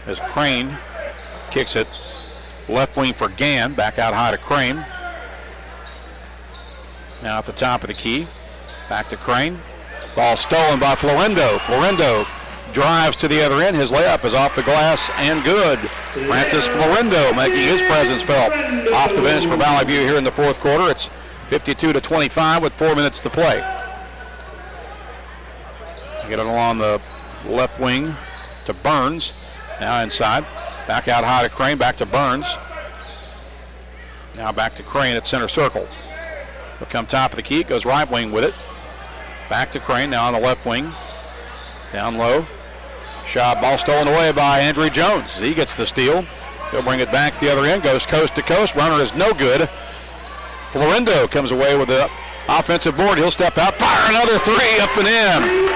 as Crane kicks it left wing for Gann. Back out high to Crane. Now at the top of the key. Back to Crane. Ball stolen by Florendo. Florendo drives to the other end. His layup is off the glass and good. Francis Florendo making his presence felt off the bench for Valley View here in the fourth quarter. It's 52-25 with 4 minutes to play. Get it along the left wing to Burns. Now inside. Back out high to Crane. Back to Burns. Now back to Crane at center circle. He'll come top of the key. Goes right wing with it. Back to Crane. Now on the left wing. Down low. Shot, ball stolen away by Andrew Jones. He gets the steal. He'll bring it back the other end. Goes coast to coast. Runner is no good. Florendo comes away with the offensive board. He'll step out. Fire another three up and in.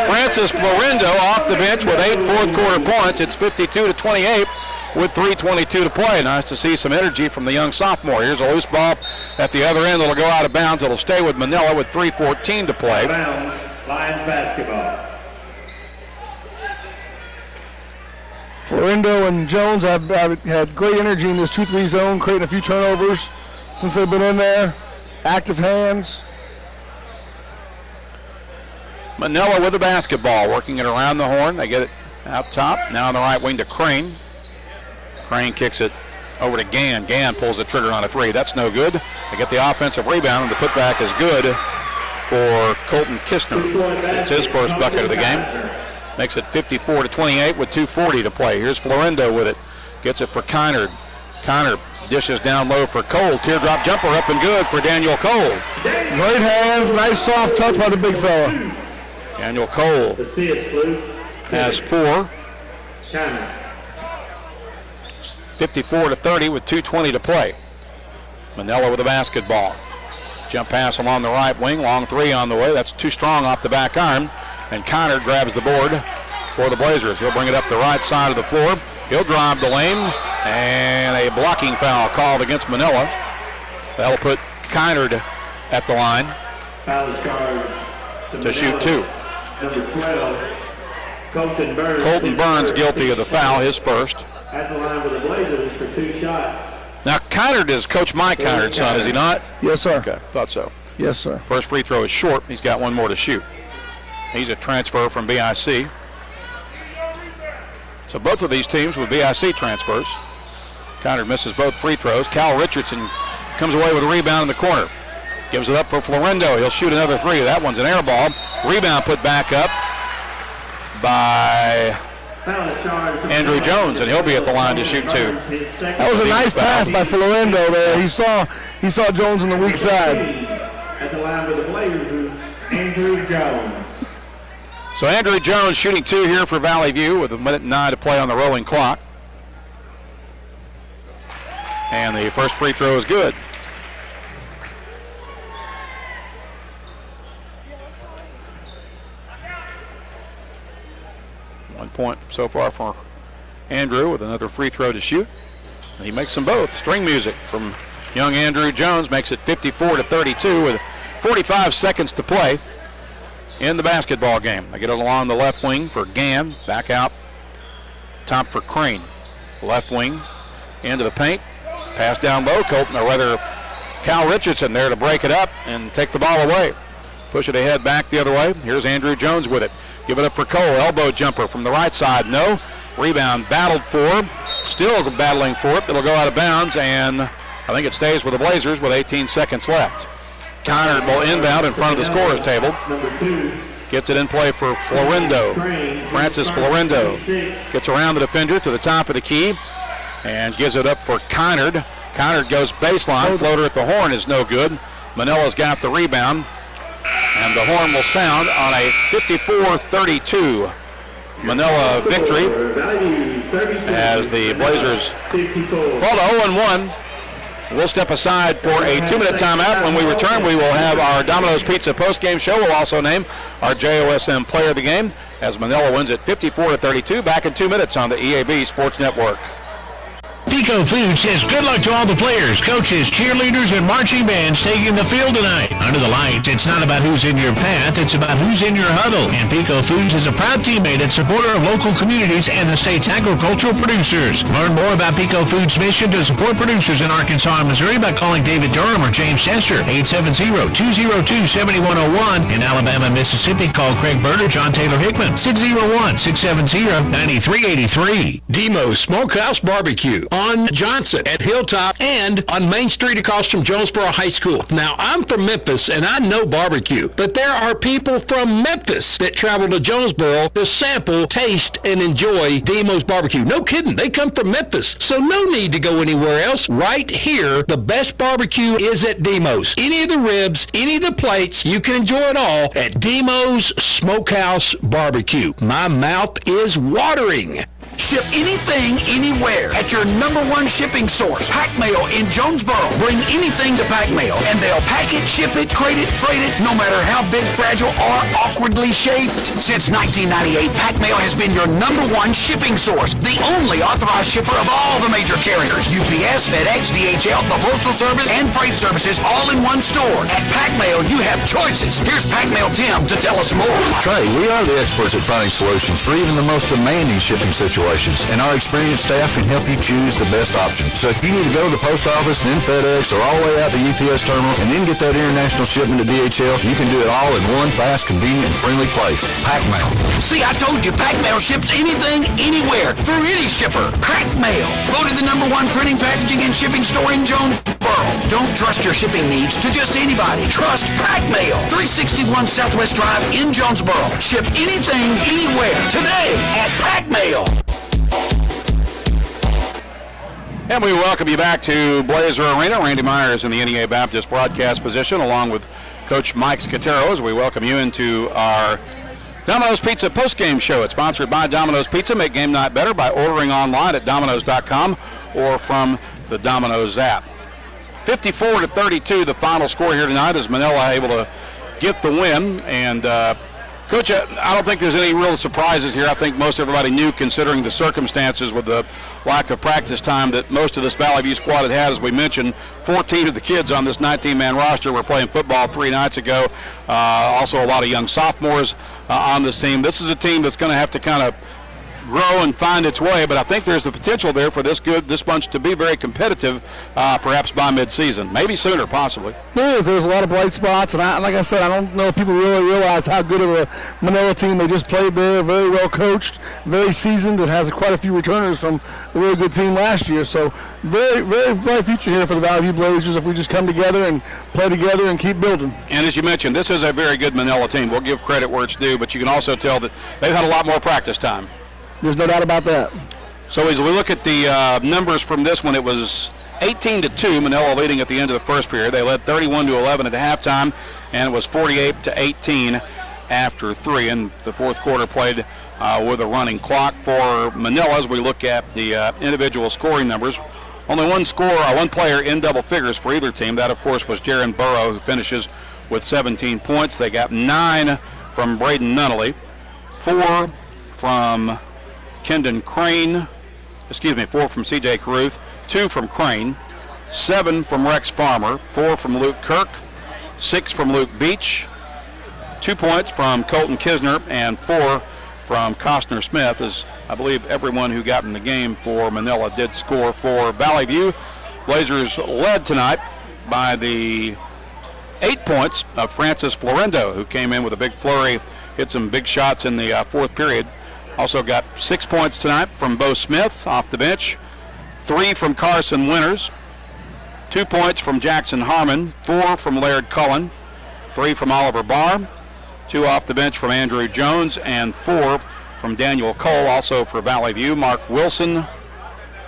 Francis Florendo off the bench with 8 fourth quarter points. It's 52-28 with 3:22 to play. Nice to see some energy from the young sophomore. Here's a loose ball at the other end. It'll go out of bounds. It'll stay with Manila with 3:14 to play. Bounds, Lions basketball. Florendo and Jones have had great energy in this 2-3 zone, creating a few turnovers since they've been in there. Active hands. Manila with the basketball, working it around the horn. They get it out top. Now on the right wing to Crane. Crane kicks it over to Gann. Gann pulls the trigger on a three. That's no good. They get the offensive rebound, and the putback is good for Colton Kistner. It's his first bucket of the game. Makes it 54-28 with 2:40 to play. Here's Florendo with it. Gets it for Kynard. Kynard dishes down low for Cole. Teardrop jumper up and good for Daniel Cole. Great hands. Nice soft touch by the big fella. Daniel Cole has 4. 54-30 with 2:20 to play. Manila with the basketball. Jump pass along the right wing. Long three on the way. That's too strong off the back iron. And Connor grabs the board for the Blazers. He'll bring it up the right side of the floor. He'll drive the lane. And a blocking foul called against Manila. That'll put Kynard at the line to shoot 2. Number 12, Colton Burns. Colton Burns guilty of the foul, his first. At the line with the Blazers for 2 shots. Now, Kynard is Coach Mike Kynard's son, is he not? Yes, sir. Okay, thought so. Yes, sir. First free throw is short. He's got one more to shoot. He's a transfer from BIC. So both of these teams with BIC transfers. Kynard misses both free throws. Cal Richardson comes away with a rebound in the corner. Gives it up for Florendo. He'll shoot another three. That one's an air ball. Rebound put back up by Andrew Jones, and he'll be at the line to shoot 2. That was a nice pass by Florendo there. He saw Jones on the weak side. At the line with the Blazers, Andrew Jones. So Andrew Jones shooting 2 here for Valley View with 1:09 to play on the rolling clock. And the first free throw is good. Point so far for Andrew with another free throw to shoot. And he makes them both. String music from young Andrew Jones makes it 54-32 with 45 seconds to play in the basketball game. They get it along the left wing for Gann. Back out top for Crane. Left wing into the paint. Pass down low. Colton, or rather Cal Richardson there to break it up and take the ball away. Push it ahead back the other way. Here's Andrew Jones with it. Give it up for Cole. Elbow jumper from the right side. No. Rebound battled for. Still battling for it. It'll go out of bounds, and I think it stays with the Blazers with 18 seconds left. Connor will inbound in front of the scorer's table. Gets it in play for Florendo. Francis Florendo gets around the defender to the top of the key and gives it up for Kynard. Kynard goes baseline. Floater at the horn is no good. Manila's got the rebound. And the horn will sound on a 54-32 Manila victory as the Blazers fall to 0-1. We'll step aside for a 2-minute timeout. When we return, we will have our Domino's Pizza postgame show. We'll also name our JOSM player of the game as Manila wins at 54-32. Back in 2 minutes on the EAB Sports Network. Pico Foods says good luck to all the players, coaches, cheerleaders, and marching bands taking the field tonight. Under the lights, it's not about who's in your path, it's about who's in your huddle. And Pico Foods is a proud teammate and supporter of local communities and the state's agricultural producers. Learn more about Pico Foods' mission to support producers in Arkansas and Missouri by calling David Durham or James Chester, 870-202-7101. In Alabama and Mississippi, call Craig Bird or John Taylor Hickman, 601-670-9383. Demo's Smokehouse Barbecue on Johnson at Hilltop and on Main Street across from Jonesboro High School. Now, I'm from Memphis and I know barbecue, but there are people from Memphis that travel to Jonesboro to sample, taste, and enjoy Demo's Barbecue. No kidding, they come from Memphis, so no need to go anywhere else. Right here, the best barbecue is at Demo's. Any of the ribs, any of the plates, you can enjoy it all at Demo's Smokehouse Barbecue. My mouth is watering. Ship anything, anywhere at your number one shipping source, Pack Mail in Jonesboro. Bring anything to Pack Mail, and they'll pack it, ship it, crate it, freight it, no matter how big, fragile, or awkwardly shaped. Since 1998, Pack Mail has been your number one shipping source, the only authorized shipper of all the major carriers, UPS, FedEx, DHL, the Postal Service, and Freight Services, all in one store. At Pack Mail, you have choices. Here's Pack Mail Tim to tell us more. Trey, we are the experts at finding solutions for even the most demanding shipping situations, and our experienced staff can help you choose the best option. So if you need to go to the post office and then FedEx or all the way out to UPS terminal and then get that international shipment to DHL, you can do it all in one fast, convenient, and friendly place. Pack Mail. See, I told you, Pack Mail ships anything, anywhere, through any shipper. Pack Mail, voted the number one printing, packaging, and shipping store in Jonesboro. Don't trust your shipping needs to just anybody. Trust Pack Mail. 361 Southwest Drive in Jonesboro. Ship anything, anywhere, today at Pack Mail. And we welcome you back to Blazer Arena. Randy Myers in the NEA Baptist broadcast position, along with Coach Mike Scatero, as we welcome you into our Domino's Pizza postgame show. It's sponsored by Domino's Pizza. Make game night better by ordering online at Domino's.com or from the Domino's app. 54-32, the final score here tonight, is Manila able to get the win. And Coach, I don't think there's any real surprises here. I think most everybody knew, considering the circumstances with the lack of practice time, that most of this Valley View squad had. As we mentioned, 14 of the kids on this 19-man roster were playing football 3 nights ago. Also a lot of young sophomores on this team. This is a team that's going to have to kind of grow and find its way, but I think there's the potential there for this bunch to be very competitive, perhaps by mid-season, maybe sooner, possibly. There is. There's a lot of bright spots, and like I said, I don't know if people really realize how good of a Manila team they just played there. Very well coached, very seasoned, and has quite a few returners from a really good team last year. So very, very bright future here for the Valley View Blazers if we just come together and play together and keep building. And as you mentioned, this is a very good Manila team. We'll give credit where it's due, but you can also tell that they've had a lot more practice time. There's no doubt about that. So as we look at the numbers from this one, it was 18-2, Manila leading at the end of the first period. They led 31-11 at the halftime, and it was 48-18 after 3. And the fourth quarter played with a running clock for Manila. As we look at the individual scoring numbers, only one player in double figures for either team. That, of course, was Jaron Burrow, who finishes with 17 points. They got 9 from Braden Nunnally, 4 from Kendon Crane, 4 from C.J. Caruth, 2 from Crane, 7 from Rex Farmer, 4 from Luke Kirk, 6 from Luke Beach, 2 points from Colton Kisner, and 4 from Costner Smith, as I believe everyone who got in the game for Manila did score for Valley View. Blazers led tonight by the 8 points of Francis Florendo, who came in with a big flurry, hit some big shots in the fourth period. Also got 6 points tonight from Bo Smith off the bench, 3 from Carson Winters, 2 points from Jackson Harmon, 4 from Laird Cullen, 3 from Oliver Barr, 2 off the bench from Andrew Jones, and 4 from Daniel Cole. Also for Valley View, Mark Wilson,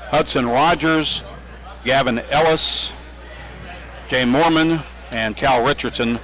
Hudson Rogers, Gavin Ellis, Jay Morman, and Cal Richardson,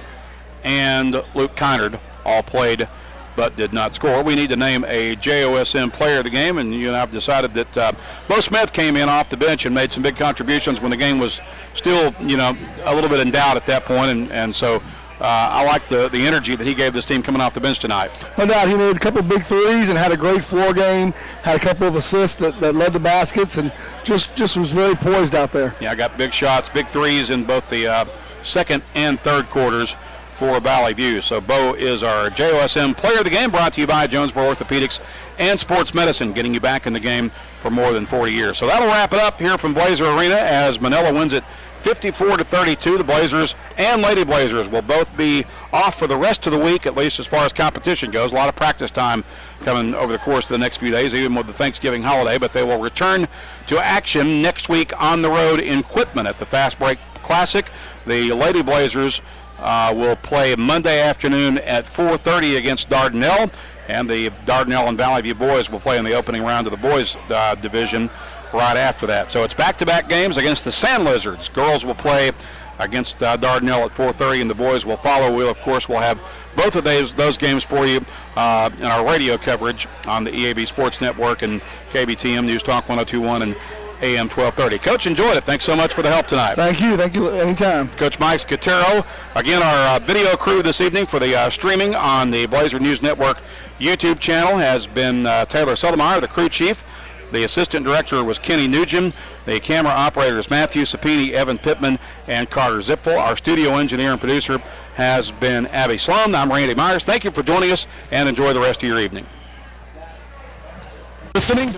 and Luke Kynard all played but did not score. We need to name a JOSM player of the game, and you and I have decided that Bo Smith came in off the bench and made some big contributions when the game was still, a little bit in doubt at that point, and so I like the energy that he gave this team coming off the bench tonight. No doubt, he made a couple big threes and had a great floor game, had a couple of assists that led the baskets, and just was very poised out there. Yeah, I got big shots, big threes in both the second and third quarters for Valley View. So Bo is our JOSM Player of the Game, brought to you by Jonesboro Orthopedics and Sports Medicine, getting you back in the game for more than 40 years. So that'll wrap it up here from Blazer Arena as Manila wins it 54-32. The Blazers and Lady Blazers will both be off for the rest of the week, at least as far as competition goes. A lot of practice time coming over the course of the next few days, even with the Thanksgiving holiday, but they will return to action next week on the road in Quitman at the Fast Break Classic. The Lady Blazers will play Monday afternoon at 4:30 against Dardanelle, and the Dardanelle and Valley View boys will play in the opening round of the boys division right after that. So it's back-to-back games against the Sand Lizards. Girls will play against Dardanelle at 4:30, and the boys will follow. We'll, of course, will have both of those games for you in our radio coverage on the EAB Sports Network and KBTM News Talk 102.1 and AM 1230. Coach, enjoyed it. Thanks so much for the help tonight. Thank you. Anytime. Coach Mike Scatero, again, our video crew this evening for the streaming on the Blazer News Network YouTube channel has been Taylor Sotomayor, the crew chief. The assistant director was Kenny Nugent. The camera operators Matthew Sapini, Evan Pittman, and Carter Zipfel. Our studio engineer and producer has been Abby Sloan. I'm Randy Myers. Thank you for joining us, and enjoy the rest of your evening. Listening.